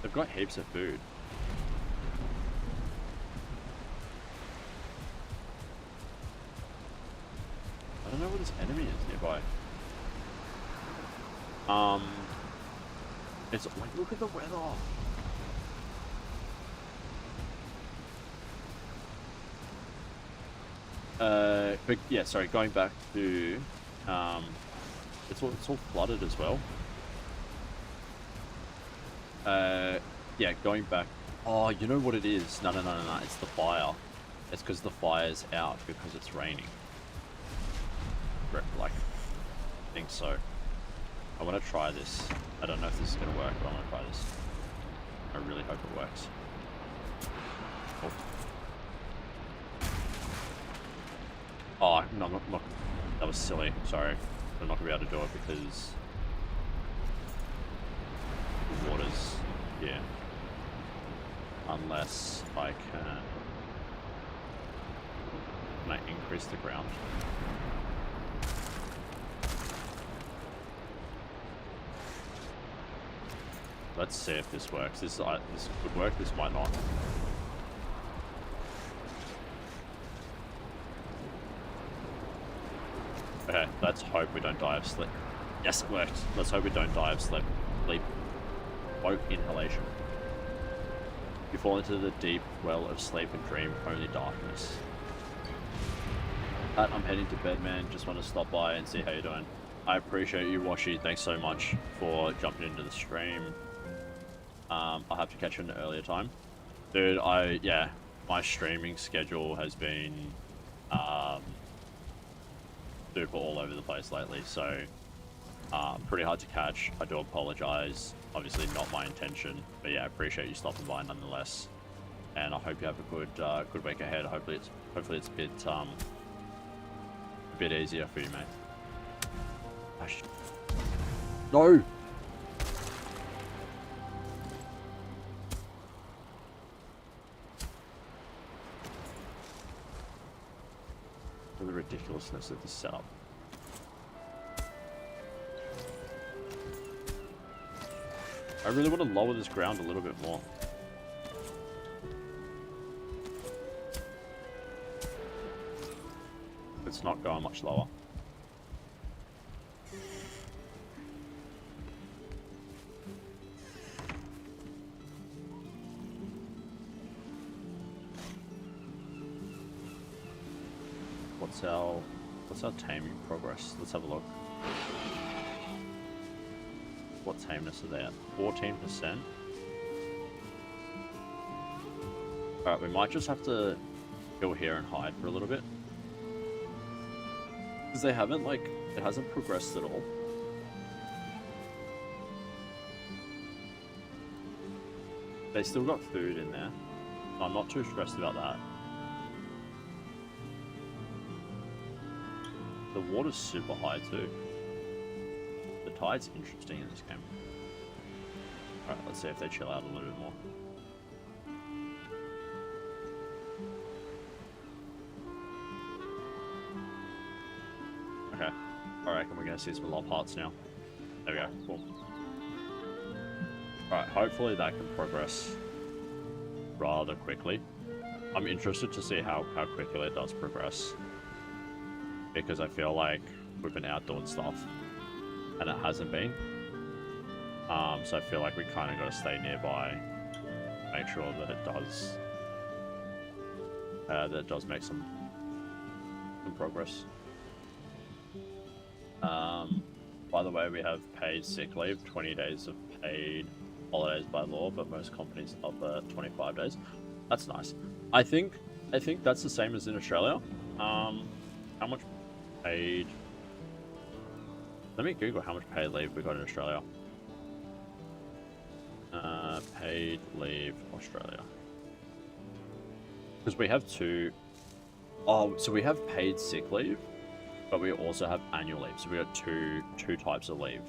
They've got heaps of food. I don't know where this enemy is nearby. It's like, look at the weather. But yeah, sorry, going back to, it's all flooded as well. Yeah, going back. Oh, you know what it is? No, it's the fire. It's because the fire's out because it's raining. Like, I think so. I want to try this. I don't know if this is going to work, but I want to try this. I really hope it works. Oh, no, not, that was silly. Sorry. I'm not going to be able to do it because the water's here. Unless I can I increase the ground? Let's see if this works. This could work, this might not. Okay, let's hope we don't die of sleep. Yes, it worked. Let's hope we don't die of sleep. Woke inhalation. You fall into the deep well of sleep and dream only darkness. Pat, I'm heading to bed, man. Just want to stop by and see how you're doing. I appreciate you, Washi. Thanks so much for jumping into the stream. I'll have to catch you in an earlier time. Dude, yeah, my streaming schedule has been super all over the place lately, so pretty hard to catch. I do apologize. Obviously not my intention, but yeah, I appreciate you stopping by nonetheless. And I hope you have a good week ahead. Hopefully it's a bit easier for you, mate. No. For the ridiculousness of this setup. I really want to lower this ground a little bit more. It's not going much lower. What's our taming progress? Let's have a look. What tameness are they at? 14%. Alright, we might just have to go here and hide for a little bit. Because they haven't, like, it hasn't progressed at all. They still got food in there. I'm not too stressed about that. The water's super high too. The tide's interesting in this game. Alright, let's see if they chill out a little bit more. Okay. Alright, and we're gonna see some lob hearts now. There we go, cool. Alright, hopefully that can progress rather quickly. I'm interested to see how quickly it does progress. Because I feel like we've been out doing stuff and it hasn't been. So I feel like we kind of got to stay nearby, make sure that it does make some progress. By the way, we have paid sick leave, 20 days of paid holidays by law, but most companies offer 25 days. That's nice. I think that's the same as in Australia. How much paid? Let me Google how much paid leave we got in Australia. Paid leave Australia. Because we have two. Oh, so we have paid sick leave, but we also have annual leave. So we got two types of leave.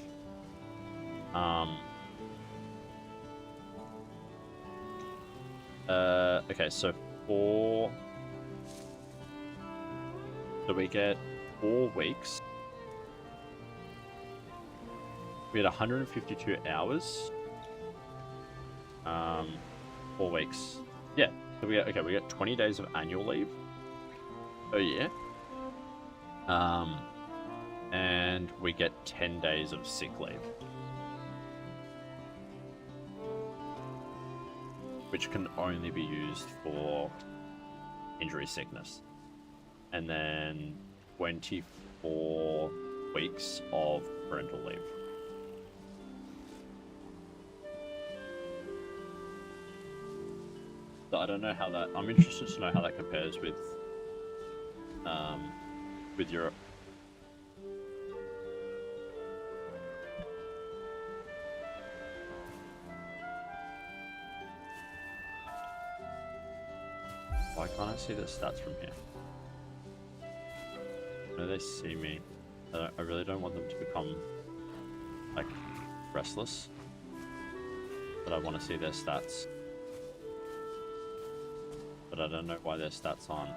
Okay, so we get 4 weeks. We had 152 hours. 4 weeks. Yeah. So we get 20 days of annual leave a year. And we get 10 days of sick leave, which can only be used for injury sickness. And then 24 weeks of parental leave. So I don't know how that... I'm interested to know how that compares with Europe. Why can't I see the stats from here? No, they see me. I really don't want them to become, like, restless. But I want to see their stats. But I don't know why their stats aren't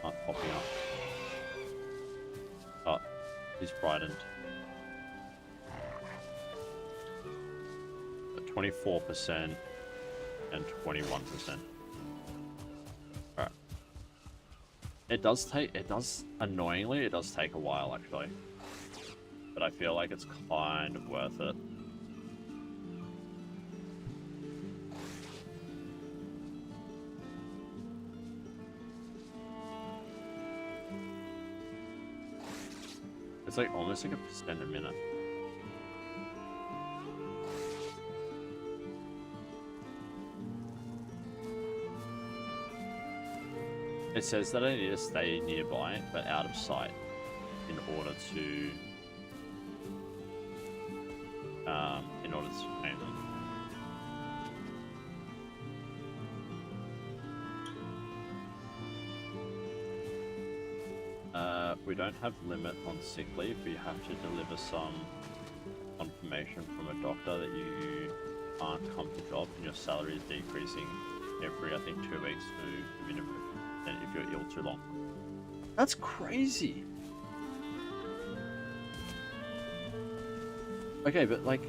popping up. Oh, he's frightened. 24% and 21%. Alright. It does, annoyingly, it does take a while, actually. But I feel like it's kind of worth it. It's like almost like 1% a minute. It says that I need to stay nearby, but out of sight, in order to pay them. We don't have limit on sick leave. We have to deliver some confirmation from a doctor that you can't come to job and your salary is decreasing every, I think, 2 weeks to minimum. And if you're ill too long. That's crazy. Okay, but like...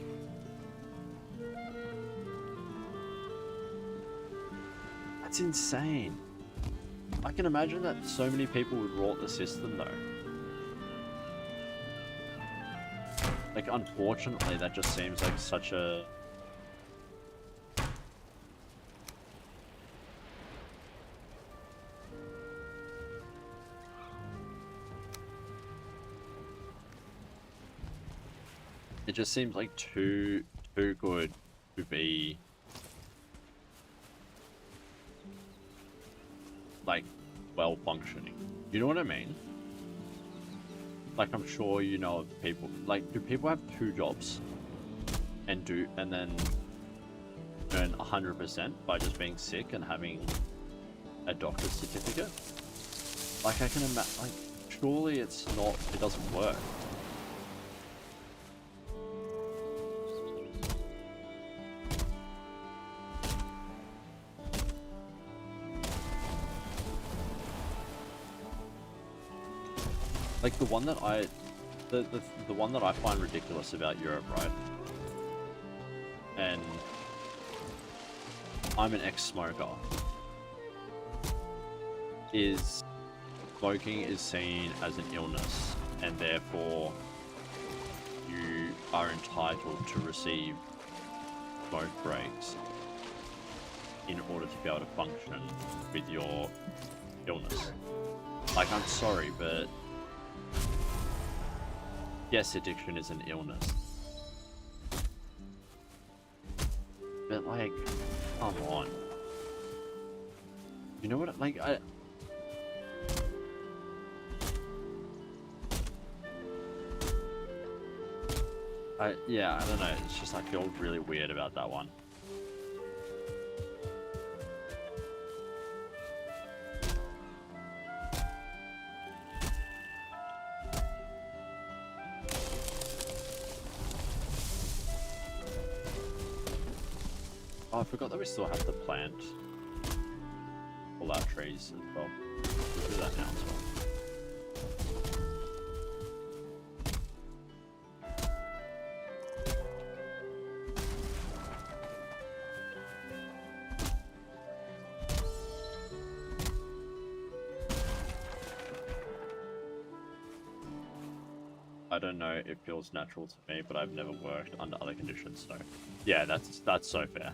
That's insane. I can imagine that so many people would rot the system, though. Like, unfortunately, that just seems like such a... It just seems like too good to be... like, well functioning. You know what I mean? Like, I'm sure you know of people, like, do people have 2 jobs and then earn 100% by just being sick and having a doctor's certificate? Like, I can imagine, like, surely it doesn't work. Like the one that the one that I find ridiculous about Europe, right? And I'm an ex-smoker. Is smoking is seen as an illness, and therefore you are entitled to receive smoke breaks in order to be able to function with your illness. Like, I'm sorry, but yes, addiction is an illness. But, like, come on. You know what, like, yeah, I don't know, it's just, I feel really weird about that one. Oh, I forgot that we still have to plant all our trees as well. We'll do that now as well. I don't know, it feels natural to me, but I've never worked under other conditions, so yeah, that's so fair.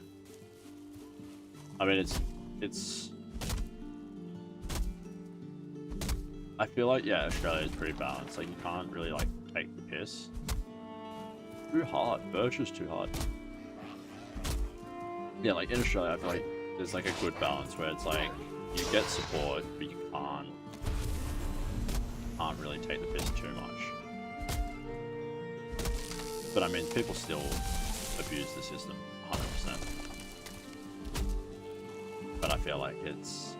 I mean, it's I feel like, yeah, Australia is pretty balanced. Like, you can't really, like, take the piss. Too hard. Birch is too hard. Yeah, like, in Australia, I feel like there's, like, a good balance where it's, like, you get support, but you can't really take the piss too much. But, I mean, people still abuse the system 100%. But I feel like it's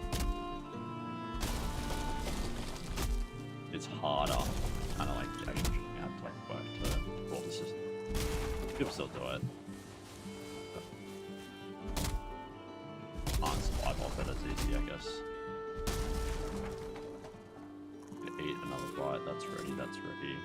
harder, kind of like actually you have to like work to pull the system. People still do it. Can't survive off it as easy, I guess. Eat another bite. That's ready. That's ready.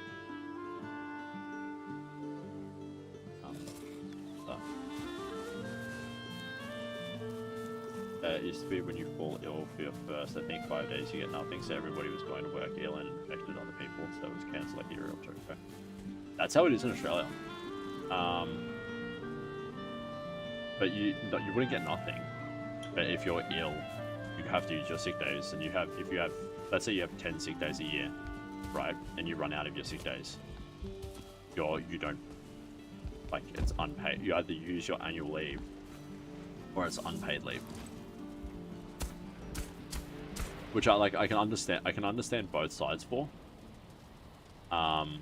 It used to be when you fall ill for your first, I think, 5 days, you get nothing, so everybody was going to work ill and infected other people, so it was cancelled like a year or two ago. That's how it is in Australia. But you wouldn't get nothing. But if you're ill, you have to use your sick days, and if you have, let's say you have 10 sick days a year, right, and you run out of your sick days, you don't, like, it's unpaid. You either use your annual leave, or it's unpaid leave. Which I can understand both sides for. Like,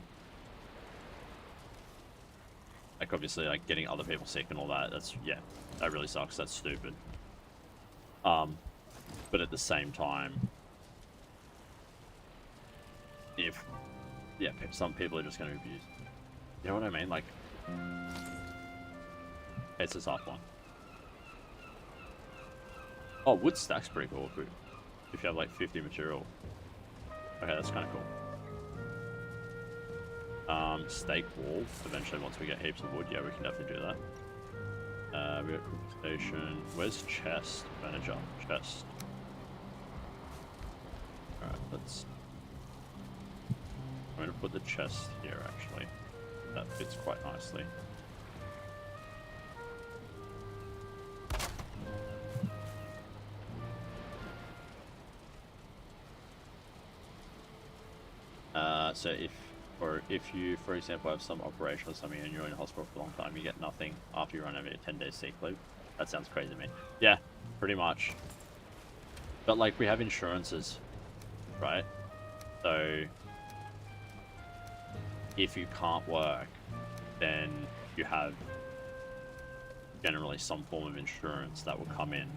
obviously, like, getting other people sick and all that, that really sucks. That's stupid. But at the same time, some people are just going to abuse. You know what I mean? Like, it's a tough one. Oh, wood stack's pretty cool if you have like 50 material. Okay, that's kind of cool. Stake wall. Eventually, once we get heaps of wood, yeah, we can definitely do that. We got cooking station. Where's chest? Manager. Chest. Alright, I'm going to put the chest here, actually. That fits quite nicely. So if you, for example, have some operation or something and you're in hospital for a long time, you get nothing after you run over your 10 days sick leave. That sounds crazy to me. Yeah, pretty much. But like, we have insurances, right? So if you can't work, then you have generally some form of insurance that will come in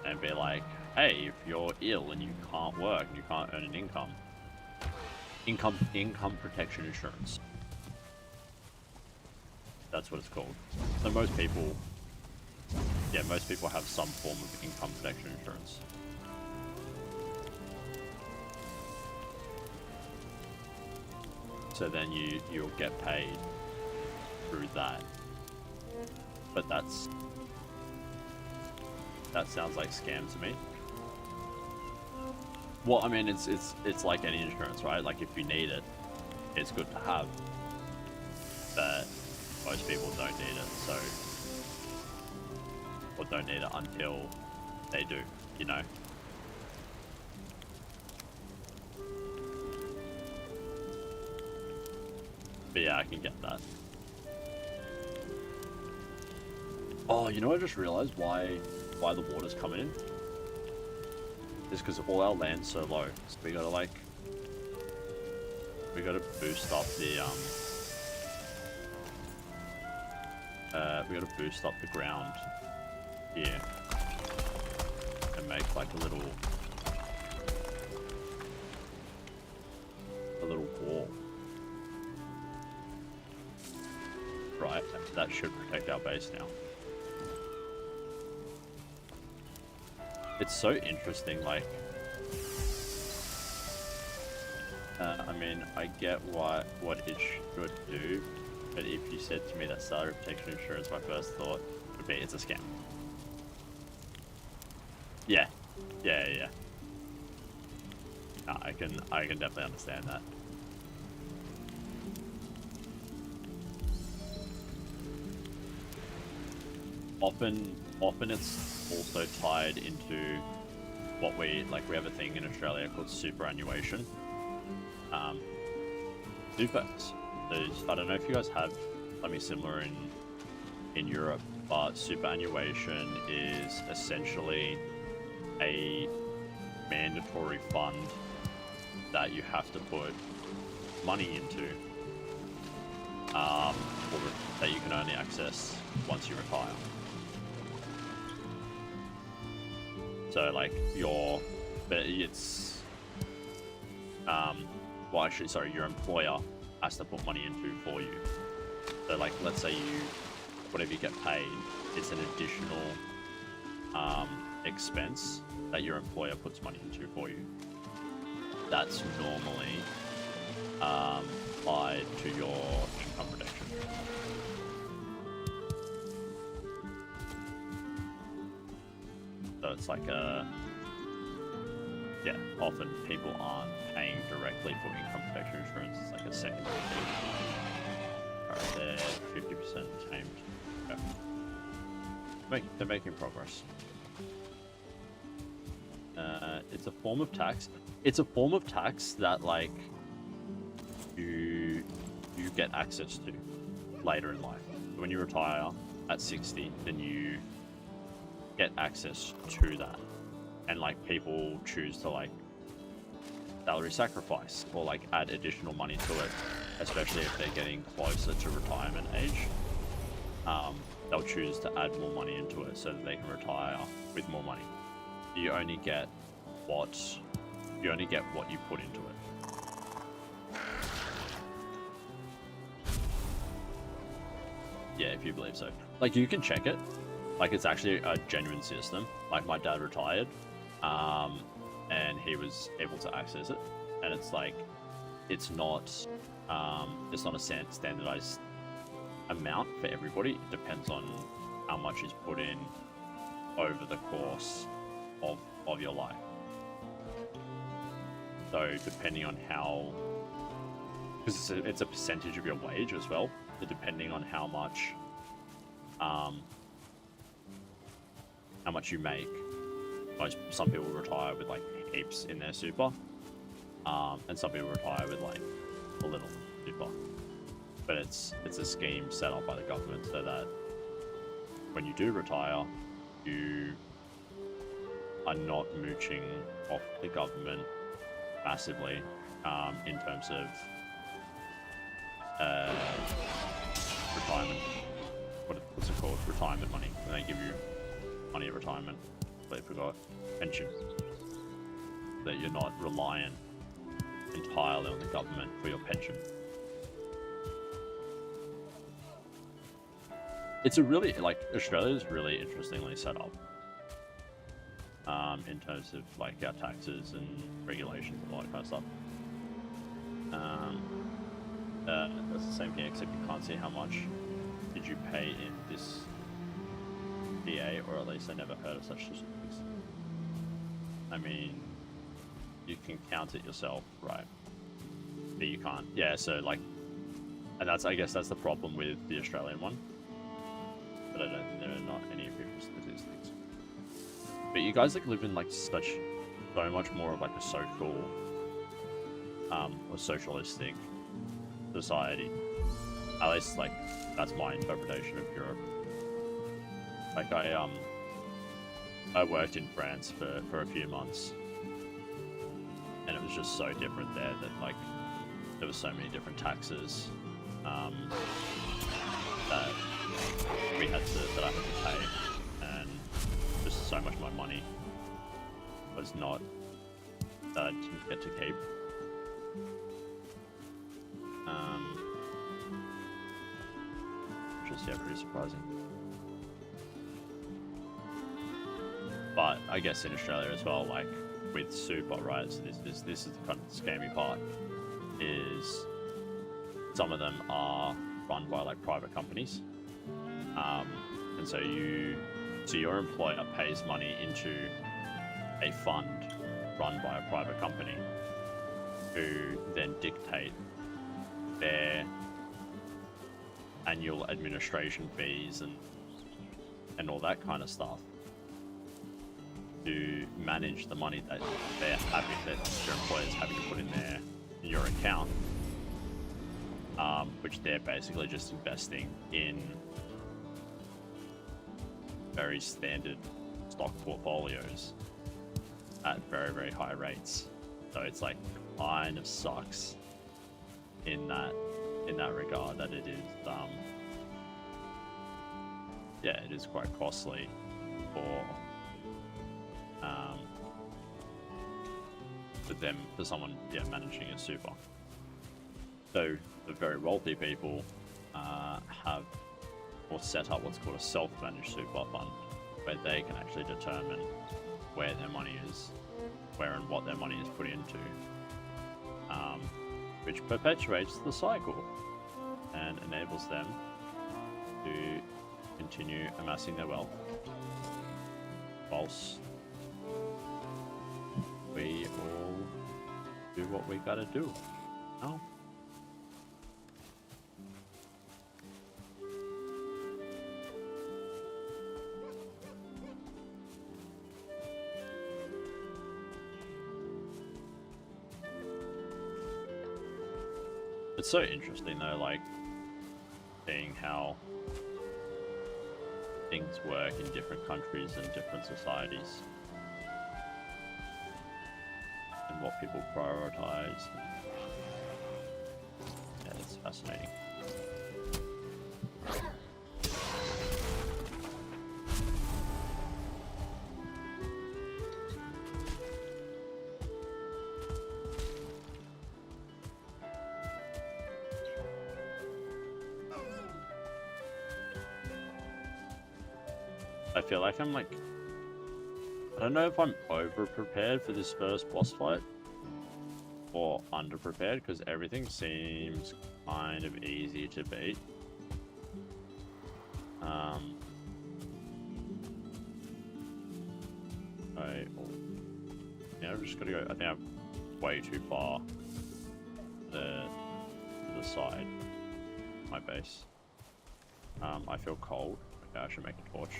and be like, hey, if you're ill and you can't work and you can't earn an income protection insurance. That's what it's called. So most people have some form of income protection insurance. So then you'll get paid through that. But that sounds like scam to me. Well, I mean, it's like any insurance, right? Like, if you need it, it's good to have. But most people don't need it, so... Or don't need it until they do, you know? But yeah, I can get that. Oh, you know what I just realized? Why the water's coming in? Is because all our land's so low. So we gotta boost up the ground here and make like a little wall. Right, that should protect our base now. it's so interesting. Like, I mean, I get what it should do, but if you said to me that salary protection insurance, my first thought would be it's a scam. Yeah, yeah. No, I can definitely understand that. Often it's also tied into what we have a thing in Australia called superannuation. Supers. I don't know if you guys have something similar in Europe, but superannuation is essentially a mandatory fund that you have to put money into, that you can only access once you retire. So like your employer has to put money into for you. So like, let's say whatever you get paid, it's an additional expense that your employer puts money into for you. That's normally applied to your income protection. So it's like often people aren't paying directly for income protection insurance. It's like a secondary thing. Alright, they're 50% tamed. Okay. They're making progress. It's a form of tax. It's a form of tax that like you get access to later in life. When you retire at 60, then you get access to that. And like people choose to like salary sacrifice or like add additional money to it, especially if they're getting closer to retirement age. They'll choose to add more money into it so that they can retire with more money. You only get what you put into it. Yeah, if you believe so. Like, you can check it. Like, it's actually a genuine system. Like, my dad retired, and he was able to access it. And it's like, it's not a standardized amount for everybody. It depends on how much is put in over the course of your life. So depending on how, because it's a percentage of your wage as well, so depending on how much you make, some people retire with like heaps in their super, and some people retire with like a little super. But it's a scheme set up by the government so that when you do retire, you are not mooching off the government massively, in terms of retirement. What's it called? Retirement money. When they give you money at retirement, they forgot pension. That you're not reliant entirely on the government for your pension. It's a really, like, Australia's really interestingly set up, in terms of like our taxes and regulations and all that kind of stuff. That's the same thing, except you can't see how much did you pay in this DA, or at least I never heard of such statistics. I mean, you can count it yourself, right? But you can't. Yeah, so like, and I guess that's the problem with the Australian one. But I don't think there are not any official statistics. But you guys like live in like so much more of like a social, or socialistic society. At least like that's my interpretation of Europe. Like I worked in France for a few months, and it was just so different there that like there were so many different taxes that I had to pay, and just so much of my money was not that I didn't get to keep. Which is pretty surprising. But I guess in Australia as well, like with super, right? So this is the kind of scammy part. Is some of them are run by like private companies, and so your employer pays money into a fund run by a private company, who then dictate their annual administration fees and all that kind of stuff to manage the money that your employer's having to put in your account, which they're basically just investing in very standard stock portfolios at very, very high rates. So it's like kind of sucks in that regard, that it is it is quite costly for someone managing a super. So the very wealthy people have or set up what's called a self-managed super fund, where they can actually determine where their money is, where and what their money is put into, which perpetuates the cycle and enables them to continue amassing their wealth whilst we all do what we gotta do. Oh. It's so interesting though, like seeing how things work in different countries and different societies, and what people prioritize. Yeah, it's fascinating. I feel like I'm like, I don't know if I'm over prepared for this first boss fight or under prepared, because everything seems kind of easy to beat. I'm just gonna go. I think I'm way too far to the side of my base. I feel cold. Okay, I should make a torch.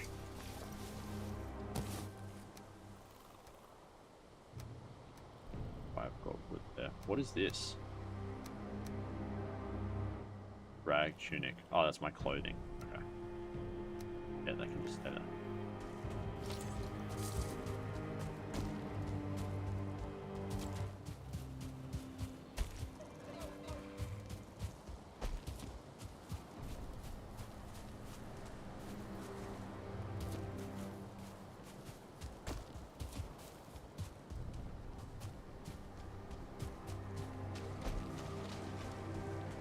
I've got wood there. What is this? Rag tunic. Oh, that's my clothing. Okay. Yeah, that can just stay there.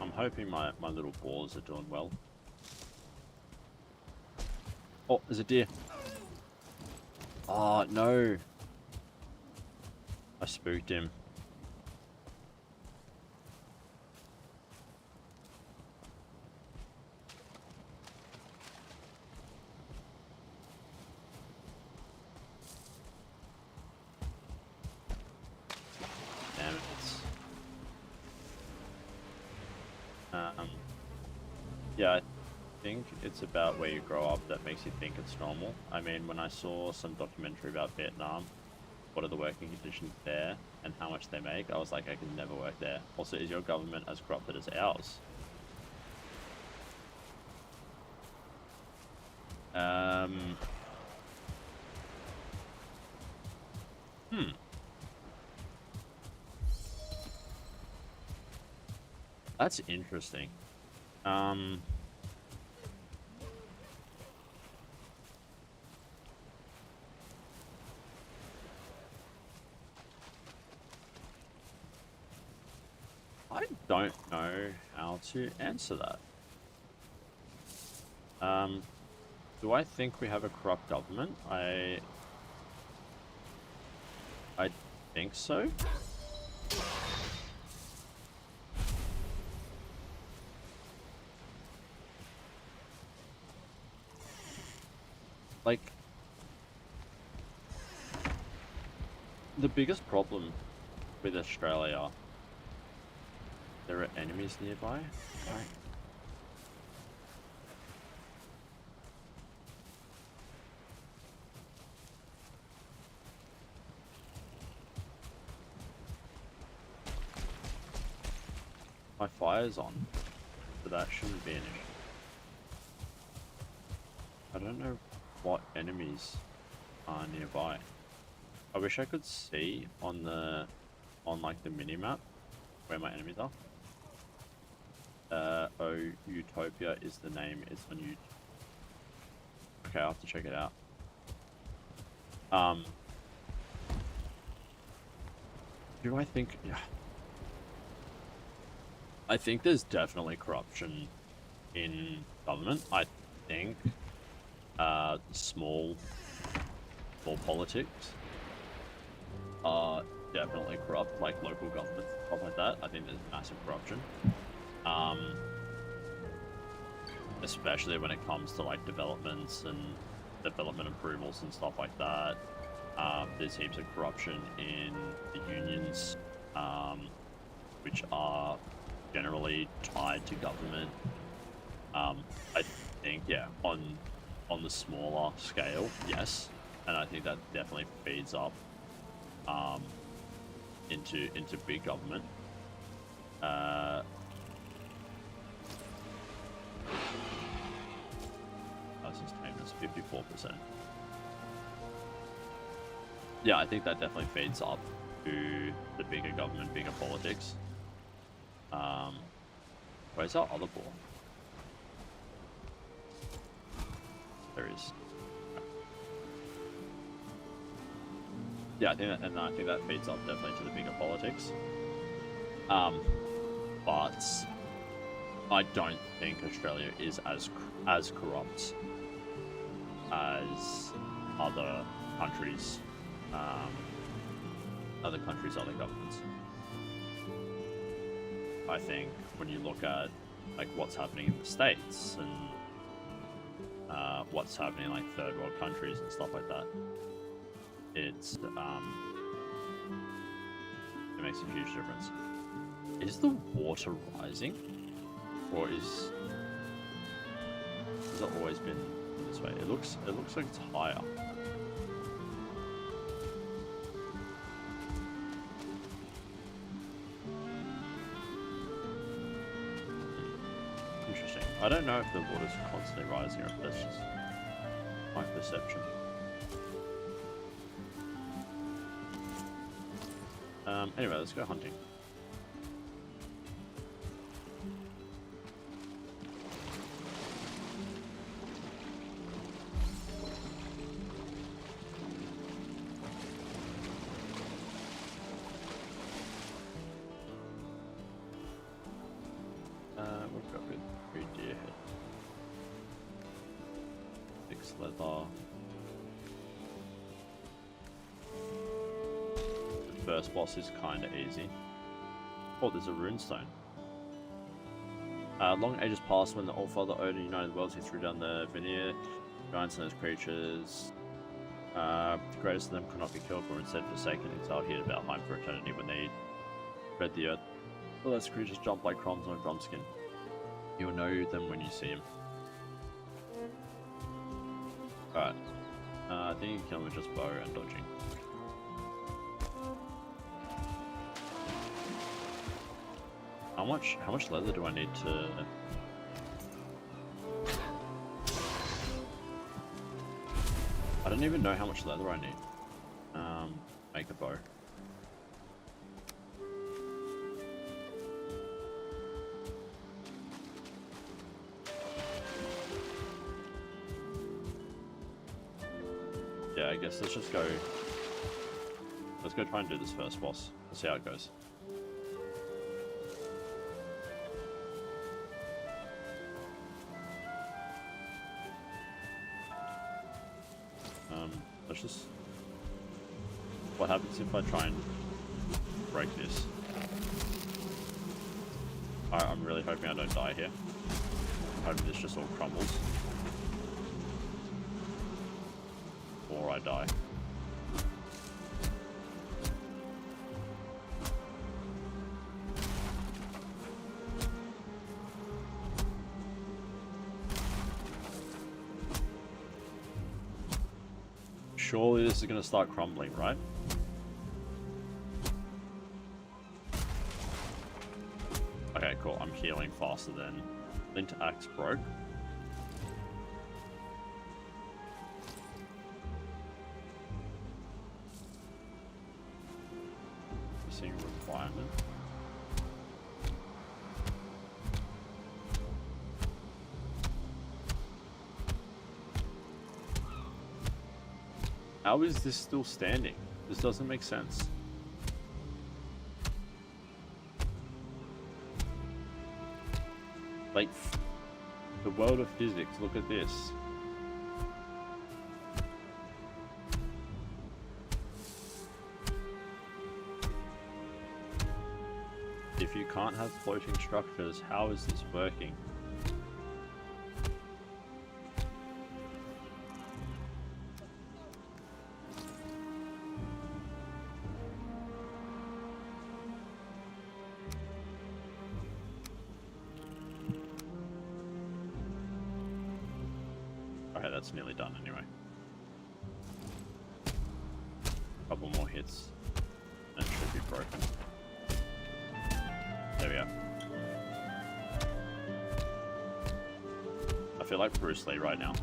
I'm hoping my little boars are doing well. Oh, there's a deer. Oh, no. I spooked him. Damn it. Yeah, I think it's about where you grow up that makes you think it's normal. I mean, when I saw some documentary about Vietnam, what are the working conditions there and how much they make, I was like, I can never work there. Also, is your government as corrupted as ours? That's interesting. I don't know how to answer that. Do I think we have a corrupt government? I think so. Like, the biggest problem with Australia, there are enemies nearby. Right. My fire's on, but that shouldn't be an issue. I don't know what enemies are nearby. I wish I could see on like the mini map where my enemies are. Oh, Utopia is the name. It's on YouTube. Okay, I'll have to check it out. Do I think? Yeah. I think there's definitely corruption in government. I think small politics are definitely corrupt, like local governments, stuff like that. I think there's massive corruption. Especially when it comes to like developments and development approvals and stuff like that. There's heaps of corruption in the unions, which are generally tied to government. I think, yeah, on the smaller scale, yes, and I think that definitely feeds up into big government. Tameness 54%. Yeah, I think that definitely feeds up to the bigger government, bigger politics. Where's our other ball? There is. Yeah, I think that feeds up definitely to the bigger politics. But I don't think Australia is as corrupt as other countries, other governments. I think when you look at like what's happening in the States and what's happening in like third world countries and stuff like that, it makes a huge difference. Is the water rising, or has it always been this way? It looks like it's higher. Interesting. I don't know if the water's constantly rising or if that's just my perception. Anyway, let's go hunting. We've got good 3 deer head. 6 leather. The first boss is kinda easy. Oh, there's a runestone. Long ages passed when the All-Father Odin united the worlds. He threw down the veneer, giants and those creatures. The greatest of them could not be killed, but were instead forsaken and exiled here to Valheim for eternity when they spread the earth. All those creatures jump like crumbs on a drumskin. You'll know them when you see them. Alright. I think you can kill them with just bow and dodging. How much leather do I need to... I don't even know how much leather I need. Make a bow. Yeah, I guess let's just go... Let's go try and do this first boss. Let's see how it goes. Let's just... What happens if I try and break this. I'm really hoping I don't die here. Hoping this just all crumbles. Or I die. Surely this is going to start crumbling, right? Okay, cool. I'm healing faster than Flint Axe broke. Missing requirement. How is this still standing? This doesn't make sense. Like, the world of physics, look at this. If you can't have floating structures, how is this working? Okay, that's nearly done anyway. Couple more hits and it should be broken. There we go. I feel like Bruce Lee right now.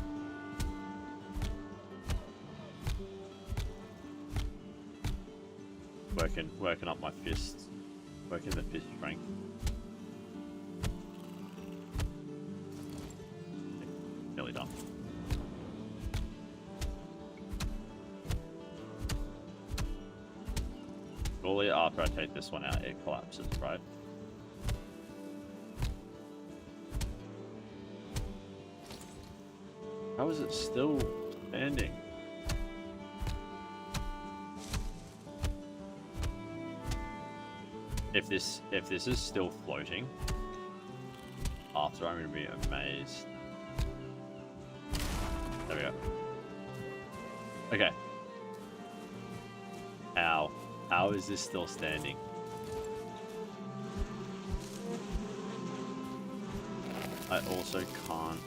Working up my fists. Working the fist strength. Nearly done. Surely after I take this one out, it collapses, right? How is it still standing? If this is still floating after, I'm gonna be amazed. There we go. Okay. How is this still standing? I also can't.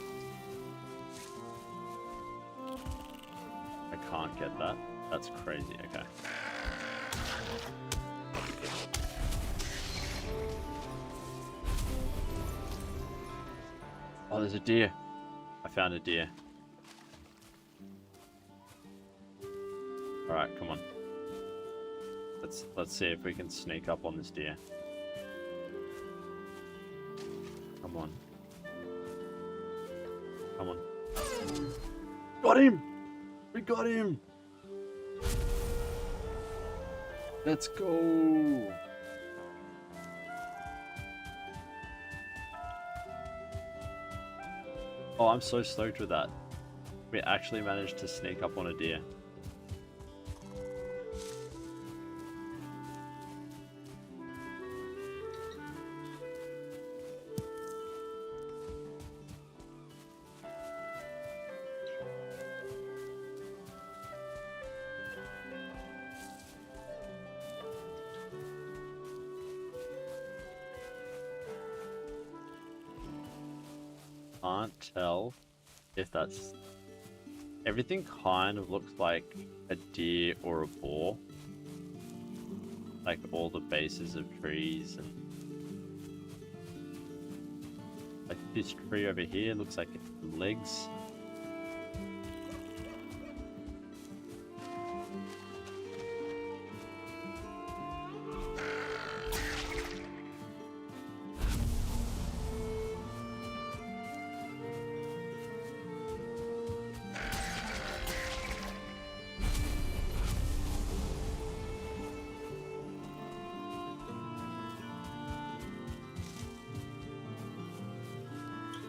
I can't get that. That's crazy. Okay. Oh, there's a deer. I found a deer. All right, come on. Let's see if we can sneak up on this deer. Come on. Come on. Got him! We got him! Let's go! Oh, I'm so stoked with that. We actually managed to sneak up on a deer. Can't tell if that's... Everything kind of looks like a deer or a boar. Like all the bases of trees and... Like this tree over here looks like it's legs.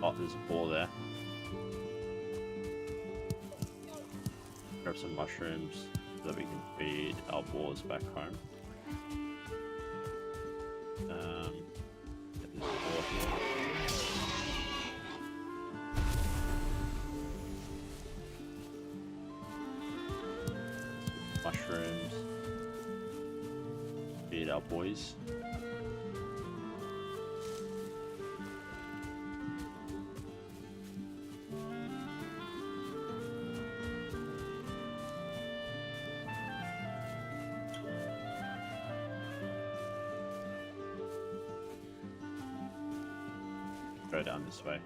Oh, there's a boar there. Grab some mushrooms so that we can feed our boars back home. Mushrooms. Feed our boys. Go down this way.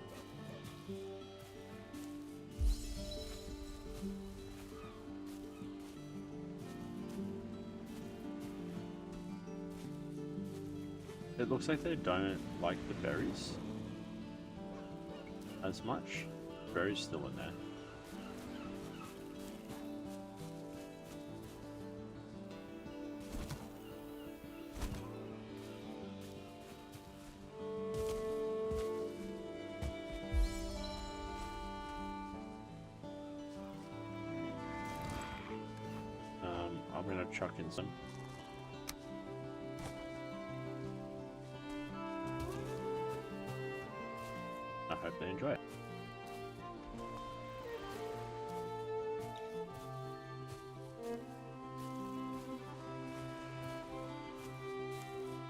It looks like they don't like the berries as much. Berries still in there. I'm gonna chuck in some. I hope they enjoy it.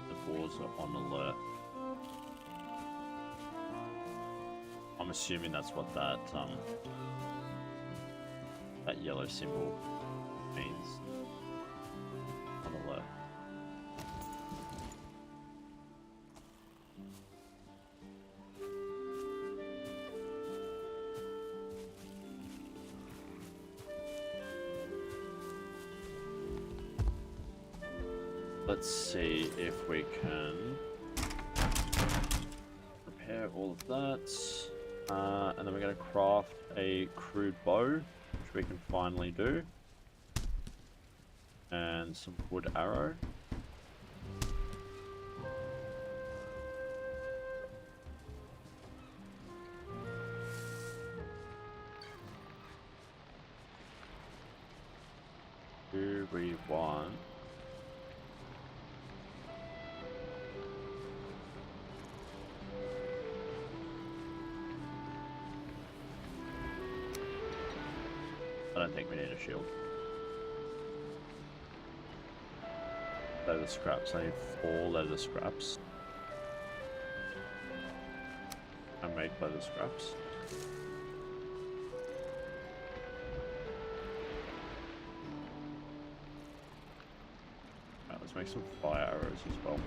The boars are on alert. I'm assuming that's what that that yellow symbol means. On alert. Let's see if we can repair all of that. And then we're going to craft a crude bow, which we can finally do. And some wood arrow. Do we want... I don't think we need a shield. Leather scraps. I need 4 leather scraps. I make leather scraps. Right, let's make some fire arrows as well.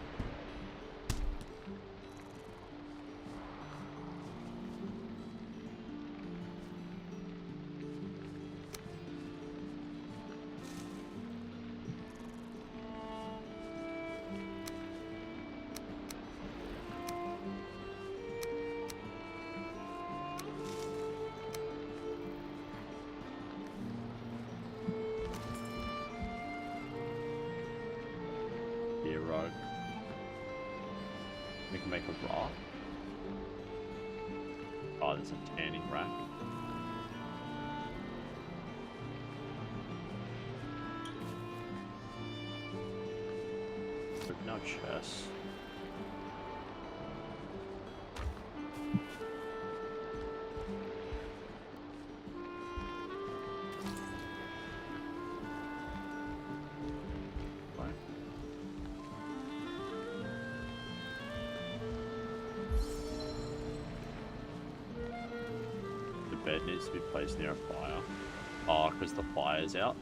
Rug. We can make a raft. Oh, there's a tanning rack. Open our chest. Bed needs to be placed near a fire. Oh, because the fire's out.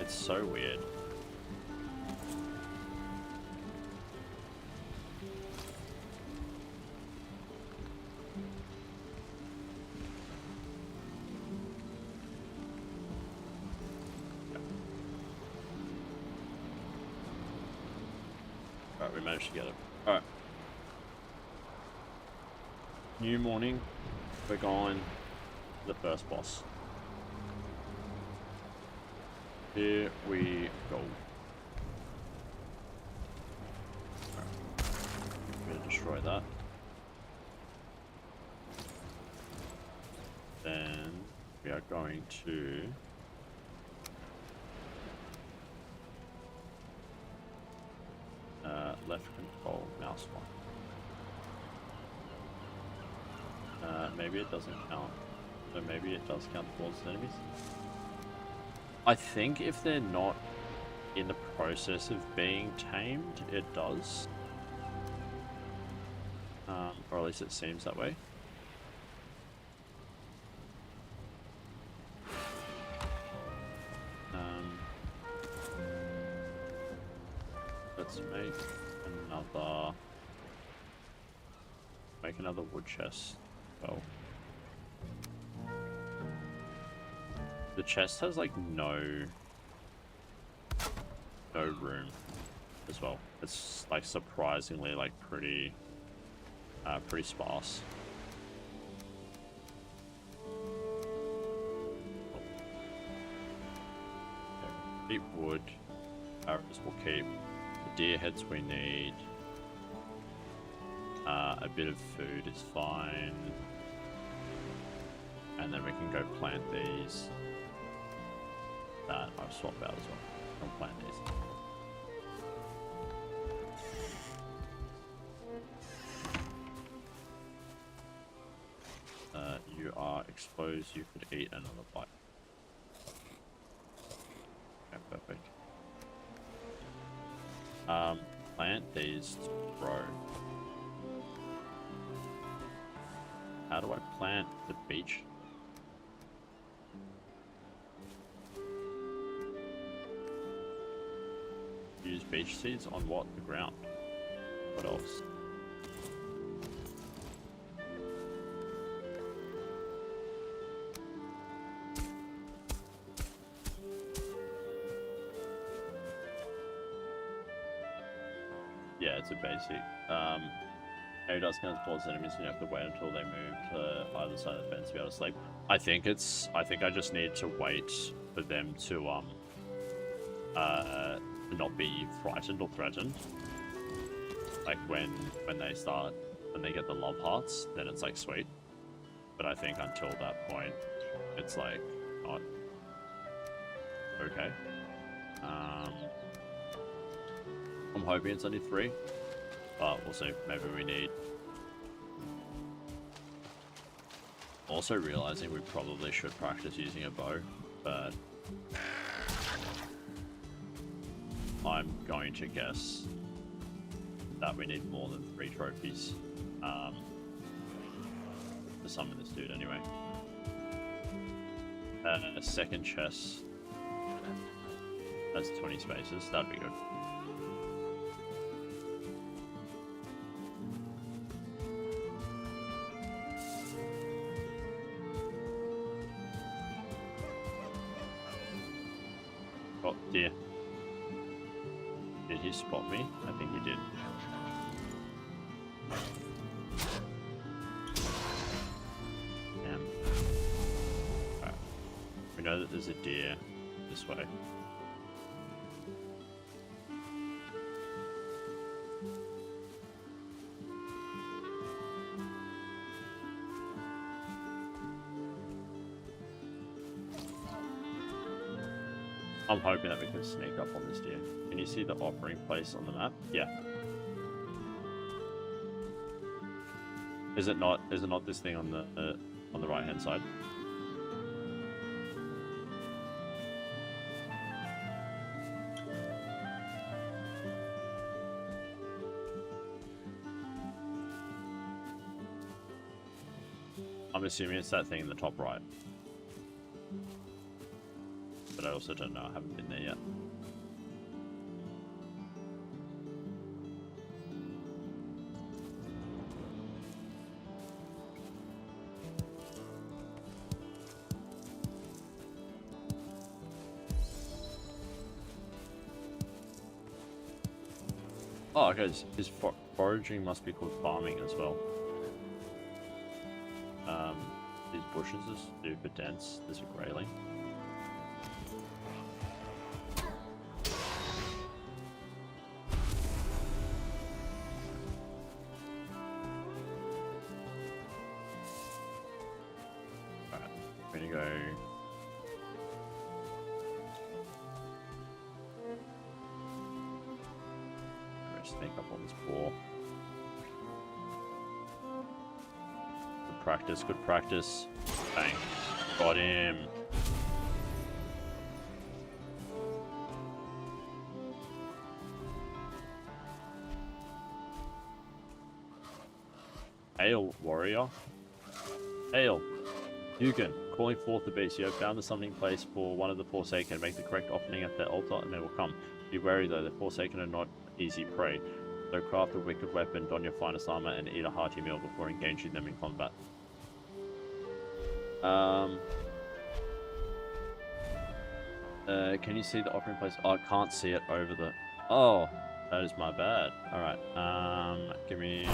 It's so weird. Alright, we managed to get it. Alright. New morning. We're going to the first boss. Here we go. Alright. I'm going to destroy that. Then we are are going to left control mouse one. Maybe it doesn't count. So maybe it does count towards enemies. I think if they're not in the process of being tamed, it does. Or at least it seems that way. Let's make another wood chest. Well, the chest has like no room as well. It's like surprisingly like pretty sparse. Keep wood. Arrows will keep. The deer heads we need. A bit of food is fine. And then we can go plant these. That I'll swap out as well. I'll plant these. You are exposed, you could eat another bite. Okay, perfect. Plant these to grow. How do I plant the beach? Use beach seeds on what? The ground. What else? Yeah, it's a basic. Maybe does count towards enemies and you have to wait until they move to either side of the fence to be able to sleep. I think I just need to wait for them to not be frightened or threatened. Like when they get the love hearts, then it's like sweet. But I think until that point, it's like not okay. I'm hoping it's only 3, but we'll see. Maybe we need. Also realizing we probably should practice using a bow, but I'm going to guess that we need more than 3 trophies to summon this dude anyway. A second chest has 20 spaces, that'd be good. Oh dear. Did he spot me? I think he did. Damn. Alright. We know that there's a deer this way. I'm hoping that we can sneak up on this deer. Can you see the offering place on the map? Yeah. Is it not this thing on the right hand side? I'm assuming it's that thing in the top right. But I also don't know, I haven't been there yet. Oh, okay, his foraging must be called farming as well. These bushes are super dense. There's a grayling. Alright, I'm gonna go sneak up on this ball. Good practice, good practice. Bang. Got him. Hail, warrior. Hail. Yugen, calling forth the beast. You have found the summoning place for one of the Forsaken. Make the correct offering at their altar, and they will come. Be wary, though. The Forsaken are not easy prey. So craft a wicked weapon, don your finest armor, and eat a hearty meal before engaging them in combat. Can you see the offering place? Oh, I can't see it over the... Oh, that is my bad. Alright, give me...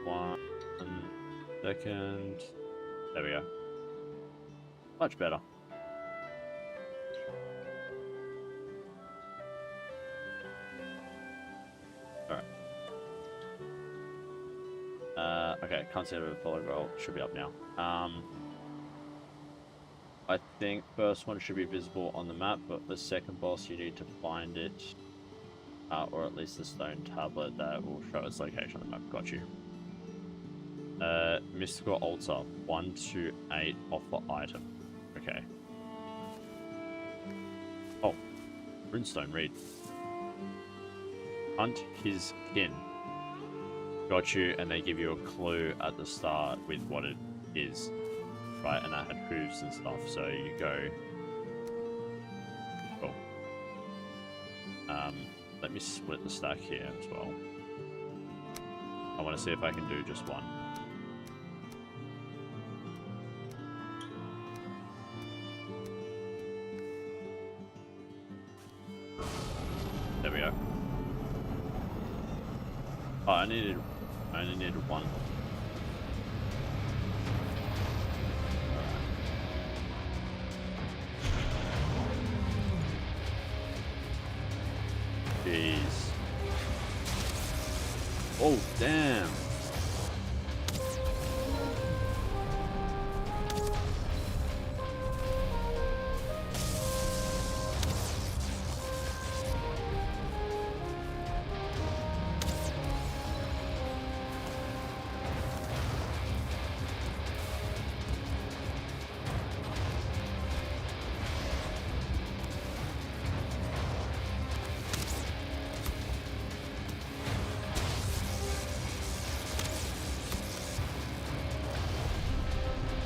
One second. There we go. Much better. Alright. Okay, can't see the follow goal. Should be up now. I think first one should be visible on the map, but the second boss you need to find it. Or at least the stone tablet that will show its location on the map. Got you. Mystical altar 128 offer item. Okay. Oh, runestone. Read. Hunt his kin. Got you, and they give you a clue at the start with what it is, right? And that had hooves and stuff. So you go. Cool. Let me split the stack here as well. I want to see if I can do just one. There we go. Oh, I only needed one. Jeez. Oh, damn.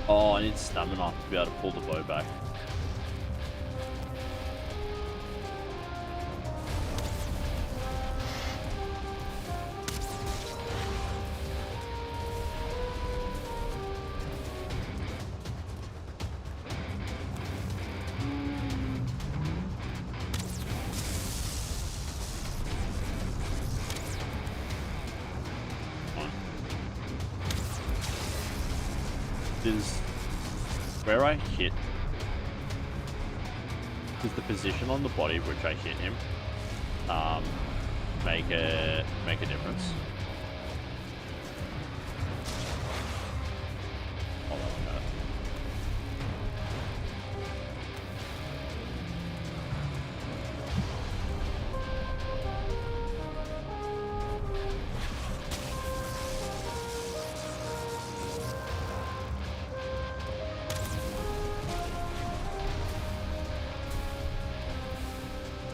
Oh, I need stamina to be able to pull the bow back. Is where I hit is the position on the body which I hit him make a difference. Hold on a minute.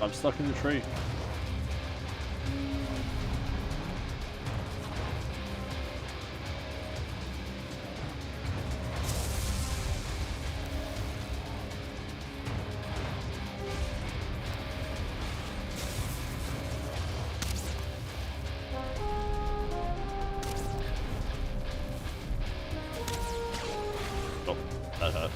I'm stuck in the tree. Oh, that hurt.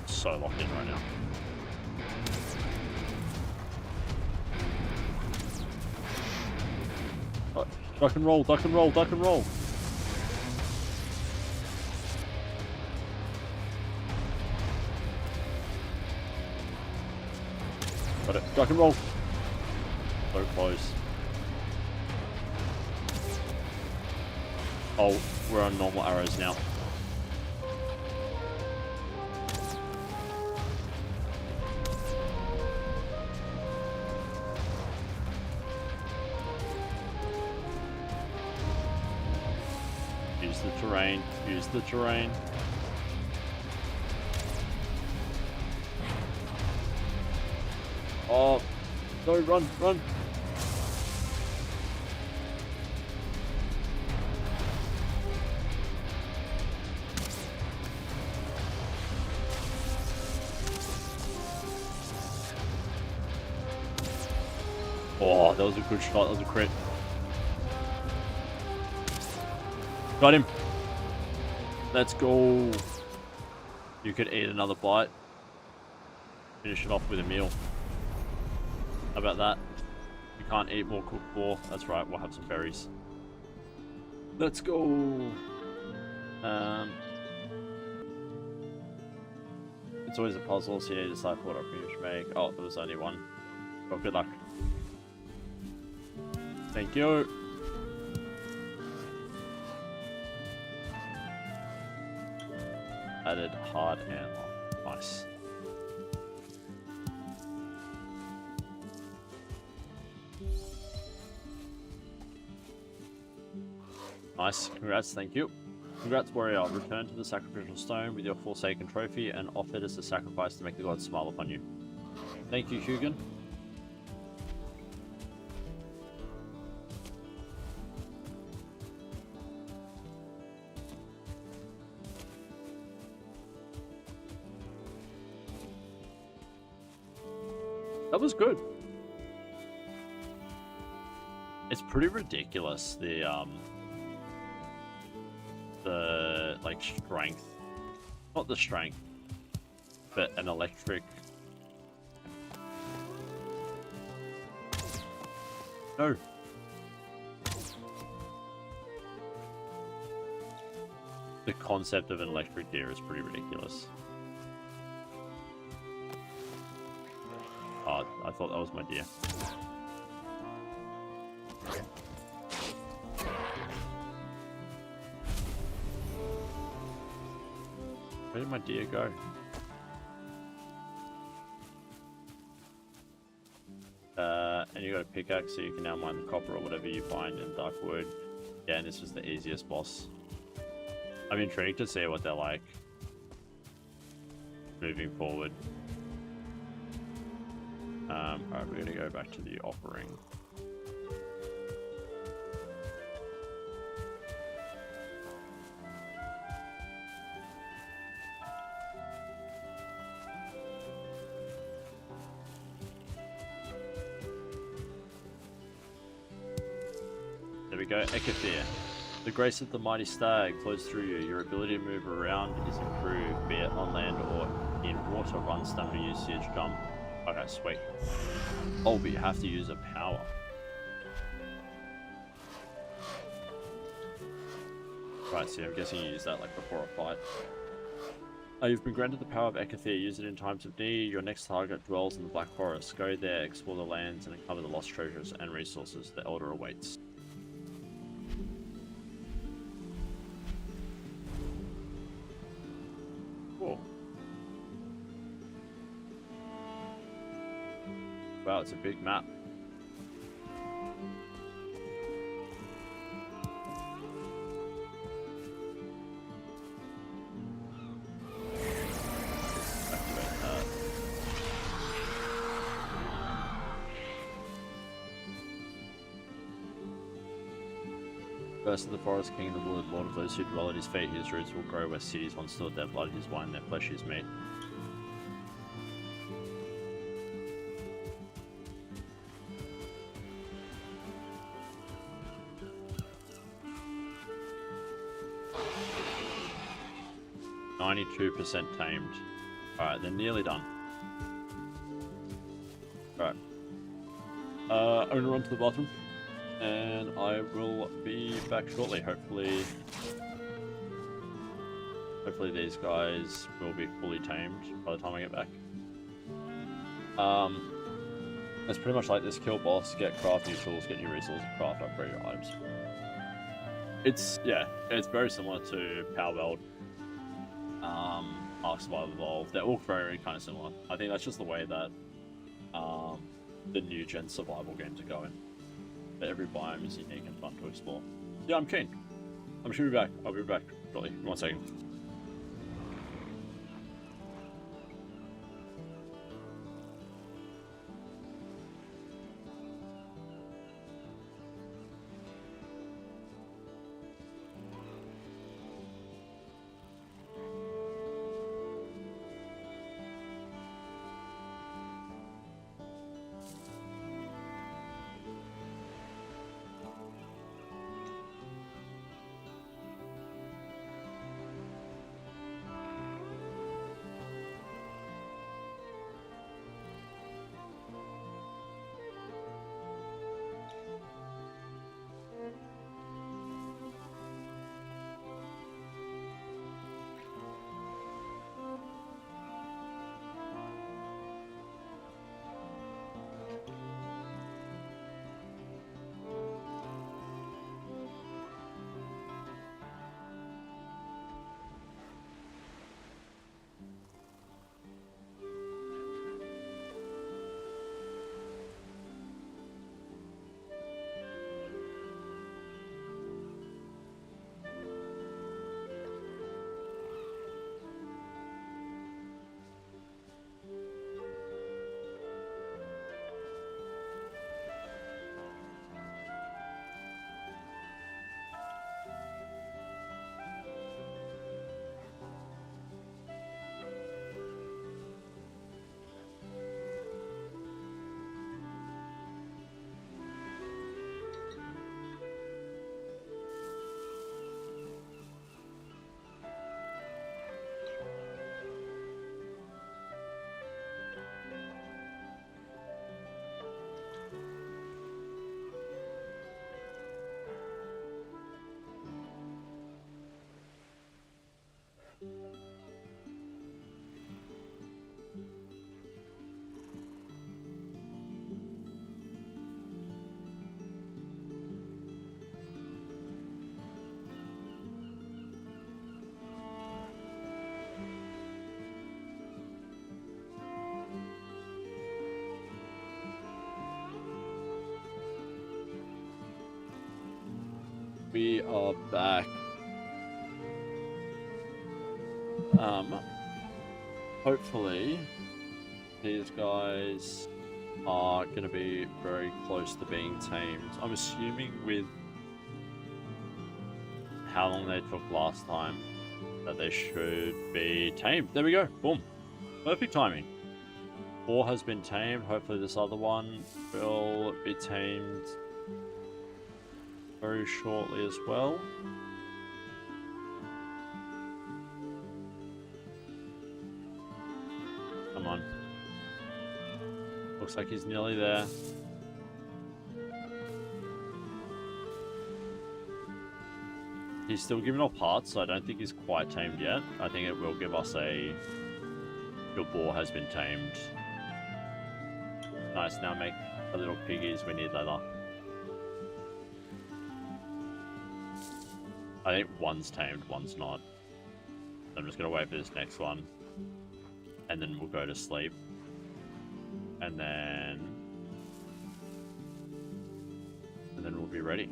So locked in right now. Oh, Duck and roll, duck and roll, duck and roll. Got it. Duck and roll. So close. Oh, we're on normal arrows now. Use the terrain. Use the terrain. Oh, no, run, run. Oh, that was a good shot. That was a crit. Got him. Let's go. You could eat another bite. Finish it off with a meal. How about that? You can't eat more cooked boar. That's right, we'll have some berries. Let's go. It's always a puzzle, so you need to decide what offering you should make. Oh, there was only one. Well, good luck. Thank you. Added hard and long. Nice. Nice. Congrats. Thank you. Congrats, warrior. Return to the sacrificial stone with your Forsaken trophy and offer it as a sacrifice to make the gods smile upon you. Thank you, Hugin. That was good. It's pretty ridiculous, the like strength. Not the strength, but an electric. No. The concept of an electric deer is pretty ridiculous. Oh, I thought that was my deer. Where did my deer go? And you got a pickaxe, so you can now mine the copper or whatever you find in Darkwood. Yeah, and this was the easiest boss. I'm intrigued to see what they're like moving forward. Alright, we're gonna go back to the offering. There we go, Ekithir. The grace of the mighty stag flows through you. Your ability to move around is improved, be it on land or in water. Run, stamina usage, jump. Okay, sweet. Oh, but you have to use a power. Right, so I'm guessing you use that like before a fight. You've been granted the power of Ekithir. Use it in times of need. Your next target dwells in the Black Forest. Go there, explore the lands, and uncover the lost treasures and resources. The Elder awaits. Cool. Wow, it's a big map. Activate that. First of the forest, king of the wood, lord of those who dwell at his feet, his roots will grow where cities once stood, their blood is wine, their flesh is meat. %, tamed. Alright, they're nearly done. Alright. I'm gonna run to the bathroom and I will be back shortly. Hopefully these guys will be fully tamed by the time I get back. It's pretty much like this: kill boss, get craft new tools, get new resources, craft, upgrade your items. It's very similar to Power World, Ark Survival Evolved. They're all very kind of similar. I think that's just the way that the new gen survival games are going. But every biome is unique and fun to explore. Yeah, I'm keen. I'm sure be back. I'll be back shortly. 1 second. We are back. Hopefully these guys are going to be very close to being tamed. I'm assuming with how long they took last time that they should be tamed. There we go. Boom. Perfect timing. 4 has been tamed. Hopefully this other one will be tamed very shortly as well. Come on. Looks like he's nearly there. He's still giving off parts, so I don't think he's quite tamed yet. I think it will give us a... Your boar has been tamed. Nice, now make the little piggies. We need leather. I think one's tamed, one's not. I'm just going to wait for this next one. And then we'll go to sleep. And then we'll be ready.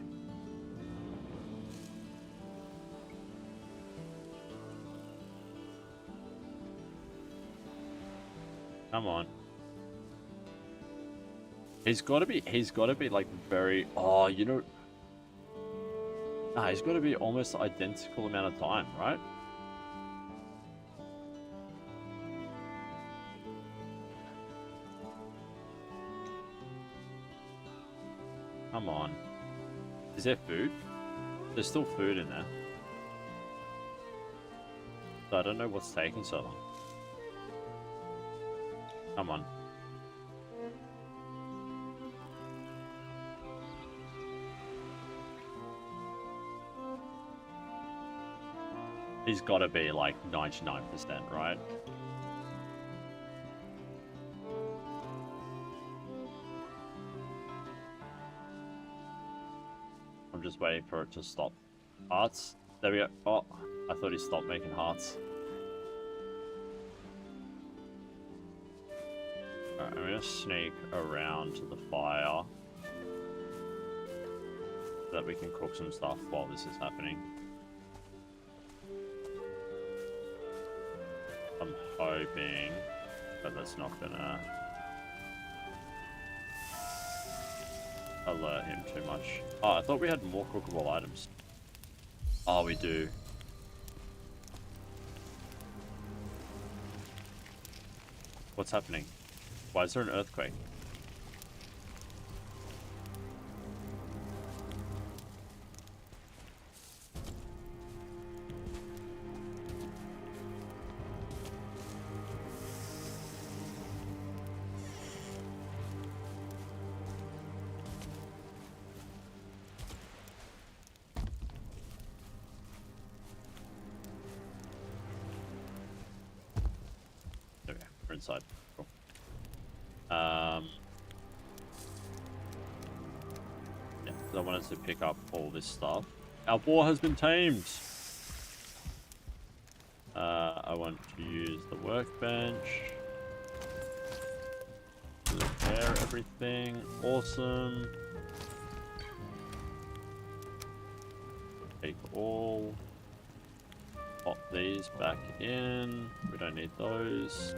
Come on. He's got to be like very, oh, you know, nah, he's got to be almost identical amount of time, right? Come on. Is there food? There's still food in there. So I don't know what's taking so long. Come on. He's got to be like 99%, right? I'm just waiting for it to stop. Hearts. There we go. Oh, I thought he stopped making hearts. Alright, I'm gonna sneak around to the fire so that we can cook some stuff while this is happening. I'm hoping that that's not gonna alert him too much. Oh, I thought we had more cookable items. Oh, we do. What's happening? Why is there an earthquake? There we go. We're inside. Cool. Yeah, so I wanted to pick up all this stuff. Our boar has been tamed. I want to use the workbench to repair everything. Awesome. Take all. Pop these back in. We don't need those.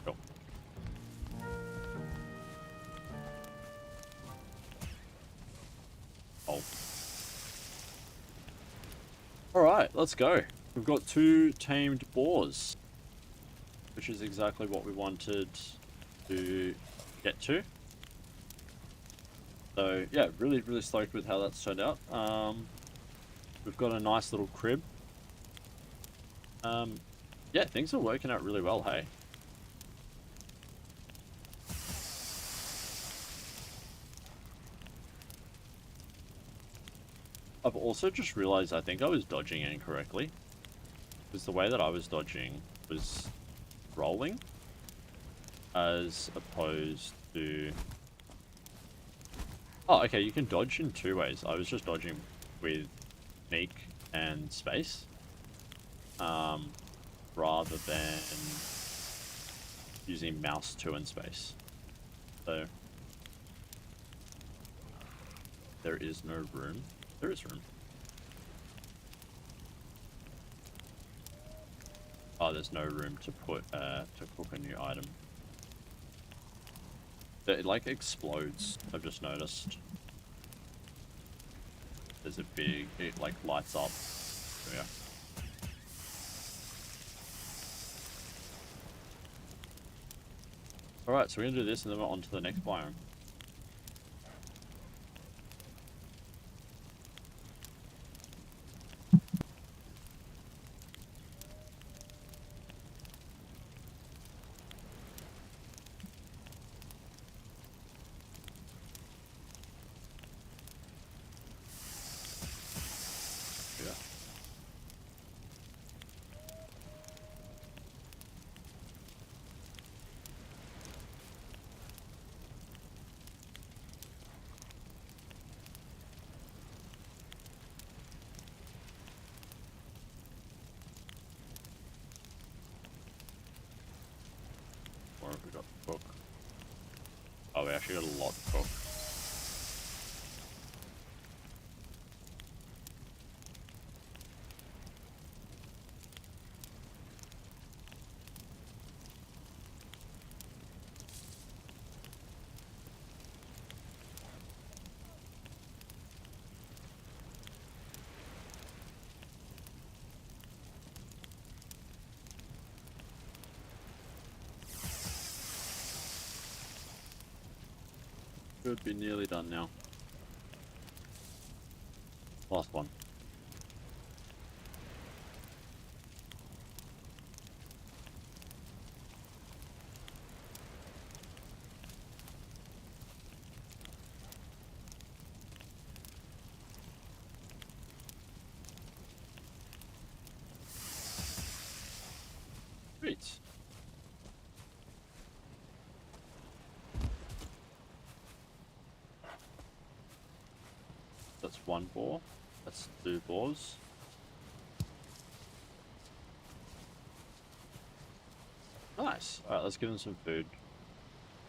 Cool. Oh. Alright, let's go. We've got 2 tamed boars, which is exactly what we wanted to get to. So yeah, really stoked with how that's turned out. We've got a nice little crib. Yeah, things are working out really well, hey. I've also just realized I think I was dodging incorrectly. Because the way that I was dodging was rolling as opposed to... Oh, okay, you can dodge in 2 ways. I was just dodging with sneak and space, rather than using mouse 2 and space. So there is no room. There is room. Oh, there's no room to put to cook a new item. It like explodes, I've just noticed. There's a big, it like lights up. There we go. Alright, so we're gonna do this and then we're on to the next biome. Yeah. What have we got to cook? Oh, we actually got a lot to cook. Should be nearly done now. Last one. Sweet. That's one boar. That's two boars. Nice. Alright, let's give them some food.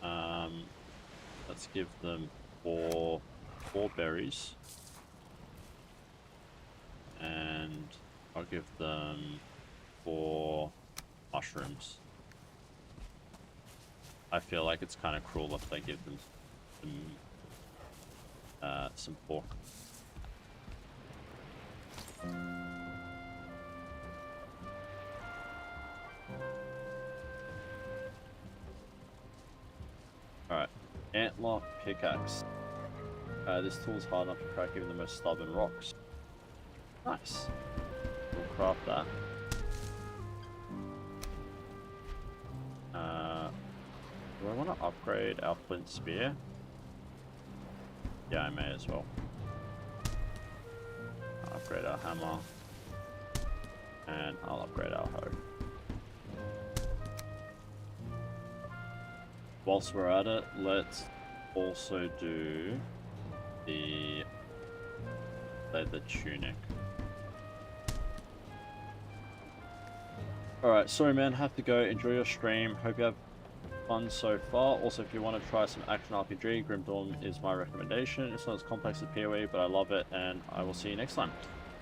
Let's give them four berries. And I'll give them 4 mushrooms. I feel like it's kind of cruel if they give them some pork. Alright, antler pickaxe. This tool is hard enough to crack even the most stubborn rocks. Nice. We'll craft that. Do I want to upgrade our flint spear? Yeah, I may as well. I'll upgrade our hammer. And I'll upgrade our hoe. Whilst we're at it, let's also do the leather tunic. Alright, sorry man, have to go. Enjoy your stream. Hope you have fun so far. Also, if you want to try some action RPG, Grim Dawn is my recommendation. It's not as complex as PoE, but I love it, and I will see you next time.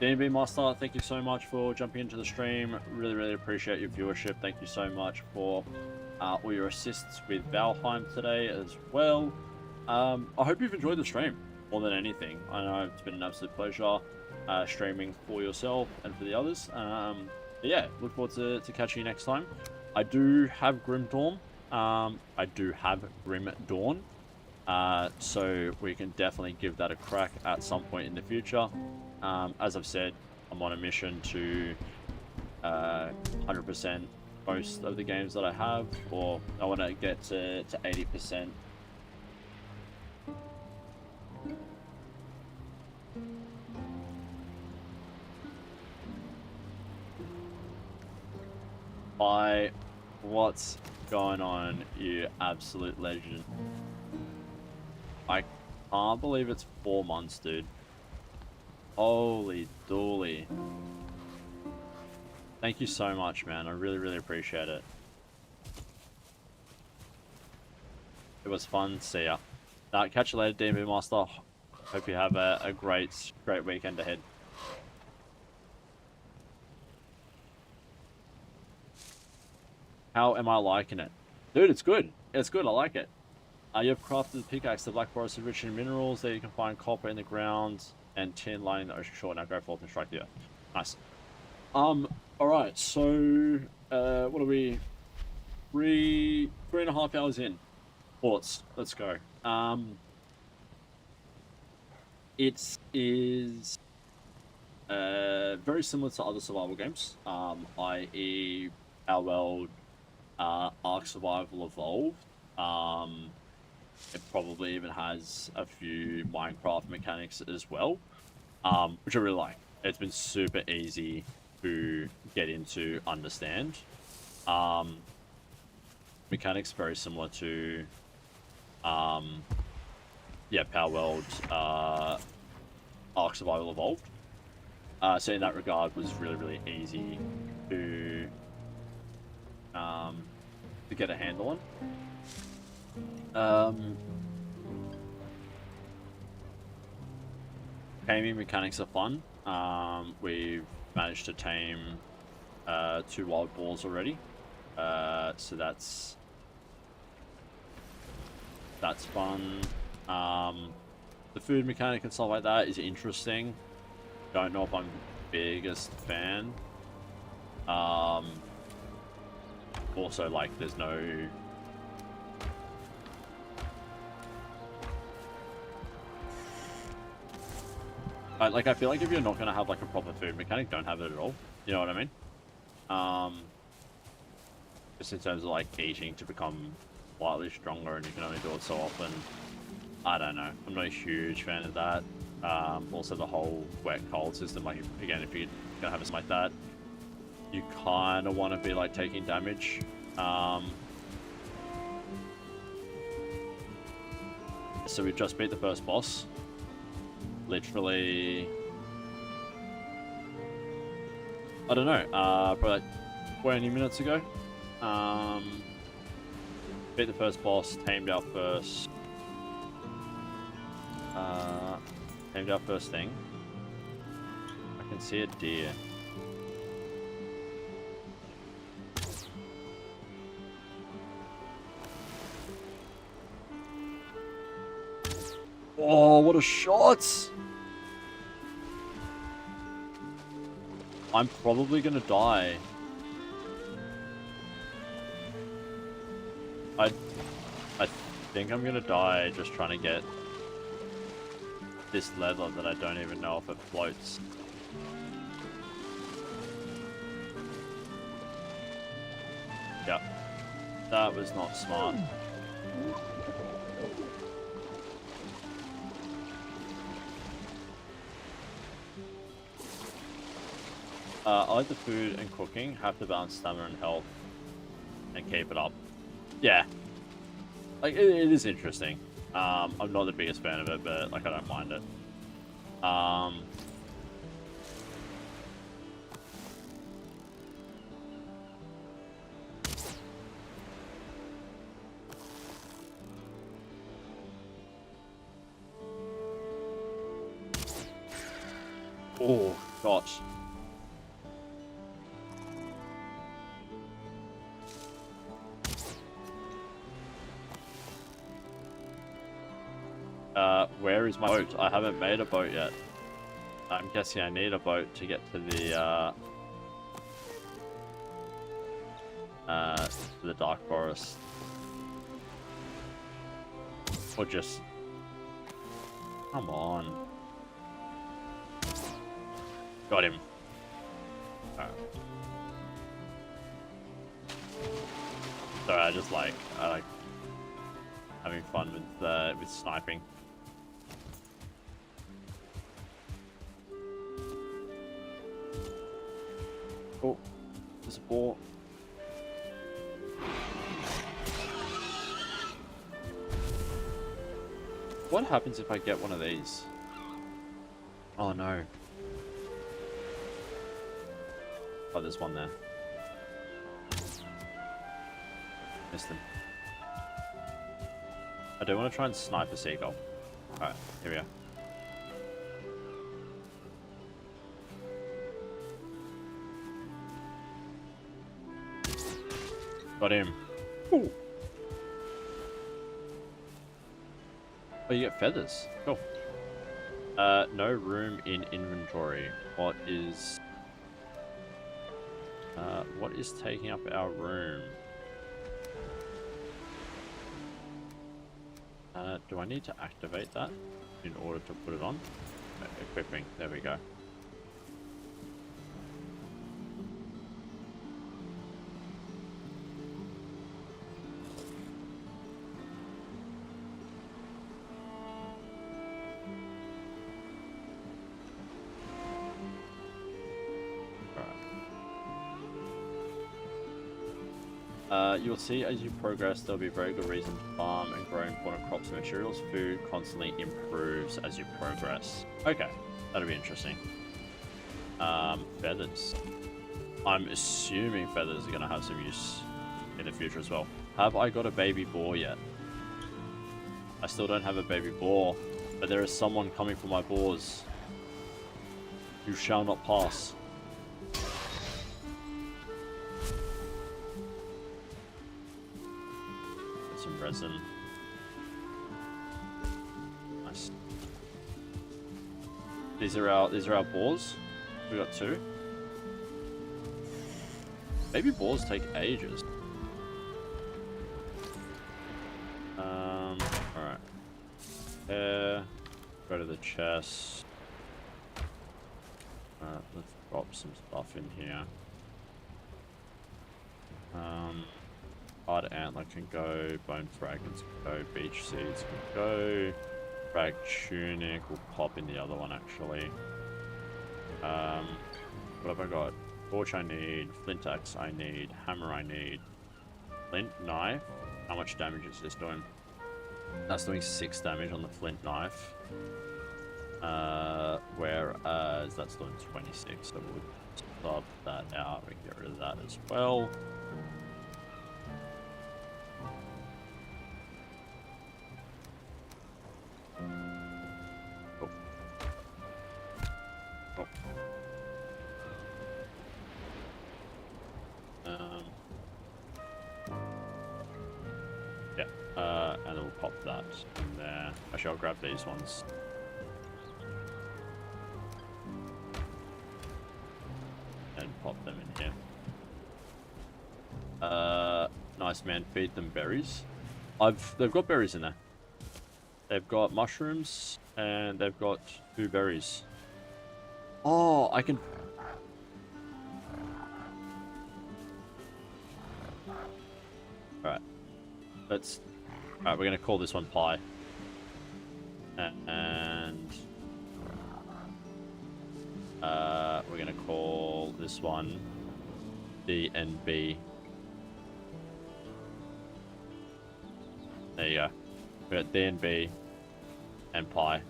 DNB Master, thank you so much for jumping into the stream. Really appreciate your viewership. Thank you so much for all your assists with Valheim today as well. I hope you've enjoyed the stream more than anything. I know it's been an absolute pleasure streaming for yourself and for the others. But yeah, look forward to catching you next time. I do have Grim Dawn. So we can definitely give that a crack at some point in the future. As I've said, I'm on a mission to 100% most of the games that I have, or I want to get to 80%. What's going on, you absolute legend? I can't believe it's 4 months, dude. Holy dooly. Thank you so much, man. I really appreciate it. It was fun. See ya. Catch you later, DMB Master. Hope you have a great weekend ahead. How am I liking it? Dude, it's good. It's good. I like it. You have crafted the pickaxe. The Black Forest is rich in minerals. There you can find copper in the ground and tin lining the ocean shore. Now go forth and strike the earth. Nice. Alright, so what are we? 3.5 hours in. Thoughts. Let's go. It is very similar to other survival games, i.e. Our World, Ark Survival Evolved. It probably even has a few Minecraft mechanics as well, which I really like. It's been super easy to get into, understand. Mechanics very similar to Power World, Ark Survival Evolved. So in that regard was really easy to get a handle on. Taming mechanics are fun. We've managed to tame 2 wild boars already, so that's fun. The food mechanic and stuff like that is interesting. Don't know if I'm the biggest fan. Also, like, there's no I feel like if you're not going to have like a proper food mechanic, don't have it at all. You know what I mean? Just in terms of like eating to become slightly stronger, and you can only do it so often. I don't know. I'm not a huge fan of that. Also the whole wet cold system, like, again, if you're going to have something like that, you kind of want to be like taking damage. So we just beat the first boss. Literally, I don't know, probably like 20 minutes ago. Beat the first boss, tamed our first thing. I can see a deer. Oh, what a shot! I'm probably gonna die. I think I'm gonna die just trying to get this leather that I don't even know if it floats. Yep. That was not smart. I like the food and cooking, have to balance stamina and health, and keep it up. Yeah. Like, it is interesting. I'm not the biggest fan of it, but, like, I don't mind it. Oh, gosh. Where is my boat? I haven't made a boat yet. I'm guessing I need a boat to get to the Dark Forest. Or just... Come on. Got him. Alright. Sorry, I like having fun with sniping. Oh, there's a boar. What happens if I get one of these? Oh no. Oh, there's one there. Missed him. I do want to try and snipe a seagull. Alright, here we go. Got him. Ooh. Oh, you get feathers. Cool. No room in inventory. What is taking up our room? Do I need to activate that in order to put it on? Equipping. There we go. You'll see as you progress, there'll be a very good reason to farm and grow important crops and materials. Food constantly improves as you progress. Okay, that'll be interesting. Feathers. I'm assuming feathers are going to have some use in the future as well. Have I got a baby boar yet? I still don't have a baby boar, but there is someone coming for my boars. You shall not pass. Some resin. Nice. These are our boars. We got 2. Baby boars take ages. Alright. Go to the chest. Let's drop some stuff in here. Hard antler can go, bone fragments can go, beach seeds can go, frag tunic will pop in the other one actually. What have I got? Torch I need. Flint axe I need. Hammer I need. Flint knife. How much damage is this doing? That's doing 6 damage on the flint knife. Whereas that's doing 26, so we'll stop that out. We can get rid of that as well. Oh. Oh. Yeah, and then we'll pop that in there. Actually, I'll grab these ones. And pop them in here. Nice man, feed them berries. They've got berries in there. They've got mushrooms and they've got 2 berries. Oh, I can. Alright. Alright, we're gonna call this one pie. And we're gonna call this one D and B. There you go. We got D and B and pie.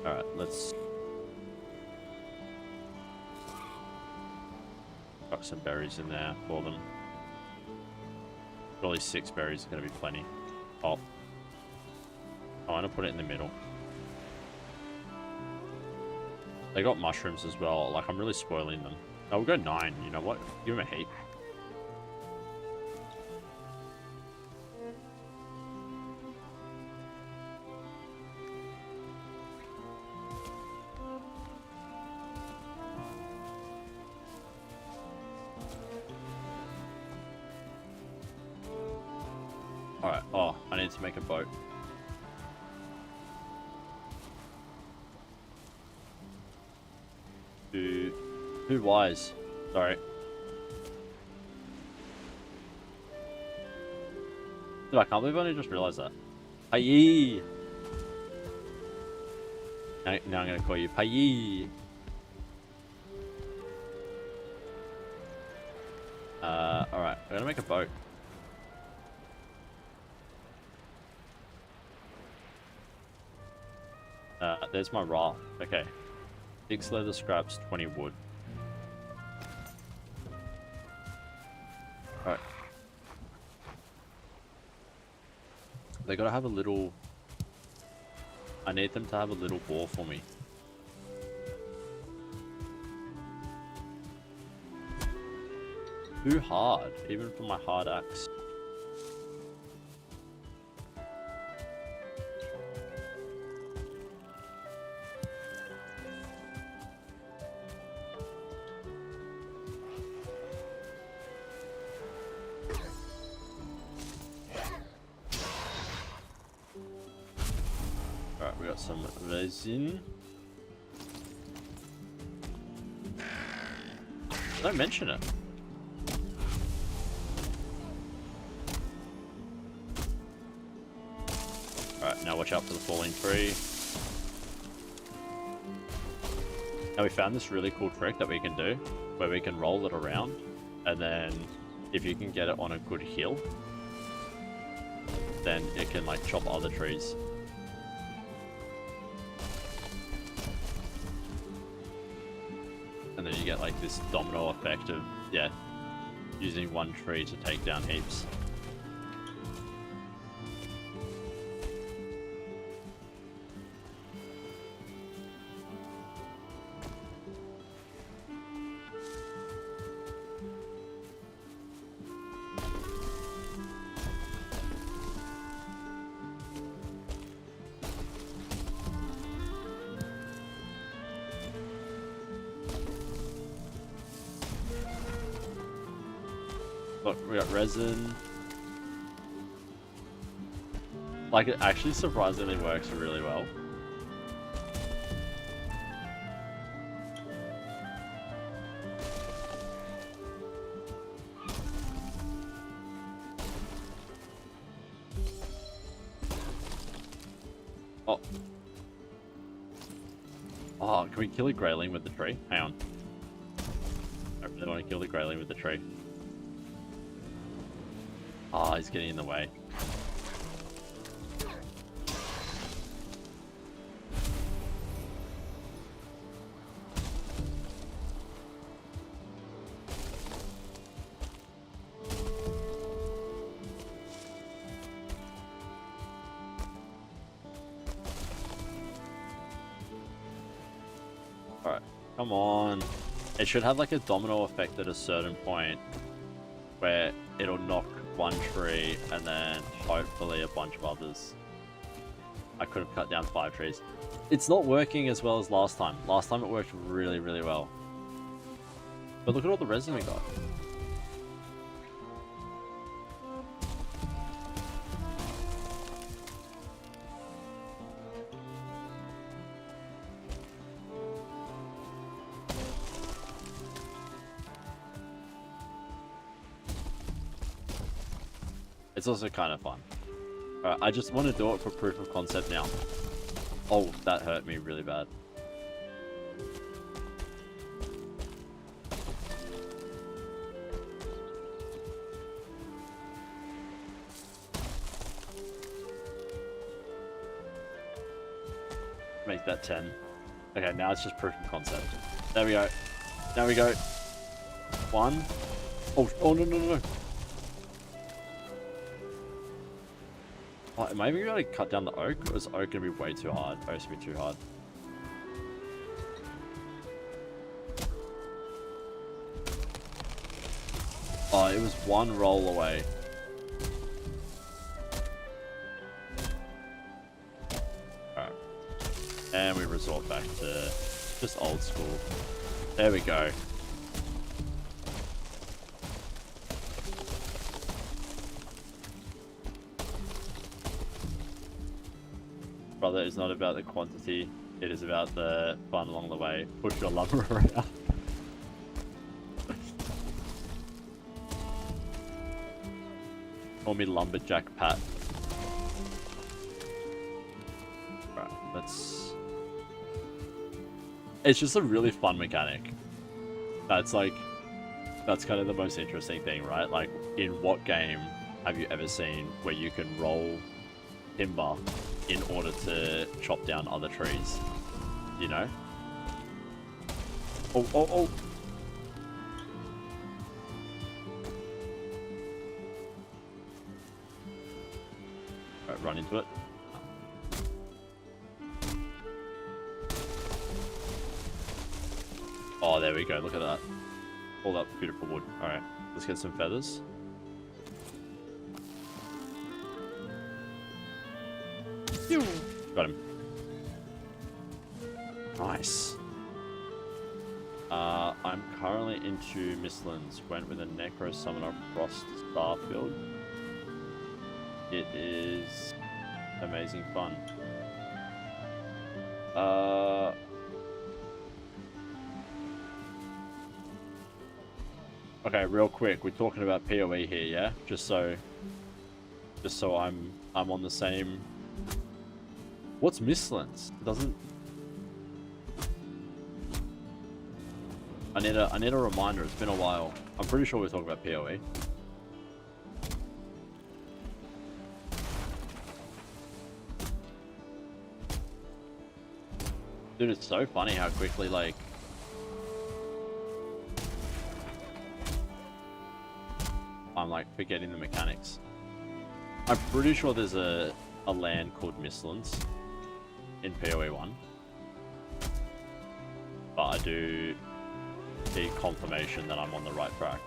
Alright, let's got some berries in there for them. Probably 6 berries is gonna be plenty. Oh. I want to put it in the middle. They got mushrooms as well. Like, I'm really spoiling them. Oh, we'll go 9. You know what? Give them a heap. Alright. Oh, I need to make a boat. Too wise. Sorry. Dude, I can't believe I only just realized that. Payee! Now I'm gonna call you Payee. Alright, I'm gonna make a boat. There's my raft. Okay. 6 leather scraps, 20 wood. Alright. They gotta have a little... I need them to have a little bore for me. Too hard, even for my hard axe. Alright, we got some resin. Don't mention it. Alright, now watch out for the falling tree. Now we found this really cool trick that we can do, where we can roll it around, and then if you can get it on a good hill, then it can like chop other trees. And then you get like this domino effect of, yeah, using one tree to take down heaps. But we got resin. Like, it actually surprisingly works really well. Oh. Oh, can we kill a grayling with the tree? Hang on. I really want to kill the grayling with the tree. Oh, he's getting in the way. Alright, come on. It should have like a domino effect at a certain point where it'll knock one tree and then hopefully a bunch of others. I could have cut down 5 trees. It's not working as well as last time. Last time it worked really, really well. But look at all the resin we got. It's also kind of fun. Alright, I just want to do it for proof of concept now. Oh, that hurt me really bad. Make that 10. Okay, now it's just proof of concept. There we go. There we go. 1. Oh, no, no, no, no. Oh, am I even going to cut down the oak? Or is oak going to be way too hard? Oak's going to be too hard. Oh, it was 1 roll away. Alright. And we resort back to just old school. There we go. Brother, it's not about the quantity, it is about the fun along the way. Push your lumber around. Call me Lumberjack Pat. Right, let's... It's just a really fun mechanic. That's like... That's kind of the most interesting thing, right? Like, in what game have you ever seen where you can roll timber in order to chop down other trees, you know? Oh, oh, oh! Alright, run into it. Oh, there we go, look at that. All that beautiful wood. Alright, let's get some feathers. Got him. Nice. I'm currently into Mistlands. Went with a Necro Summoner Frost Starfield. It is amazing fun. Okay, real quick. We're talking about PoE here, yeah? Just so I'm on the same. What's Mistlands? It doesn't. I need a reminder. It's been a while. I'm pretty sure we're talking about PoE. Dude, it's so funny how quickly like I'm like forgetting the mechanics. I'm pretty sure there's a land called Mistlands in PoE 1, but I do need confirmation that I'm on the right track.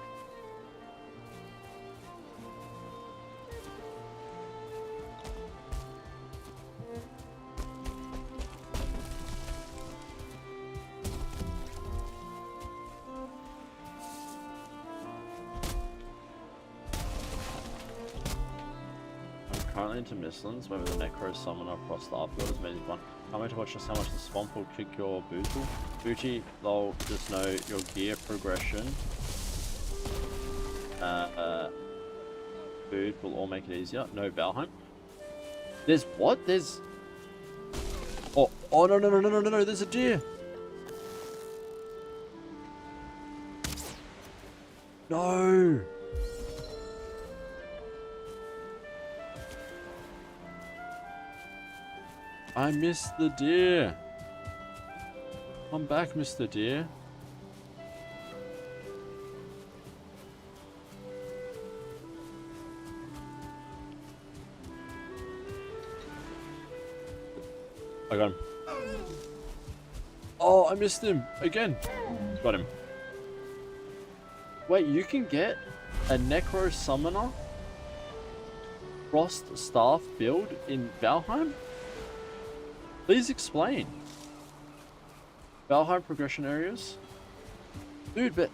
Currently into Mistlands, whether the Necro Summoner across the Starfield is amazing fun. Can't wait to watch just how much the swamp will kick your bootle. Booty, they'll just know your gear progression. Food will all make it easier. No Valheim. There's what? There's... Oh, no, there's a deer. No! I missed the deer. Come back, Mr. Deer. I got him. Oh, I missed him again. Got him. Wait, you can get a Necro Summoner Frost Staff build in Valheim? Please explain. Valheim progression areas? Dude, but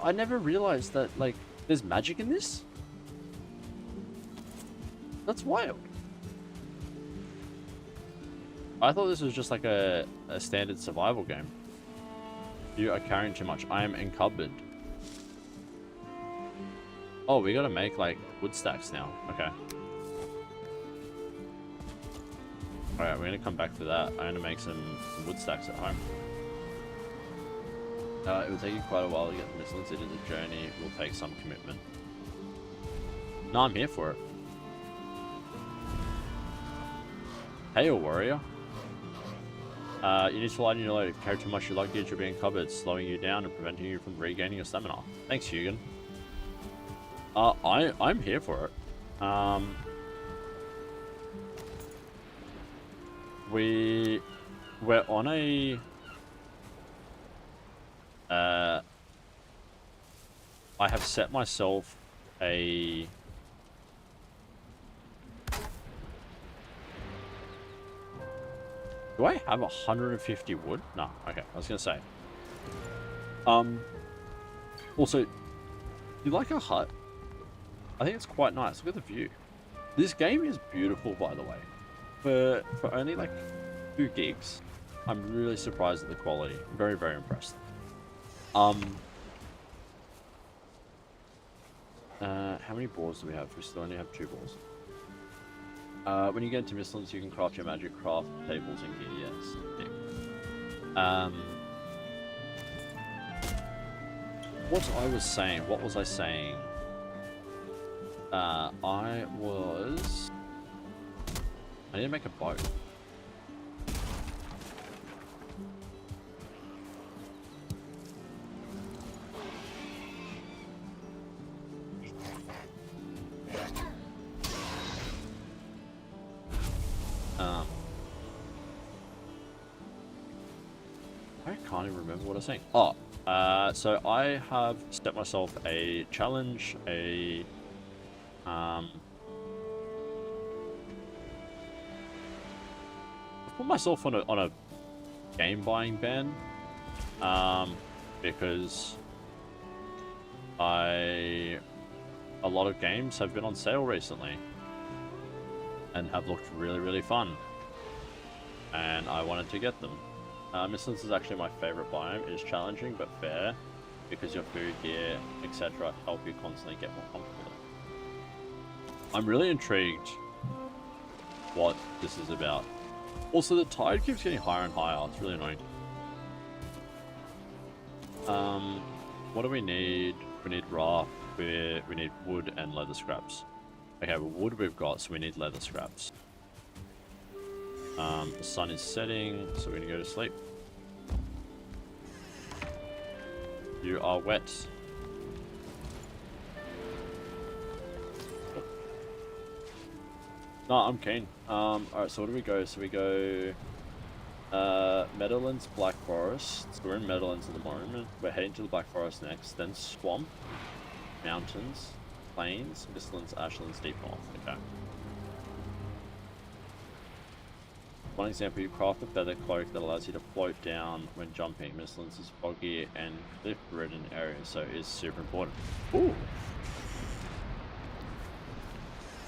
I never realized that, like, there's magic in this? That's wild. I thought this was just like a standard survival game. You are carrying too much. I am encumbered. Oh, we gotta make, like, wood stacks now. Okay. Alright, we're gonna come back to that. I'm gonna make some wood stacks at home. It will take you quite a while to get the missiles. It is a journey. It will take some commitment. No, I'm here for it. Hail, warrior. You need to lighten your load. If you carry too much, your luggage will be encumbered, slowing you down and preventing you from regaining your stamina. Thanks, Hugan. I'm here for it. We're on a I have set myself a do I have 150 wood? No, okay, I was gonna say. Also, you like our hut? I think it's quite nice. Look at the view. This game is beautiful, by the way. For only like 2 gigs, I'm really surprised at the quality. Very, very impressed. How many balls do we have? We still only have 2 balls. When you get into Mistlands, you can craft your magic craft tables and gear. Yes. What I was saying? What was I saying? I need to make a boat. I can't even remember what I was saying. Oh, so I have set myself a challenge, I've put myself on a game buying ban, because a lot of games have been on sale recently and have looked really, really fun, and I wanted to get them. Mistlands is actually my favorite biome. It is challenging but fair because your food, gear, etc. help you constantly get more comfortable. I'm really intrigued what this is about. Also, the tide keeps getting higher and higher. It's really annoying. What do we need? We need raft. We need wood and leather scraps. Okay, well, wood we've got, so we need leather scraps. The sun is setting, so we're gonna go to sleep. You are wet. No, I'm keen. Alright, so where do we go? So we go Meadowlands, Black Forest. So we're in Meadowlands at the moment. We're heading to the Black Forest next, then Swamp, Mountains, Plains, Mistlands, Ashlands, Deep North. Okay. One example, you craft a feather cloak that allows you to float down when jumping. Mistlands is foggy and cliff-ridden area, so it is super important. Ooh!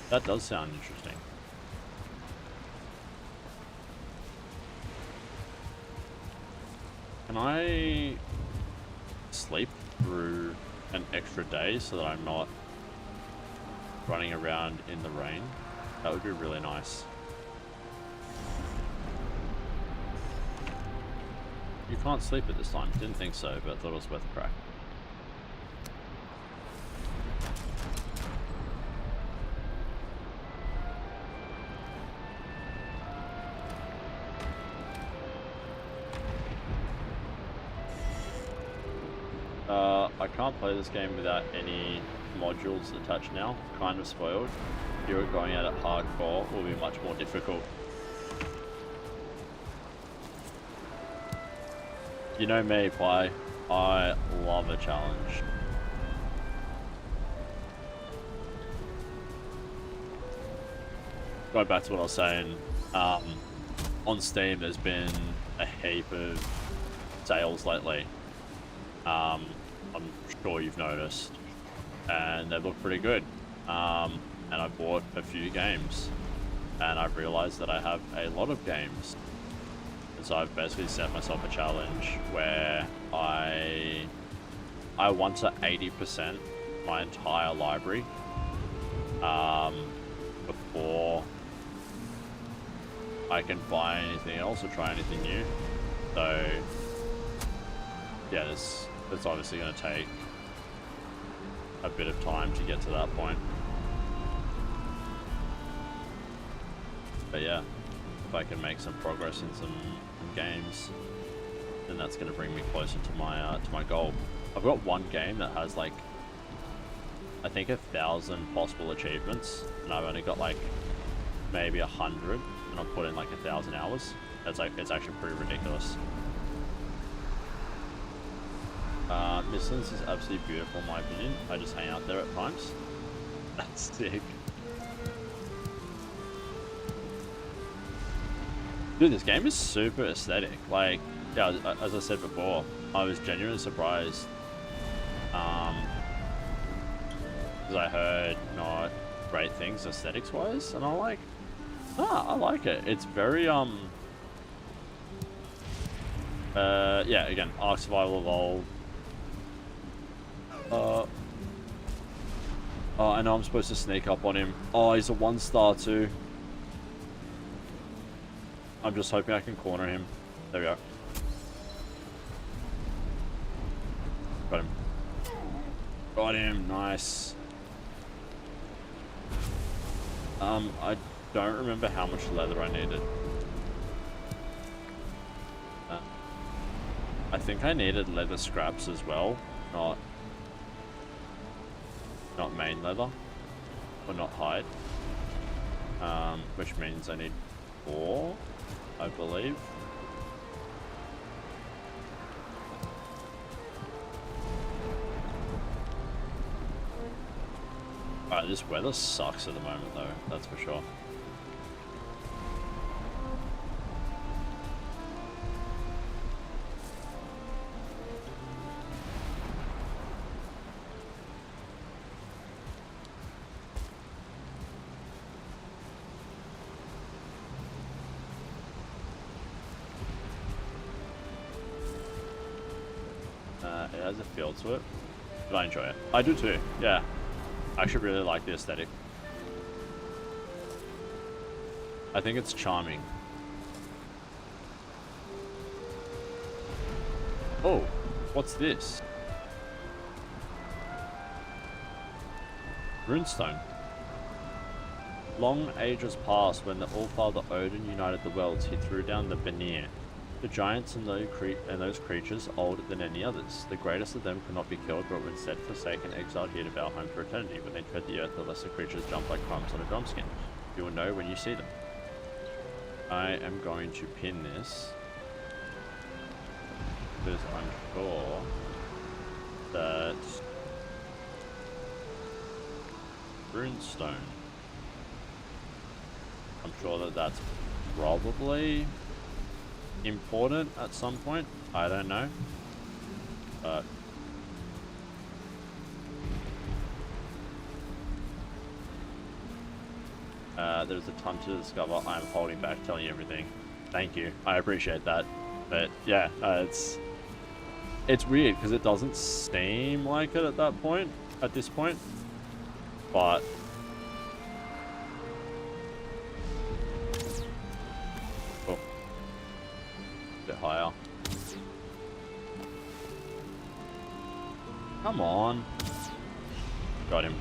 That does sound interesting. Can I sleep through an extra day so that I'm not running around in the rain? That would be really nice. You can't sleep at this time. Didn't think so, but thought it was worth a crack. I can't play this game without any modules attached now. Kind of spoiled. You're going at it hardcore will be much more difficult. You know me, Pie. I love a challenge. Going back to what I was saying, on Steam there's been a heap of sales lately. I'm sure you've noticed, and they look pretty good. And I bought a few games, and I've realized that I have a lot of games. And so I've basically set myself a challenge where I want to 80% my entire library before I can buy anything else or try anything new. So yeah, that's obviously going to take a bit of time to get to that point. But yeah, if I can make some progress in some games, then that's going to bring me closer to my goal. I've got one game that has like, I think 1,000 possible achievements, and I've only got like maybe 100, and I've put in like 1,000 hours. It's actually pretty ridiculous. Midlands is absolutely beautiful in my opinion. I just hang out there at times. That's sick. Dude, this game is super aesthetic. Like, yeah, as I said before, I was genuinely surprised. Because I heard not great things aesthetics-wise, and I'm like, I like it. It's very, yeah, again, Ark Survival Evolved. Oh, I know I'm supposed to sneak up on him. Oh, he's a 1-star too. I'm just hoping I can corner him. There we go. Got him. Got him. Nice. I don't remember how much leather I needed. I think I needed leather scraps as well, not main leather, or not hide. Which means I need 4, I believe. Alright, this weather sucks at the moment though, that's for sure. It has a feel to it, but I enjoy it. I do too, yeah. I actually really like the aesthetic. I think it's charming. Oh, what's this? Runestone. Long ages past, when the All-Father Odin united the worlds, he threw down the Vanir. The giants and those creatures older than any others. The greatest of them could not be killed, but were instead forsaken, exiled here to Valheim for eternity. When they tread the earth, the lesser creatures jump like crumbs on a drumskin. You will know when you see them. I am going to pin this, because I'm sure that Runestone. I'm sure that that's probably important at some point. I don't know, but there's a ton to discover. I'm holding back telling you everything. Thank you, I appreciate that. But yeah, it's weird because it doesn't seem like it at this point, but higher. Come on. Got him.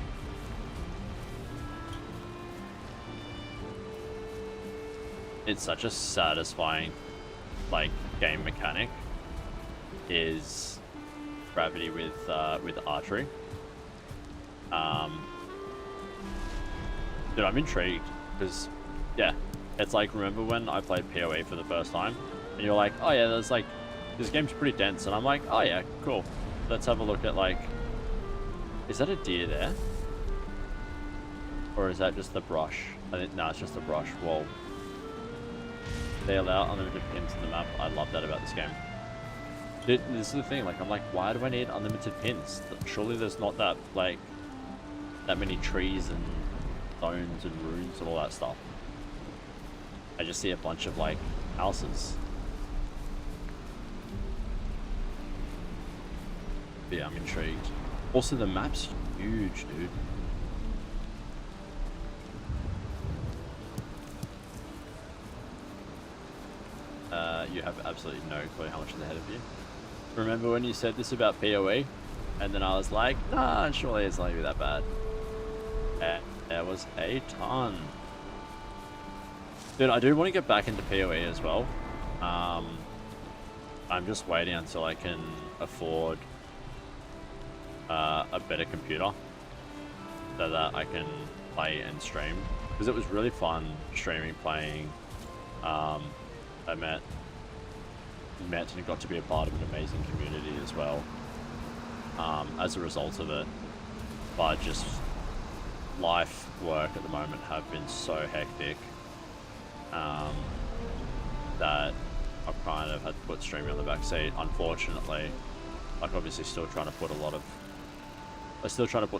It's such a satisfying, like, game mechanic, is gravity with archery. Dude, I'm intrigued because, yeah, it's like, remember when I played PoE for the first time, and you're like, oh yeah, there's like, this game's pretty dense, and I'm like, oh yeah, cool. Let's have a look at, like, is that a deer there? Or is that just the brush? I think, no, it's just the brush. Whoa. They allow unlimited pins in the map. I love that about this game. This is the thing, like, I'm like, why do I need unlimited pins? Surely there's not that, like, that many trees and stones and runes and all that stuff. I just see a bunch of, like, houses. But yeah, I'm intrigued. Also, the map's huge, dude. You have absolutely no clue how much is ahead of you. Remember when you said this about PoE? And then I was like, nah, surely it's not going to be that bad. There was a ton. Dude, I do want to get back into PoE as well. I'm just waiting until I can afford a better computer so that I can play and stream. Because it was really fun streaming, playing. I met and got to be a part of an amazing community as well as a result of it. But just life, work at the moment have been so hectic that I've kind of had to put streaming on the back seat, unfortunately. Like, obviously still trying to put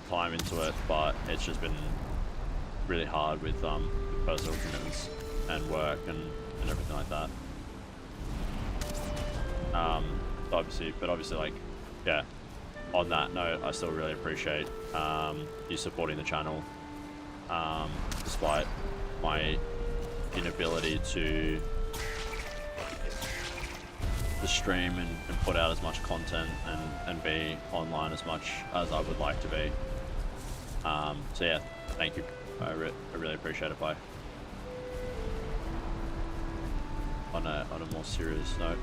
time into it, but it's just been really hard with personal commitments and work and everything like that. But obviously, like, yeah, on that note, I still really appreciate you supporting the channel, despite my inability to stream and put out as much content and be online as much as I would like to be. So yeah, thank you. I really appreciate it. Bye. On a more serious note.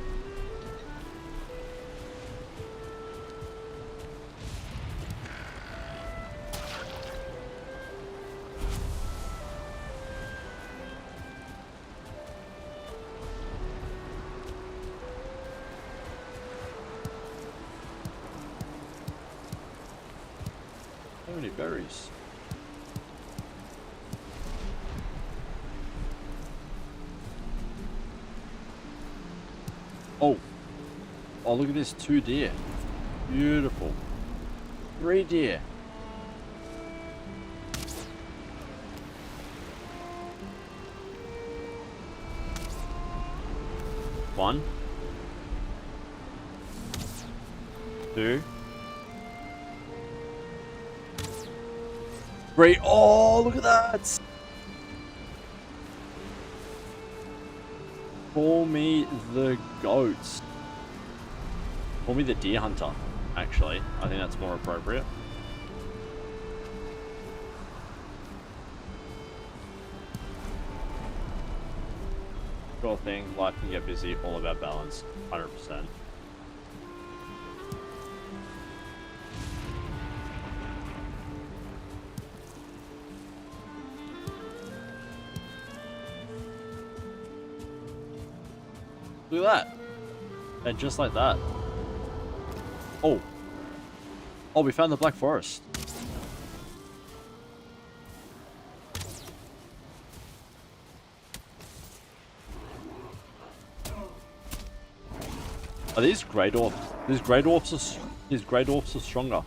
So many berries. Oh, look at this, 2 deer. Beautiful. 3 deer. One. 2. 3. Oh, look at that. Call me the goats. Call me the deer hunter, actually. I think that's more appropriate. Sure thing, life can get busy, all about balance, 100%. Look at that. And just like that. Oh. Oh, we found the Black Forest. Are these grey dwarfs? These grey dwarfs are stronger.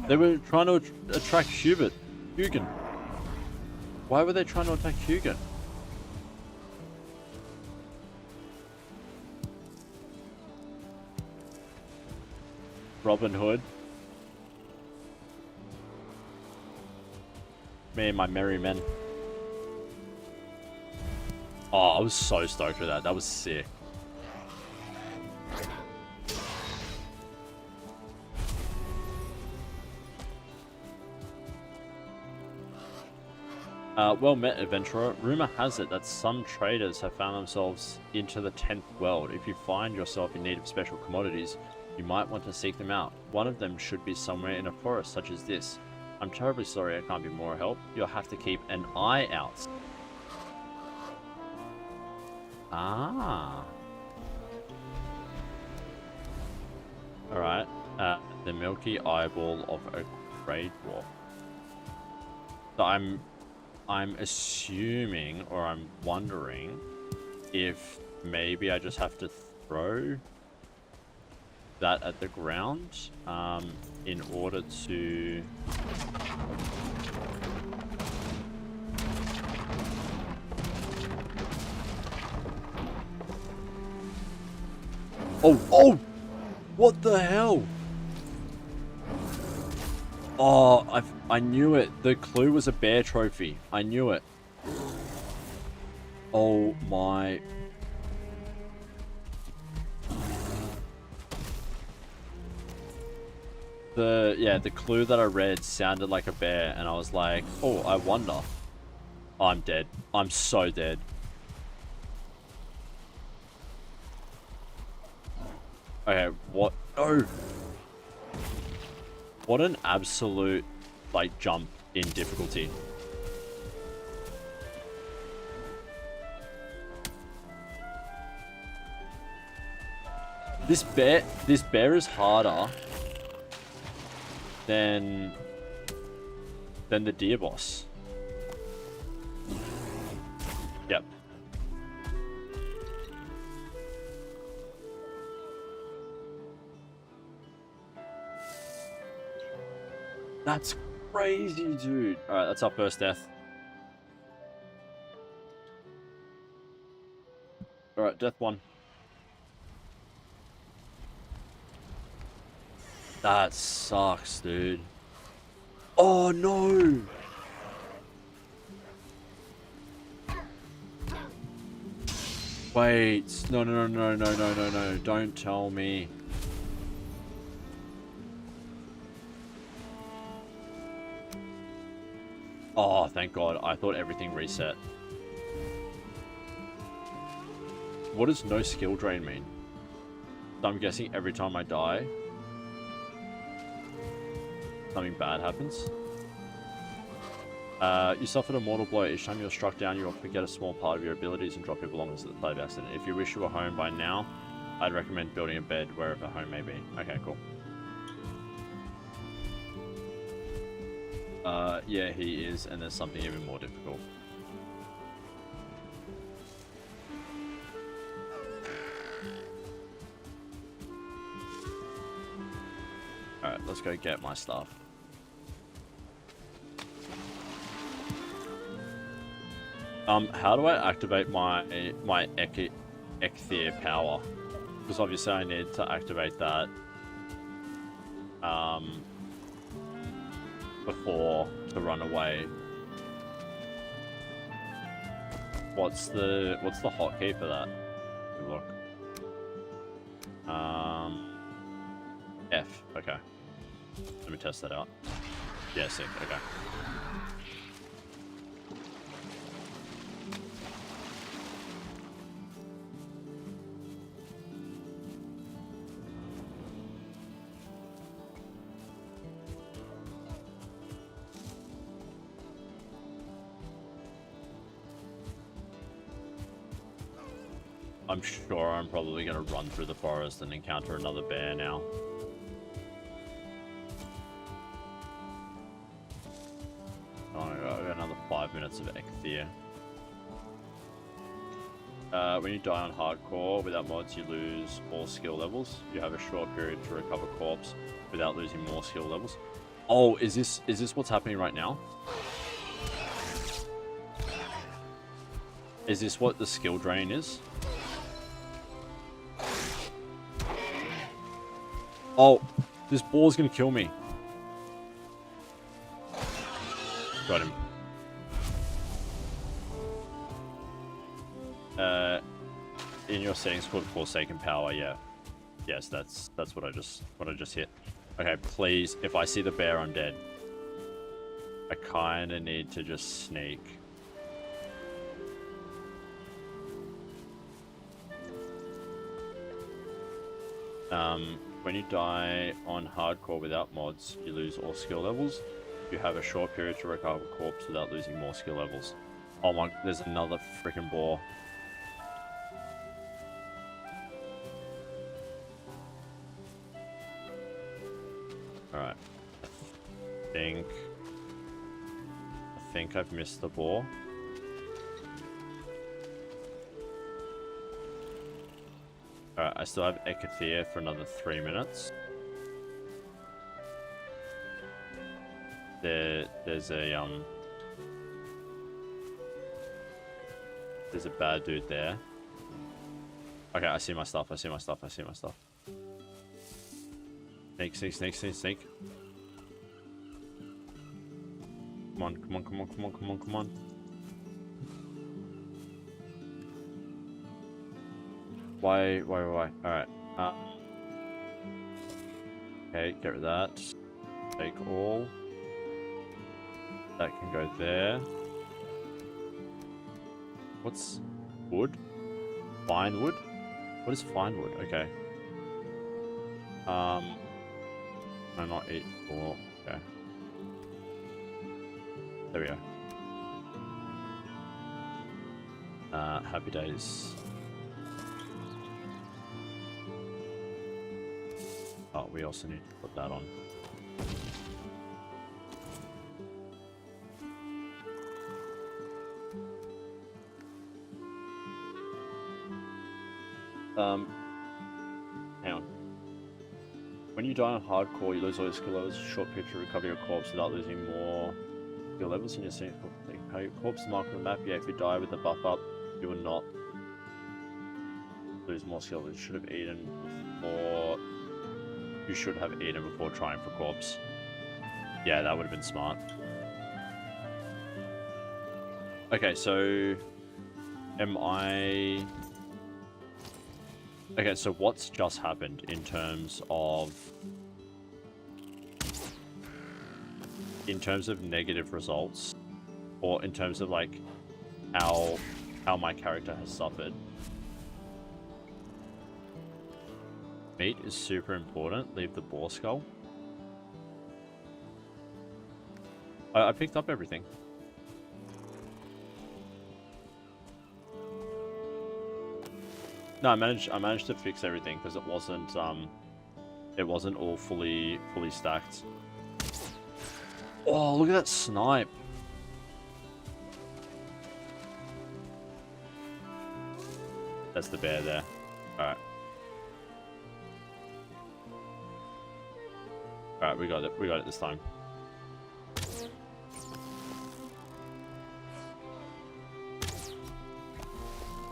They were trying to attract Hugin. Why were they trying to attack Hugin? Robin Hood. Me and my merry men. Oh, I was so stoked with that. That was sick. Well met, adventurer. Rumor has it that some traders have found themselves into the 10th world. If you find yourself in need of special commodities, you might want to seek them out. One of them should be somewhere in a forest such as this. I'm terribly sorry I can't be more help. You'll have to keep an eye out. Ah. Alright. The milky eyeball of a grey dwarf. So I'm assuming, or I'm wondering, if maybe I just have to throw that at the ground in order to... Oh! What the hell? Oh, I knew it. The clue was a bear trophy. I knew it. Oh my... The clue that I read sounded like a bear, and I was like, oh, I wonder. Oh, I'm dead. I'm so dead. Okay, what? No! What an absolute, like, jump in difficulty. This bear is harder than the deer boss. Yep. That's crazy, dude. Alright, that's our first death. Alright, death 1. That sucks, dude. Oh, no! Wait. No. Don't tell me. Oh, thank God. I thought everything reset. What does no skill drain mean? So I'm guessing every time I die, something bad happens. You suffered a mortal blow. Each time you're struck down, you will forget a small part of your abilities and drop your belongings at the site of accident. If you wish you were home by now, I'd recommend building a bed wherever home may be. Okay, cool. Yeah, he is, and there's something even more difficult. Alright, let's go get my stuff. How do I activate my Ecthir power? Because obviously I need to activate that before to run away. What's the hotkey for that? Look. F. Okay. Let me test that out. Yeah, sick. Okay. I'm sure I'm probably going to run through the forest and encounter another bear now. Oh, I got another 5 minutes of Ecthir. When you die on hardcore, without mods, you lose all skill levels. You have a short period to recover corpse without losing more skill levels. Oh, is this what's happening right now? Is this what the skill drain is? Oh, this ball's gonna kill me. Got him. In your settings called Forsaken Power, yeah. Yes, that's what I just hit. Okay, please, if I see the bear, I'm dead. I kinda need to just sneak. When you die on hardcore without mods, you lose all skill levels. You have a short period to recover corpse without losing more skill levels. Oh my, there's another freaking boar. Alright. I think I've missed the boar. Alright, I still have Ekathia for another 3 minutes. There's a bad dude there. Okay, I see my stuff, I see my stuff, I see my stuff. Sneak, sneak, sneak, sneak, sneak. Come on, come on, come on, come on, come on, come on. Why? Alright. Okay, get rid of that. Take all. That can go there. What's wood? Fine wood? What is fine wood? Okay. No, not eat all. Okay. There we go. Happy days. Oh, we also need to put that on. Hang on. When you die on hardcore, you lose all your skill levels. Short period to recover your corpse without losing more skill levels in your scene. Your corpse is marked on the map. Yeah, if you die with the buff up, you will not lose more skill. You should have eaten before. You should have eaten before trying for corpse. Yeah, that would have been smart. Okay, so am I? Okay, so what's just happened in terms of negative results, or in terms of like how my character has suffered? Meat is super important. Leave the boar skull. I picked up everything. No, I managed to fix everything because it wasn't all fully stacked. Oh, look at that snipe. That's the bear there. Alright. Alright, we got it. We got it this time.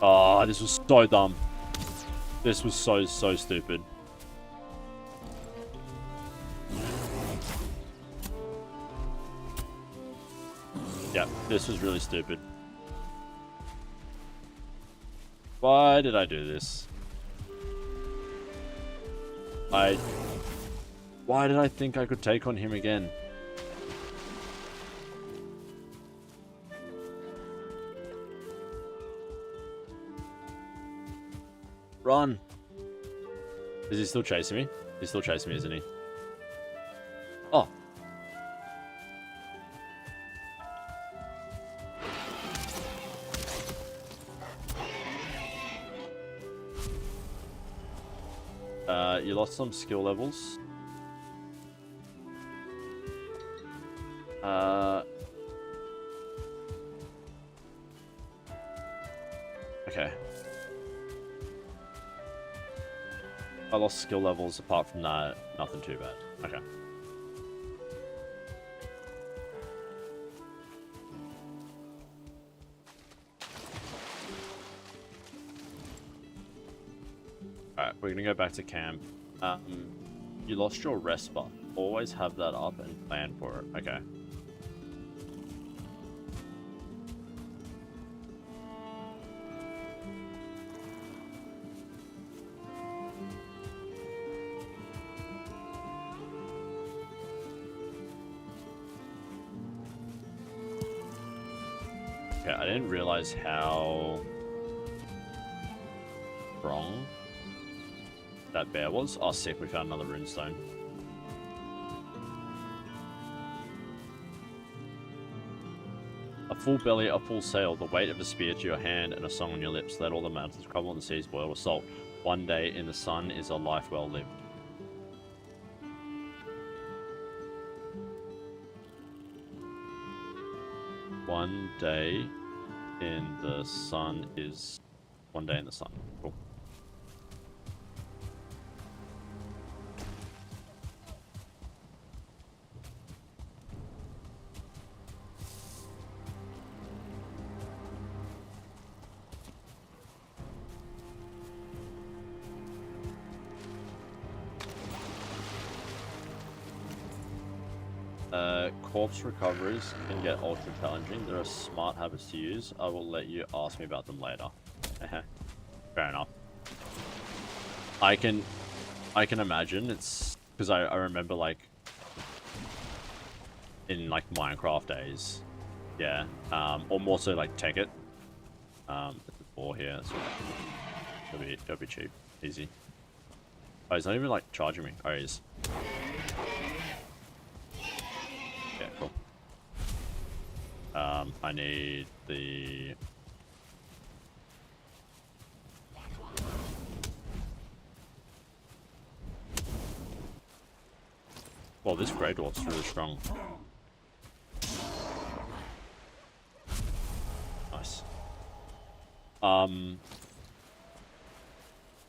Oh, this was so dumb. This was so stupid. Yeah, this was really stupid. Why did I do this? Why did I think I could take on him again? Run! Is he still chasing me? He's still chasing me, isn't he? Oh. You lost some skill levels. Okay. I lost skill levels. Apart from that, nothing too bad. Okay. Alright, we're gonna go back to camp. You lost your rest buff. Always have that up and plan for it. Okay. Okay, I didn't realize how strong that bear was. Oh, sick, we found another runestone. A full belly, a full sail, the weight of a spear to your hand and a song on your lips. Let all the mountains crumble and the seas boil with salt. One day in the sun is a life well lived. One day in the sun is... One day in the sun. Cool. Corpse recoveries can get ultra challenging. There are smart habits to use. I will let you ask me about them later. Fair enough. I can imagine it's because I remember like in like Minecraft days, yeah, or more so like Tekkit. There's a 4 here. So it'll be cheap, easy. Oh, he's not even like charging me. Oh, he is. Yeah, cool. I need the... Well, this Grey Dwarf's really strong. Nice.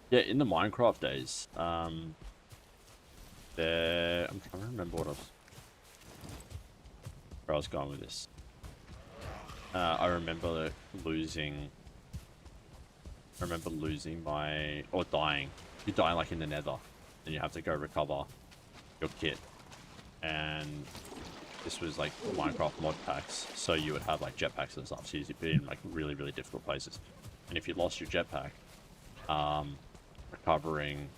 Yeah, in the Minecraft days, I'm trying to remember where I was going with this. I remember losing my... or dying. You die like in the nether, and you have to go recover your kit. And this was like Minecraft mod packs, so you would have like jetpacks and stuff, so you'd be in like really, really difficult places. And if you lost your jetpack, recovering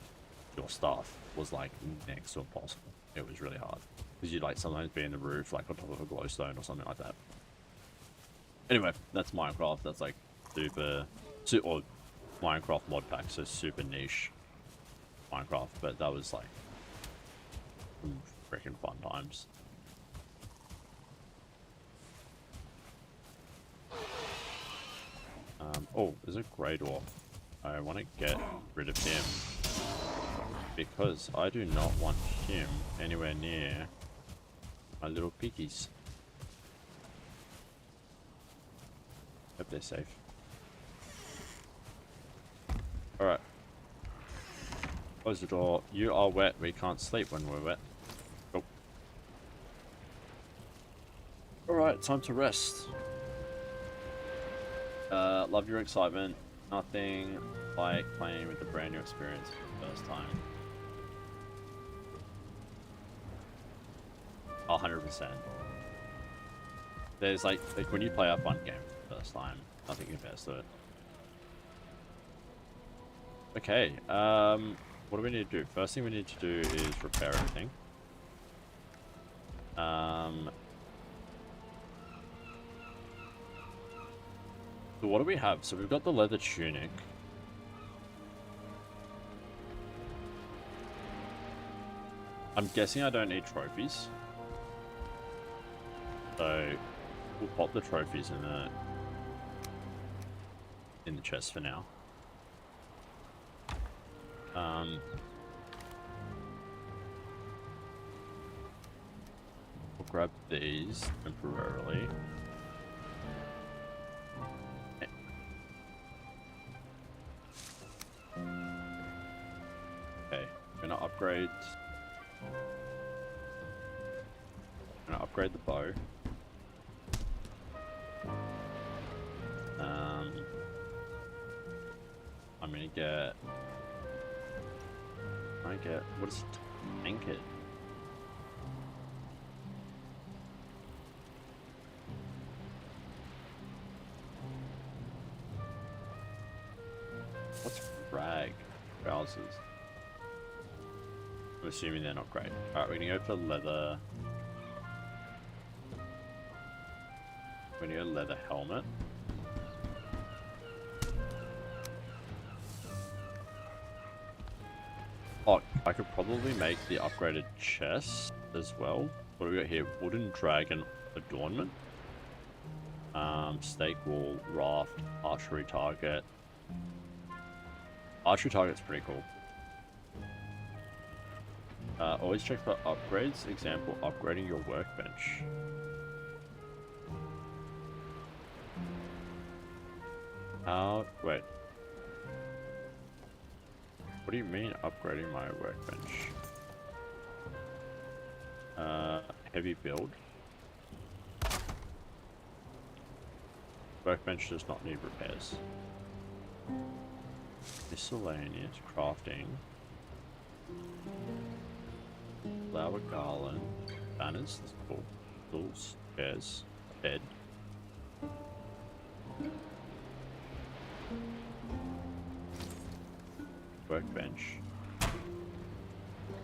your stuff was like next to impossible. It was really hard because you'd like sometimes be in the roof, like on top of a glowstone or something like that. Anyway, that's Minecraft. That's like or Minecraft mod pack, so super niche Minecraft, but that was like freaking fun times. Oh, there's a Grey Dwarf. I want to get rid of him because I do not want him anywhere near my little piggies. Hope they're safe. Alright. Close the door. You are wet. We can't sleep when we're wet. Cool. Alright, time to rest. Love your excitement. Nothing like playing with a brand new experience for the first time. 100%. There's like when you play a fun game for the first time, nothing compares to it. Okay, what do we need to do? First thing we need to do is repair everything. So what do we have? So we've got the leather tunic. I'm guessing I don't need trophies. So we'll pop the trophies in the chest for now. We'll grab these temporarily. Okay, I'm gonna upgrade the bow. I'm gonna get what is it? Anchored. What's rag? Trousers. I'm assuming they're not great. Alright, we're gonna go for leather. We're gonna go leather helmet. Oh, I could probably make the upgraded chest as well. What do we got here? Wooden dragon adornment. Stake wall, raft, archery target. Archery target's pretty cool. Always check for upgrades. Example, upgrading your workbench. Wait. What do you mean upgrading my workbench? Heavy build. Workbench does not need repairs. Miscellaneous crafting. Flower garland. Banners. That's cool. Tools. Chairs. Bed. Workbench.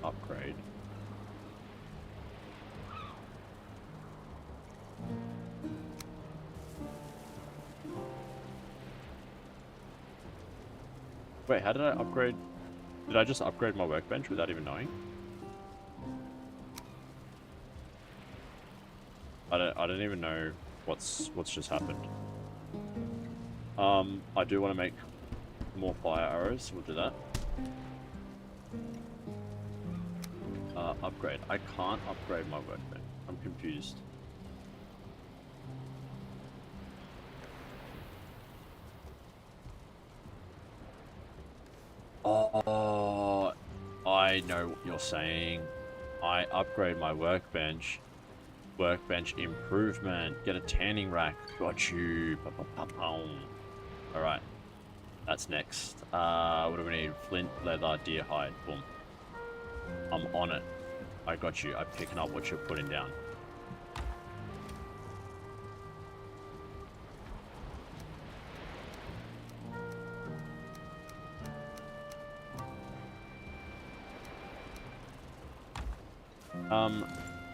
Upgrade. Wait, how did I upgrade? Did I just upgrade my workbench without even knowing? I don't even know what's just happened. I do want to make more fire arrows. We'll do that. Upgrade. I can't upgrade my workbench. I'm confused. Oh, I know what you're saying. I upgrade my workbench. Workbench improvement. Get a tanning rack. Got you. Alright. That's next. What do we need? Flint, leather, deer hide. Boom. I'm on it. I got you. I'm picking up what you're putting down.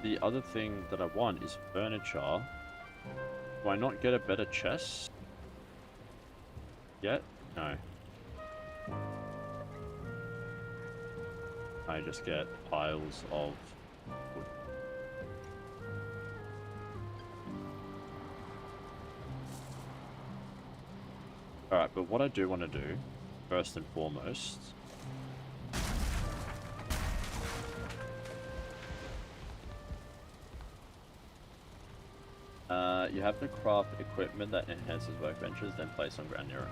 The other thing that I want is furniture. Do I not get a better chest yet? No. I just get piles of wood. Alright, but what I do want to do, first and foremost, you have to craft equipment that enhances workbenches, then place on ground near it.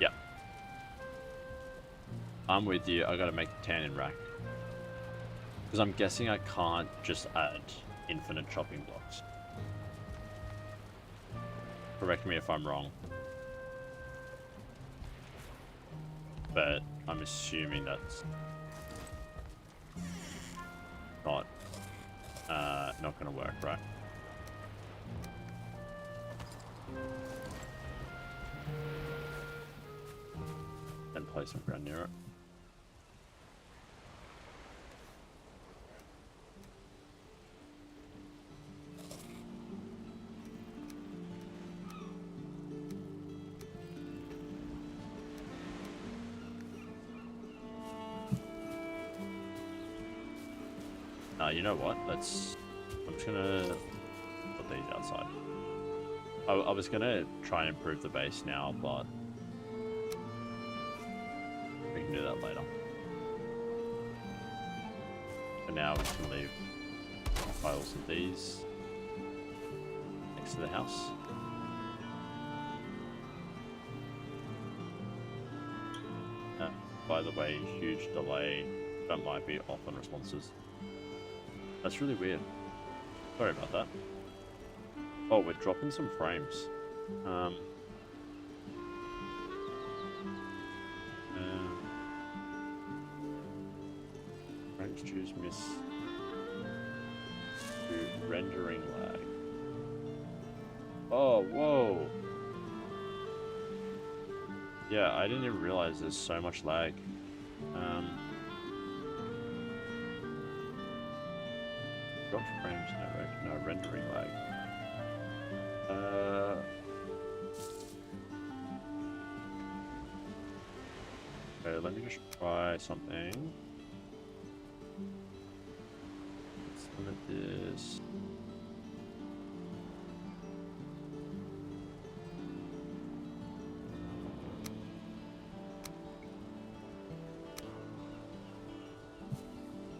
Yeah. I'm with you. I gotta make a tanning rack. Because I'm guessing I can't just add infinite chopping blocks. Correct me if I'm wrong. But I'm assuming that's not gonna work, right? Then place some ground near it. You know what? I'm just gonna put these outside. I was gonna try and improve the base now, but we can do that later. For now, we can leave piles of these next to the house. By the way, huge delay. That might be off on responses. That's really weird. Sorry about that. Oh, we're dropping some frames. Frames choose miss to rendering lag. Oh, whoa. Yeah, I didn't even realize there's so much lag. Drop frames, no rendering lag. Okay, let me just try something. this.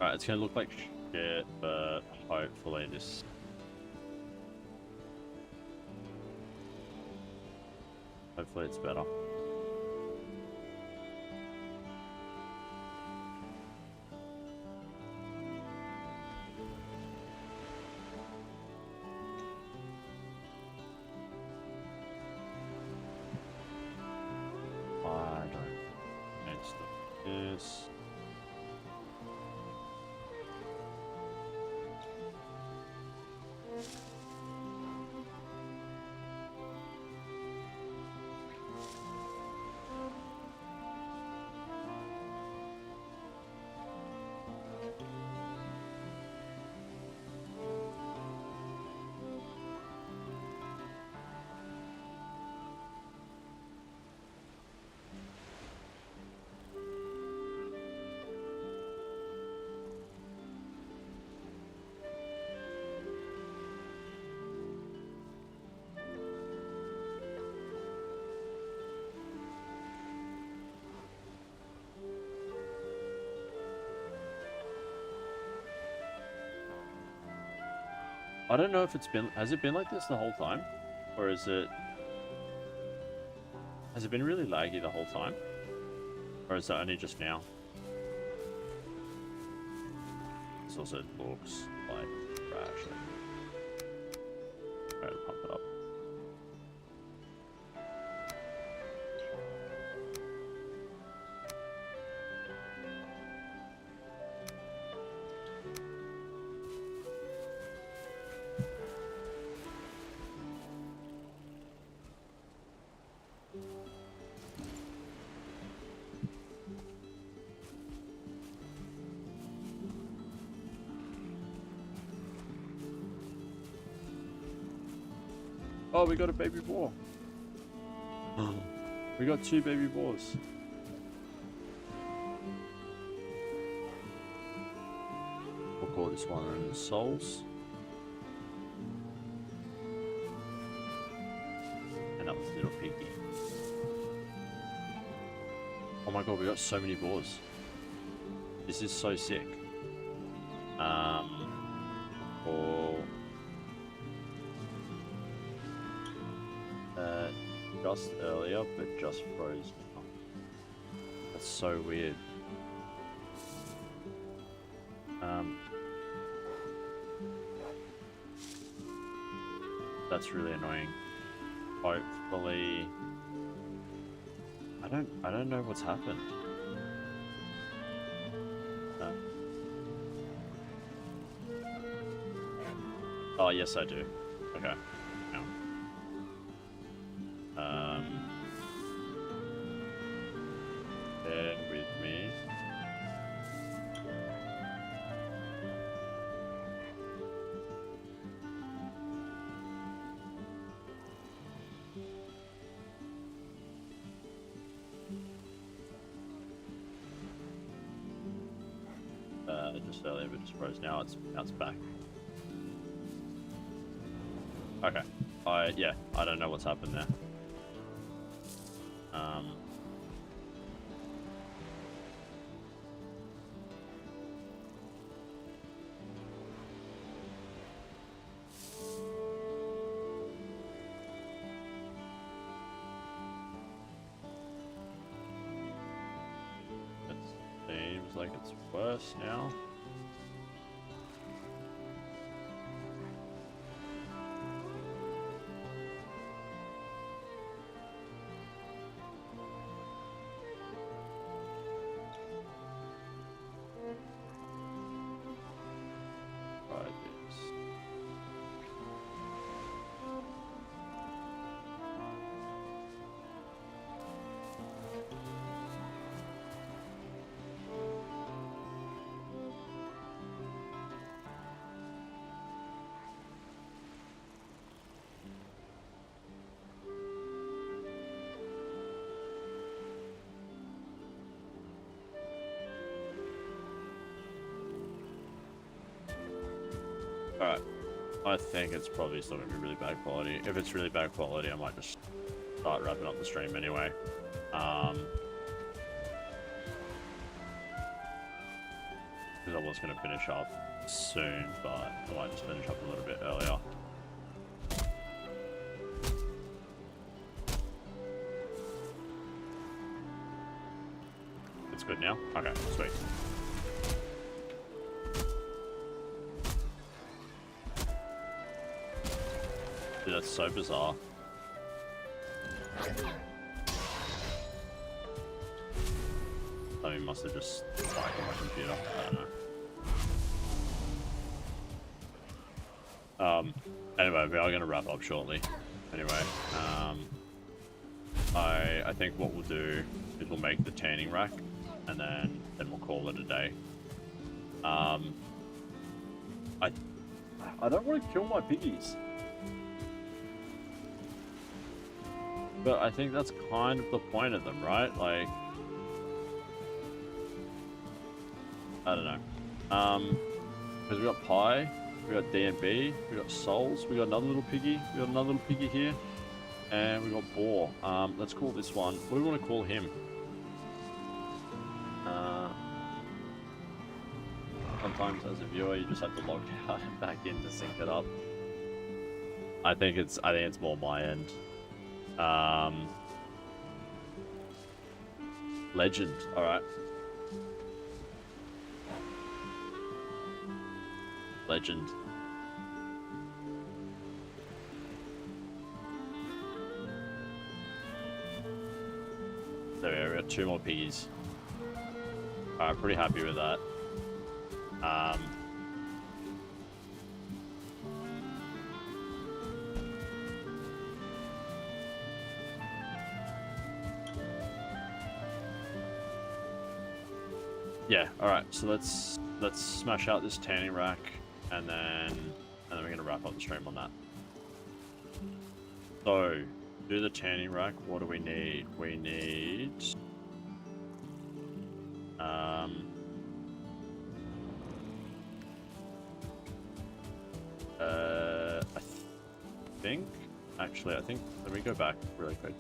Alright, it's gonna look like shit, but hopefully this... Hopefully it's better. I don't need stuff this. I don't know if it's been... Has it been like this the whole time? Or is it... Has it been really laggy the whole time? Or is that only just now? This also looks like trash. Try to pump it up. Oh, we got a baby boar. We got 2 baby boars. We'll call this one Souls. And that was Little Piggy. Oh my god, we got so many boars. This is so sick. Or just earlier, but just froze now. That's so weird. That's really annoying. Hopefully, I don't know what's happened. Oh yes, I do. Okay. Bear with me. Just earlier, but just froze. Now it's back. Okay. Yeah, I don't know what's happened there. It seems like it's worse now. Alright. I think it's probably still going to be really bad quality. If it's really bad quality, I might just start wrapping up the stream anyway. Because I was going to finish up soon, but I might just finish up a little bit earlier. It's good now? Okay, sweet. Dude, that's so bizarre. Something must have just spiked on my computer. I don't know. Anyway, we are going to wrap up shortly. Anyway, I think what we'll do is we'll make the tanning rack, and then we'll call it a day. I don't want to kill my piggies. But I think that's kind of the point of them, right? Like, I don't know. Because we got Pie, we got D&B, we got Souls, we got another little piggy, we got another little piggy here, and we got Boar. Let's call this one. What do we want to call him? Sometimes as a viewer, you just have to log out and back in to sync it up. I think it's more my end. Legend, alright. Legend. There we go, we got 2 more piggies. Alright, pretty happy with that. Yeah, alright, so let's smash out this tanning rack, and then we're gonna wrap up the stream on that. So, do the tanning rack, what do we need? We need I think, let me go back really quick.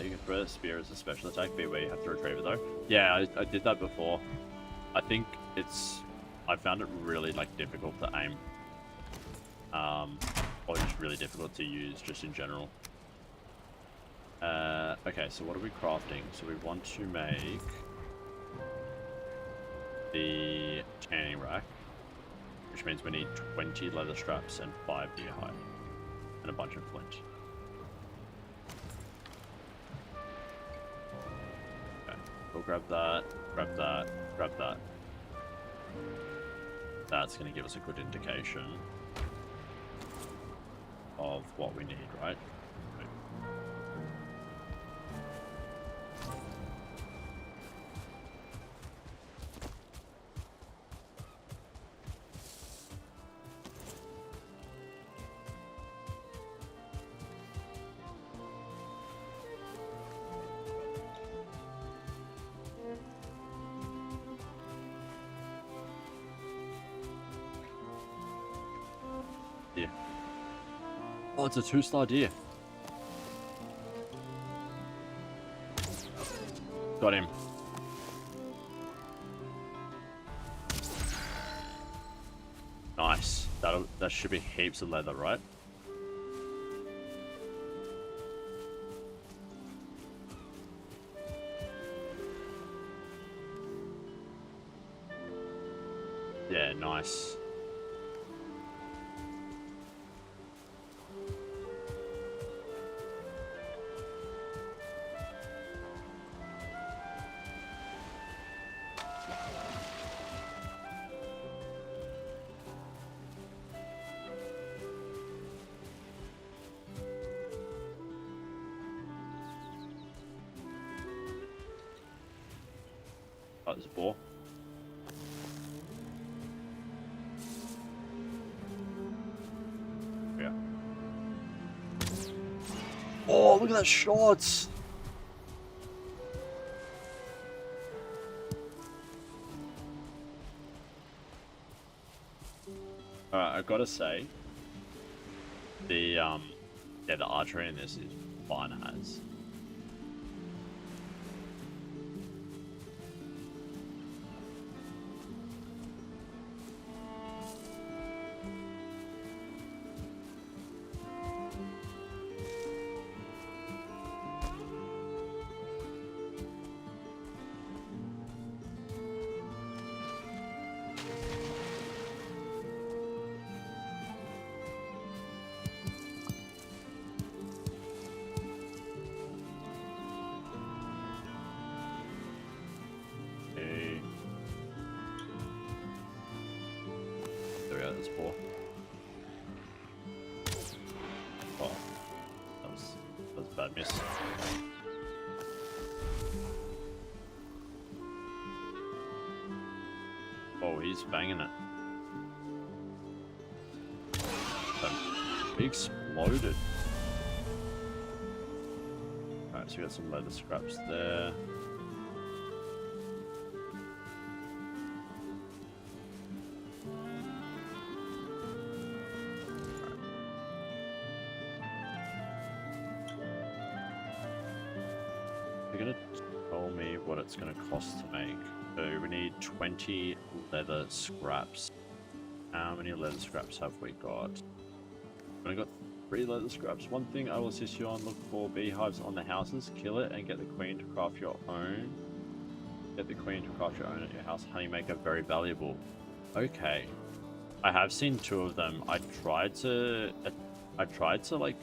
You can throw the spear as a special attack, be where you have to retrieve it though. Yeah, I did that before. I think I found it really like difficult to aim. Or just really difficult to use just in general. Okay, so what are we crafting? So we want to make the tanning rack, which means we need 20 leather straps and 5 deer hide, and a bunch of flint. Okay, we'll grab that, grab that, grab that. That's going to give us a good indication of what we need, right? Oh, it's a 2-star deer. Got him. Nice. That should be heaps of leather, right? Yeah, nice. Oh, there's a boar. Yeah. Oh, look at that shot! I gotta say, the the archery in this is fun as. There we go, there's 4. Oh, that was a bad miss. Oh, he's banging it. He exploded. Alright, so we got some leather scraps there. You're gonna tell me what it's gonna cost to make. So we need 20 leather scraps. How many leather scraps have we got? I got 3 leather scraps. One thing I will assist you on: look for beehives on the houses, kill it, and get the queen to craft your own. Get the queen to craft your own at your house. Honeymaker, very valuable. Okay, I have seen 2 of them. I tried to like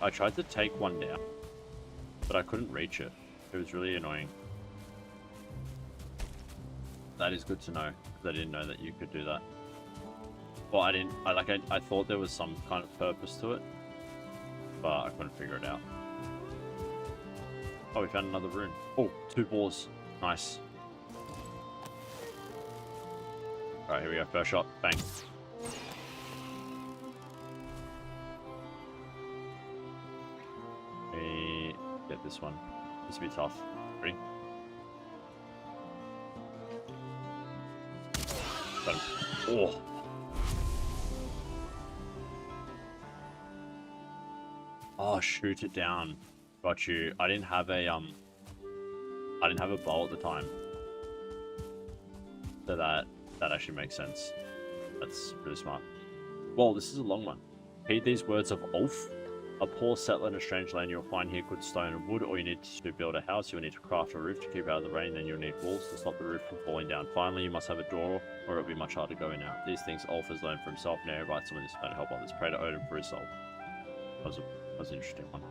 I tried to take one down, but I couldn't reach it. It was really annoying. That is good to know, because I didn't know that you could do that. Well, I thought there was some kind of purpose to it, but I couldn't figure it out. Oh, we found another rune. Oh, 2 boars. Nice. Alright, here we go. First shot. Bang. We get this one. This will be tough. 3. Got him. Oh. Oh, shoot it down. Got you. I didn't have a bow at the time. So that actually makes sense. That's really smart. Well, this is a long one. Heed these words of Ulf. A poor settler in a strange land, you'll find here good stone and wood. Or you need to build a house, you'll need to craft a roof to keep out of the rain, then you'll need walls to stop the roof from falling down. Finally, you must have a door, or it'll be much harder to go in and out. These things Ulf has learned for himself, now he writes them in this plan to help others. Pray to Odin for his soul. That was an interesting one.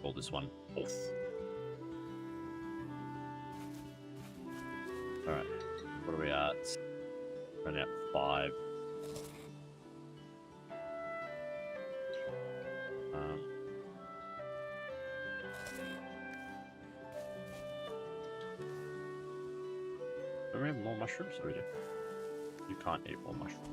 Call this one Ulf. Alright, what are we at? Running at 5. Do we have more mushrooms? Or we do? You can't eat more mushrooms.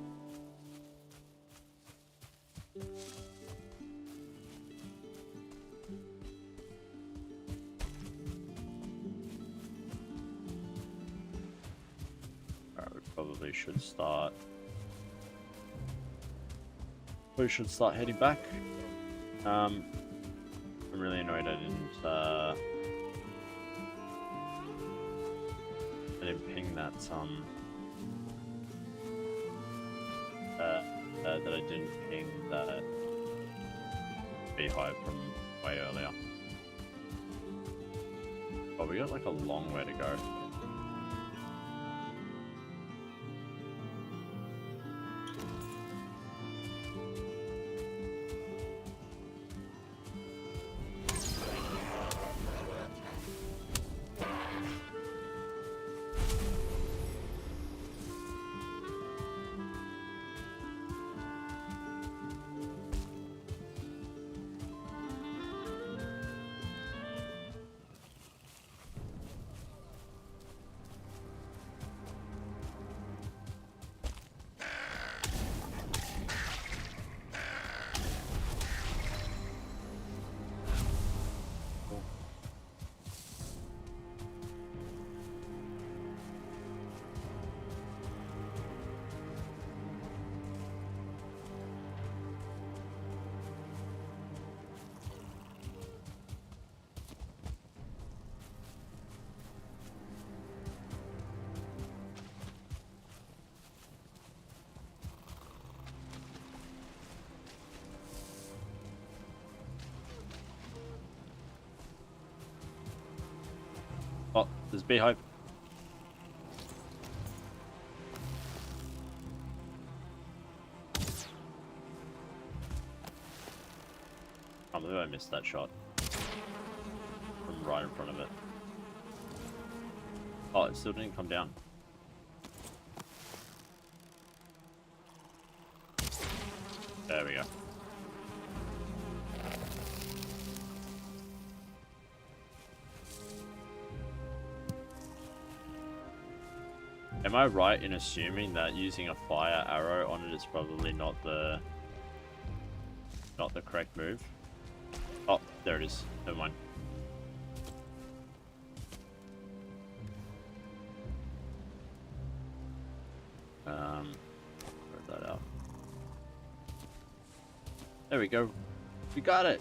Alright, we probably should start. We should start heading back. I'm really annoyed I didn't ping that that I didn't ping that beehive from way earlier. Oh, we got like a long way to go. There's beehive. I believe I missed that shot. From right in front of it. Oh, it still didn't come down. There we go. Am I right in assuming that using a fire arrow on it is probably not the correct move? Oh, there it is. Never mind. Put that out. There we go. We got it.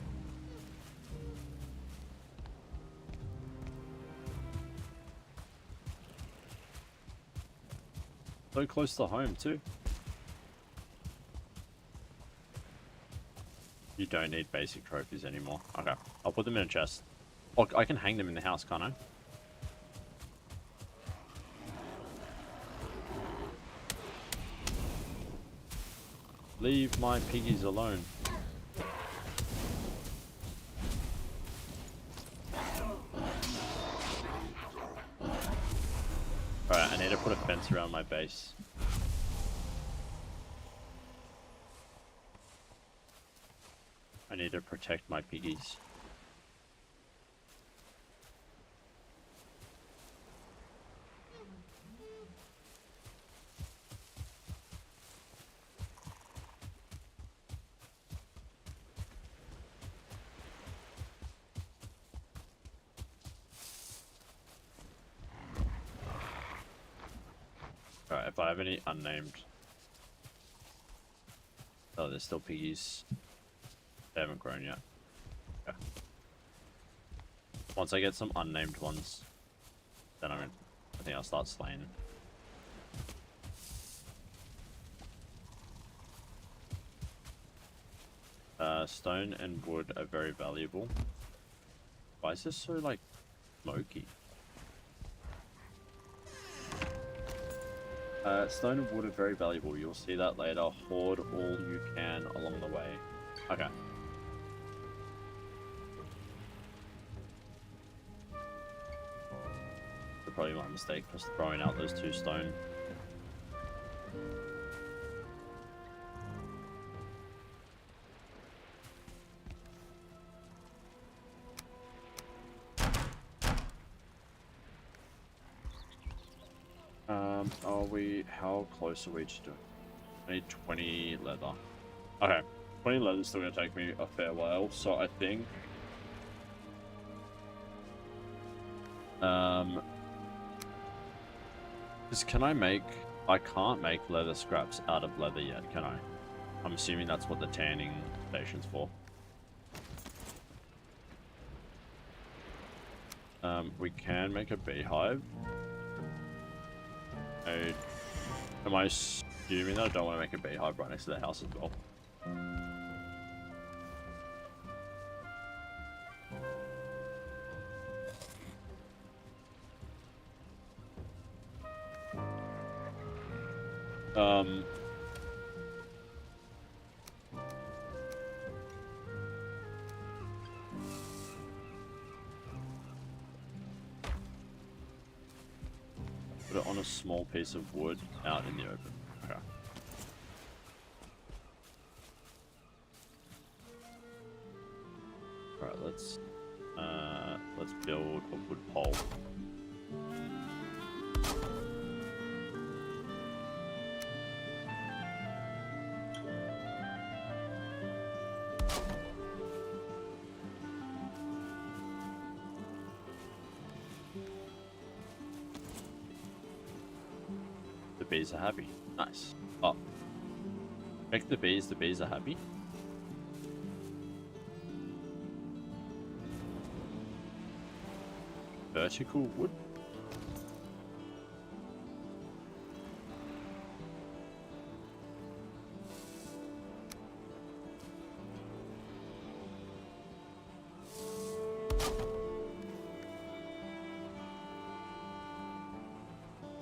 So close to home too. You don't need basic trophies anymore. Okay, I'll put them in a chest. Oh, I can hang them in the house, can't I? Leave my piggies alone. Alright, I need to put a fence around my base. I need to protect my piggies. Alright, if I have any unnamed... Oh, there's still piggies. They haven't grown yet. Okay. Once I get some unnamed ones, then I think I'll start slaying. Stone and wood are very valuable. Why is this so, like, smoky? Stone and wood are very valuable. You'll see that later. Hoard all you can along the way. Okay. Probably my mistake, just throwing out those 2 stone. How close are we to doing? I need 20 leather. Okay, 20 leather is still going to take me a fair while, so I think... Can I make... I can't make leather scraps out of leather yet, can I? I'm assuming that's what the tanning station's for. We can make a beehive. Am I assuming that I don't want to make a beehive right next to the house as well? Put it on a small piece of wood out in the open. Okay. Alright, let's build a wood pole. The bees are happy. Nice. Oh. Check the bees are happy. Vertical wood.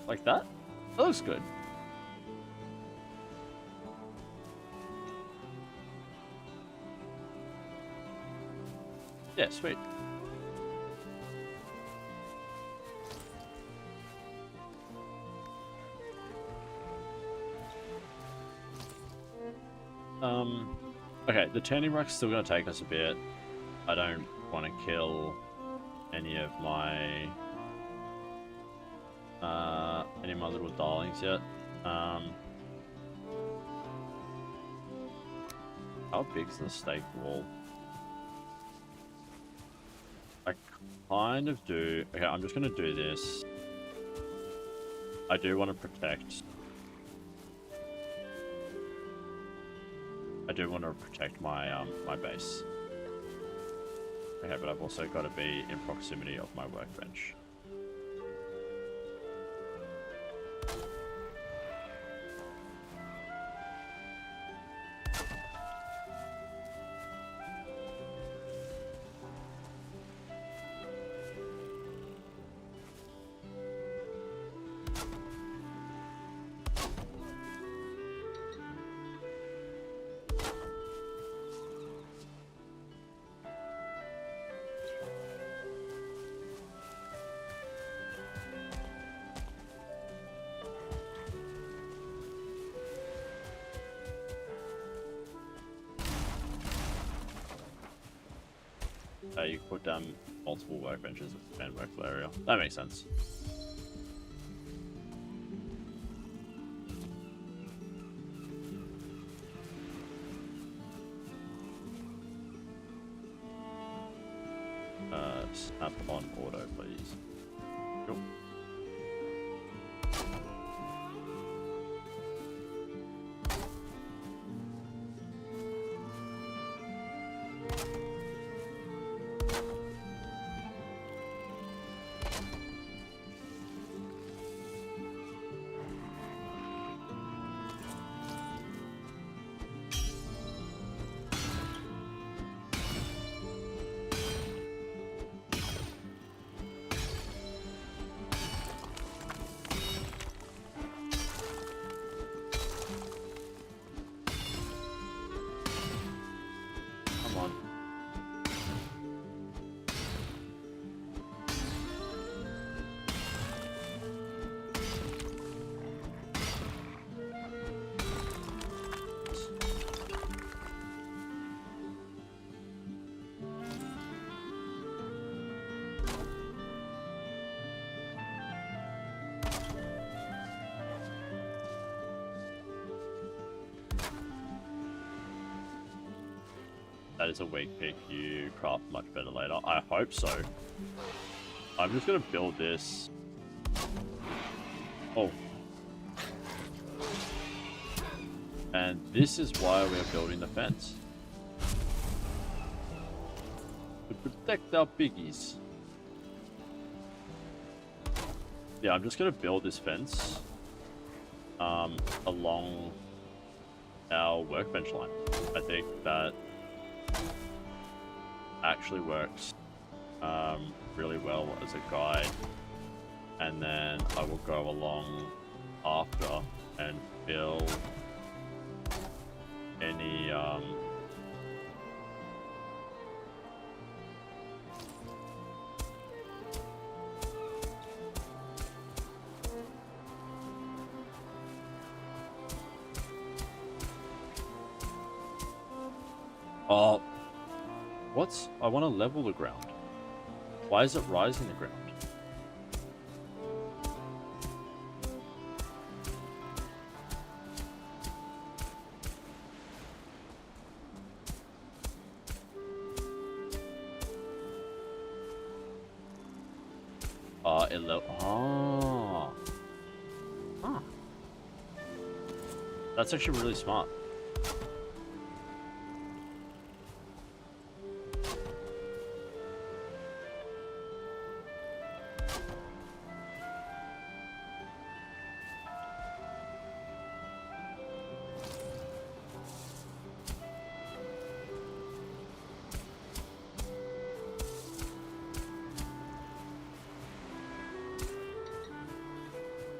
Like that? That looks good. Yeah, sweet. Okay, the turning rock's still gonna take us a bit. I don't want to kill any of my little darlings yet. How big's the stake wall? I kind of do. Okay, I'm just gonna do this. I do want to protect. I do want to protect my my base. Okay, but I've also got to be in proximity of my workbench. You put down multiple workbenches and workflow area. That makes sense. Snap on auto, please. Cool. Come on. That is a weak pick. You craft much better later. I hope so. I'm just gonna build this. Oh. And this is why we're building the fence. To protect our piggies. Yeah, I'm just gonna build this fence along our workbench line. I think that actually works really well as a guide, and then I will go along after and fill any oh, what's... I want to level the ground. Why is it rising the ground? That's actually really smart.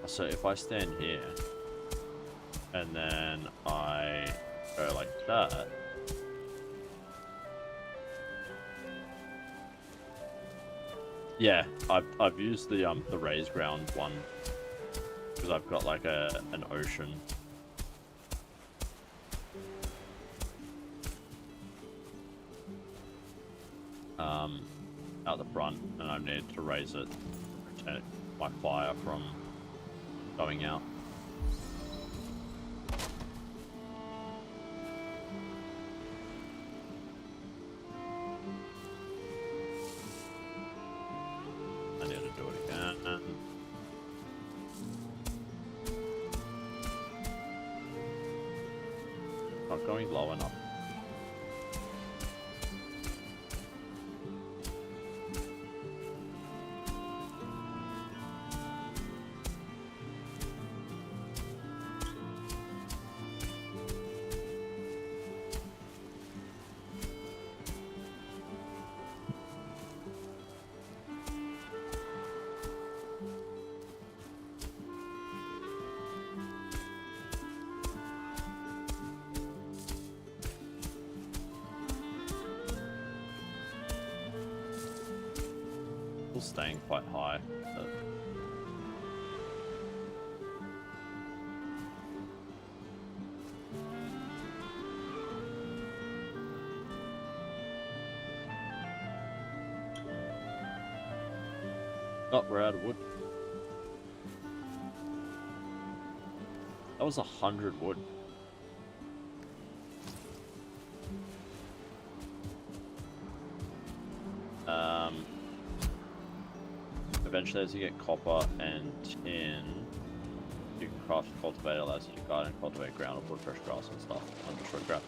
So if I stand here and then I go like that, yeah, I've used the raised ground one because I've got like an ocean. Out the front, and I need to raise it to protect my fire from going out. I need to do it again. Not going low enough. Staying quite high. But... Oh, we're out of wood. That was 100 wood. Eventually, as you get copper and tin, you can craft a cultivator, allows you to garden and cultivate ground or put fresh grass and stuff. Undestroyed ground.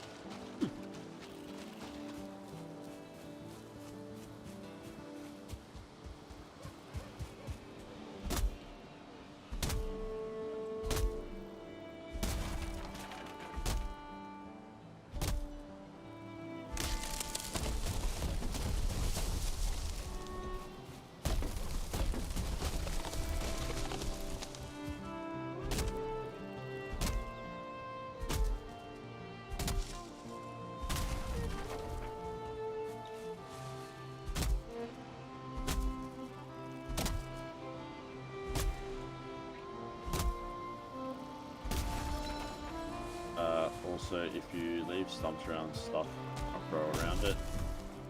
Also, if you leave stumps around stuff or grow around it,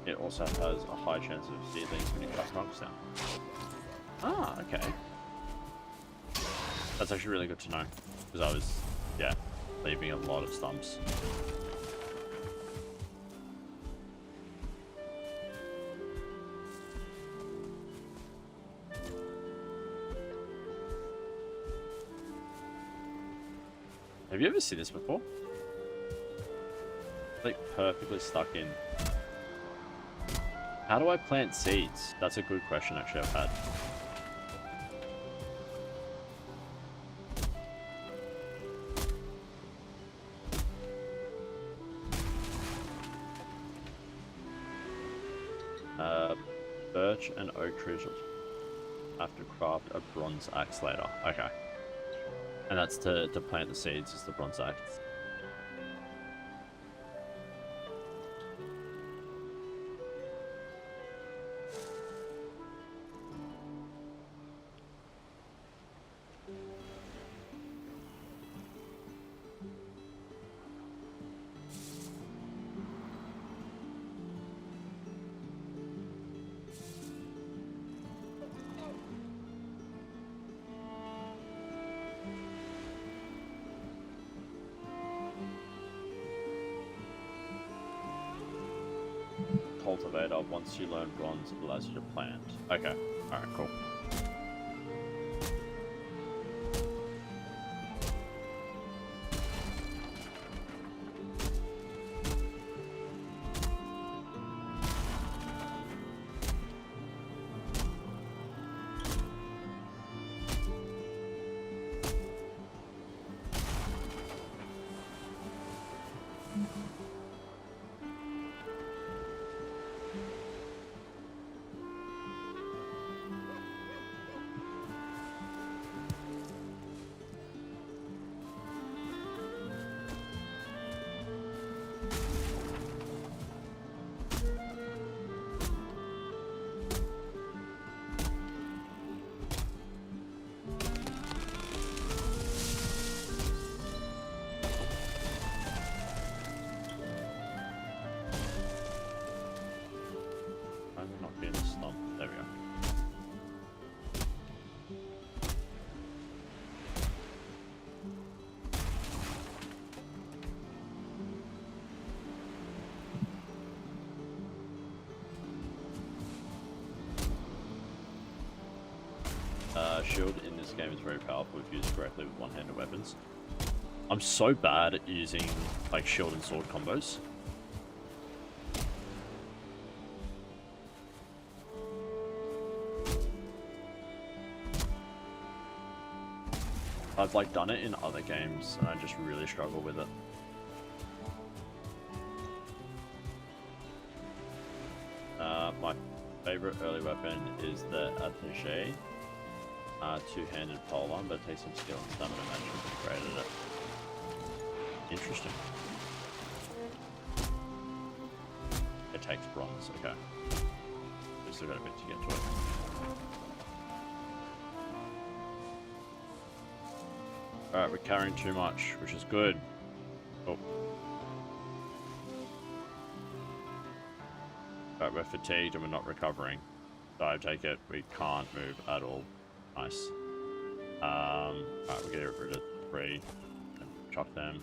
it also has a high chance of seedlings when you cut trunks down. Ah, okay. That's actually really good to know, because I was, yeah, leaving a lot of stumps. Have you ever seen this before? Like perfectly stuck in. How do I plant seeds? That's a good question actually I've had. Birch and oak trees have to craft a bronze axe later. Okay. And that's to plant the seeds, is the bronze axe. Cultivator, once you learn bronze, it allows you to plant. Okay, alright, cool. game is very powerful if used correctly with one-handed weapons. I'm so bad at using like shield and sword combos. I've like done it in other games and I just really struggle with it. My favorite early weapon is the attaché, two-handed polearm, but it takes some skill and stamina management to be great at it. Interesting. It takes bronze, okay. We've still got a bit to get to it. Alright, we're carrying too much, which is good. Oh. Alright, we're fatigued and we're not recovering. So I take it we can't move at all. Nice. Alright, we'll get rid of 3 and chuck them.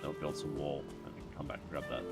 They'll build some wall and we can come back and grab that.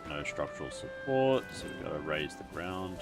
No structural support, so we've got to raise the ground.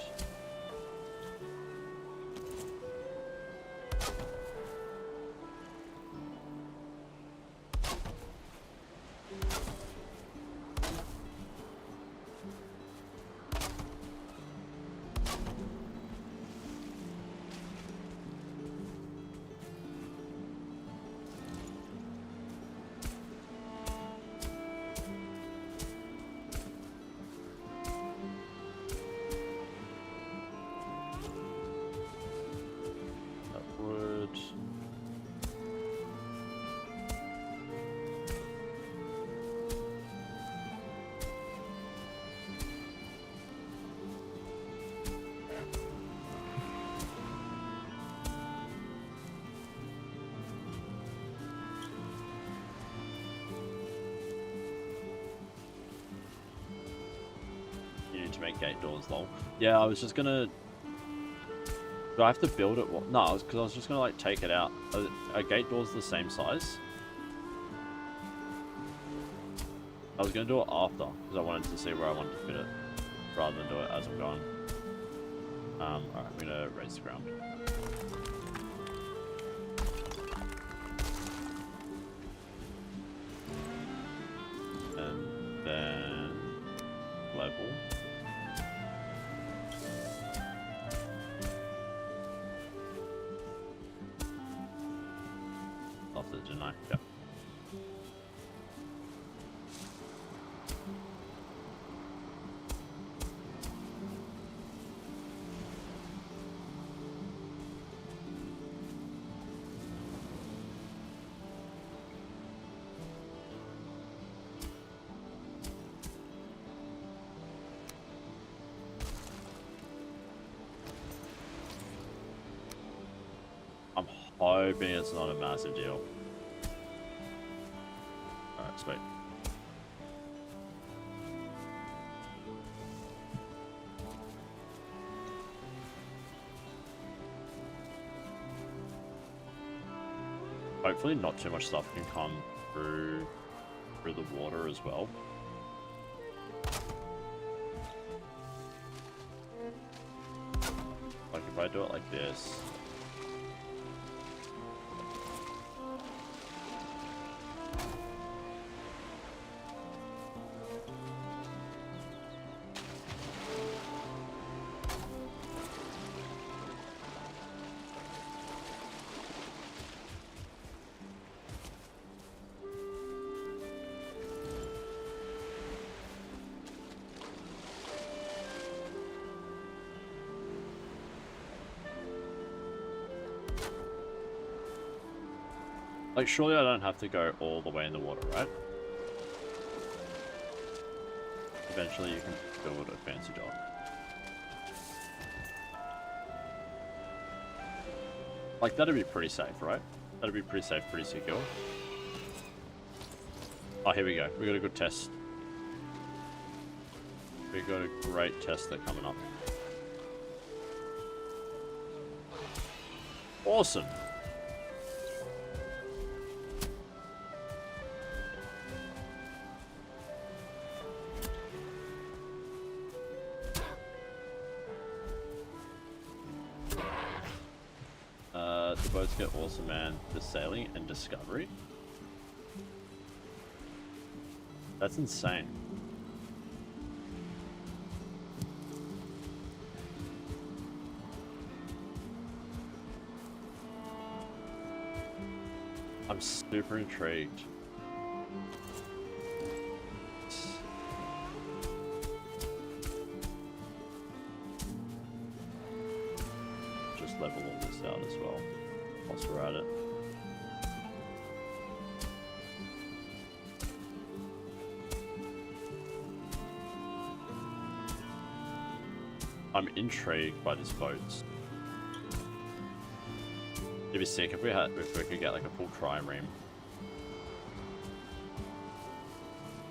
To make gate doors, lol. Yeah, I was just gonna. Do I have to build it? No, because I was just gonna like take it out. Are gate doors the same size? I was gonna do it after because I wanted to see where I wanted to fit it, rather than do it as I'm going. Alright, I'm gonna raise the ground. And then level. Didn't I? Yep. I'm hoping it's not a massive deal. Alright, sweet. Hopefully not too much stuff can come through the water as well. Like if I do it like this. Like, surely I don't have to go all the way in the water, right? eventually you can build a fancy dock. Like, that'd be pretty safe, right? That'd be pretty safe, pretty secure. Oh, here we go. We got a good test. We got a great tester coming up. Awesome. The boats get awesome, man. The sailing and discovery. That's insane. I'm super intrigued. Just level all this out as well, whilst we're at it. I'm intrigued by these boats. It'd be sick if we could get like a full trireme.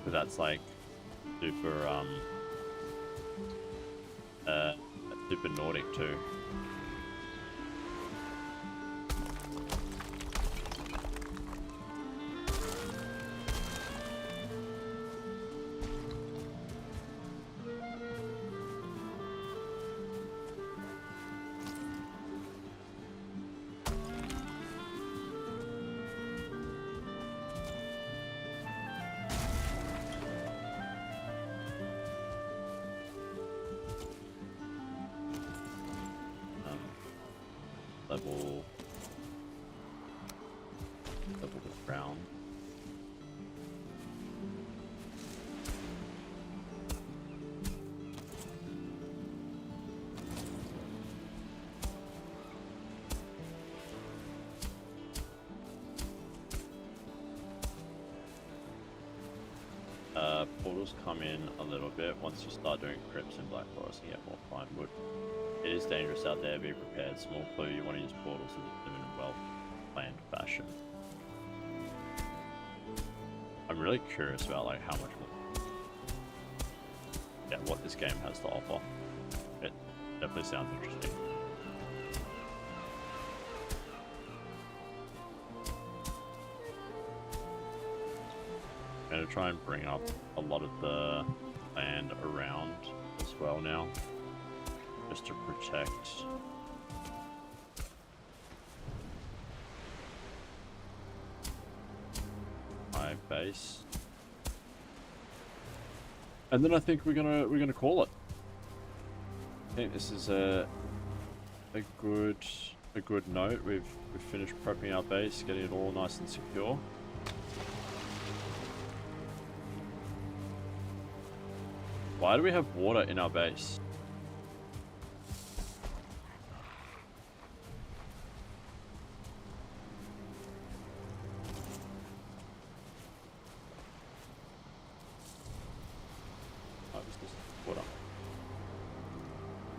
But that's like super super Nordic too. Level the ground. Portals come in a little bit once you start doing crypts in Black Forest and get more pine wood. It is dangerous out there, be prepared. Small clue, you want to use portals in a well-planned fashion. I'm really curious about like how much more, yeah, what this game has to offer. It definitely sounds interesting. I'm going to try and bring up a lot of the land around as well now, just to protect my base. And then I think we're gonna call it. I think this is a good note. We've finished prepping our base, getting it all nice and secure. Why do we have water in our base? Oh, it's just water.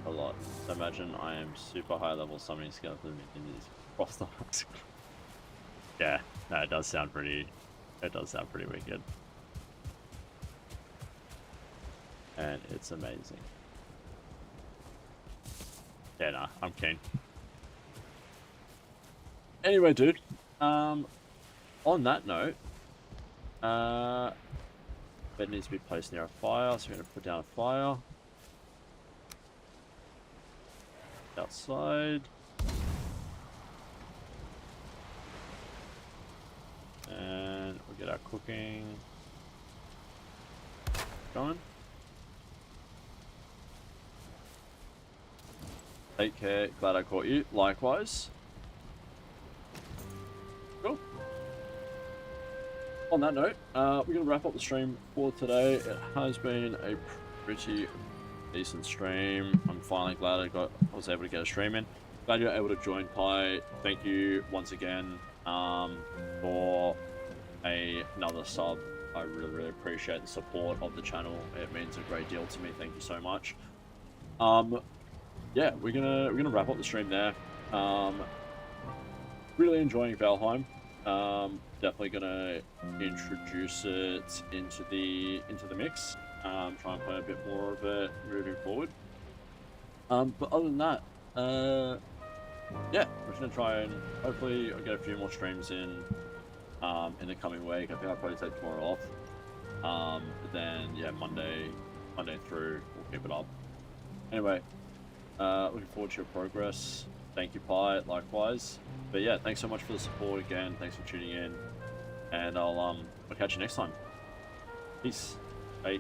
A lot. So imagine I am super high level summoning skeleton in these frost arms. Yeah, no, it does sound pretty wicked. And it's amazing. Yeah, nah, I'm keen. Anyway, dude, on that note, bed needs to be placed near a fire, so we're going to put down a fire. Outside. And we'll get our cooking going. Take care, glad I caught you. Likewise. Cool. On that note, we're going to wrap up the stream for today. It has been a pretty decent stream. I'm finally glad I was able to get a stream in. Glad you're able to join, Pi. Thank you once again for another sub I really, really appreciate the support of the channel. It means a great deal to me. Thank you so much. Yeah, we're gonna wrap up the stream there. Really enjoying Valheim. Definitely gonna introduce it into the mix. Try and play a bit more of it moving forward. But other than that, yeah, we're just gonna try and hopefully I'll get a few more streams in the coming week. I think I'll probably take tomorrow off. But then yeah, Monday through we'll keep it up. Anyway, looking forward to your progress. Thank you, Pi, likewise. But yeah, thanks so much for the support again. Thanks for tuning in. And I'll catch you next time. Peace. Bye.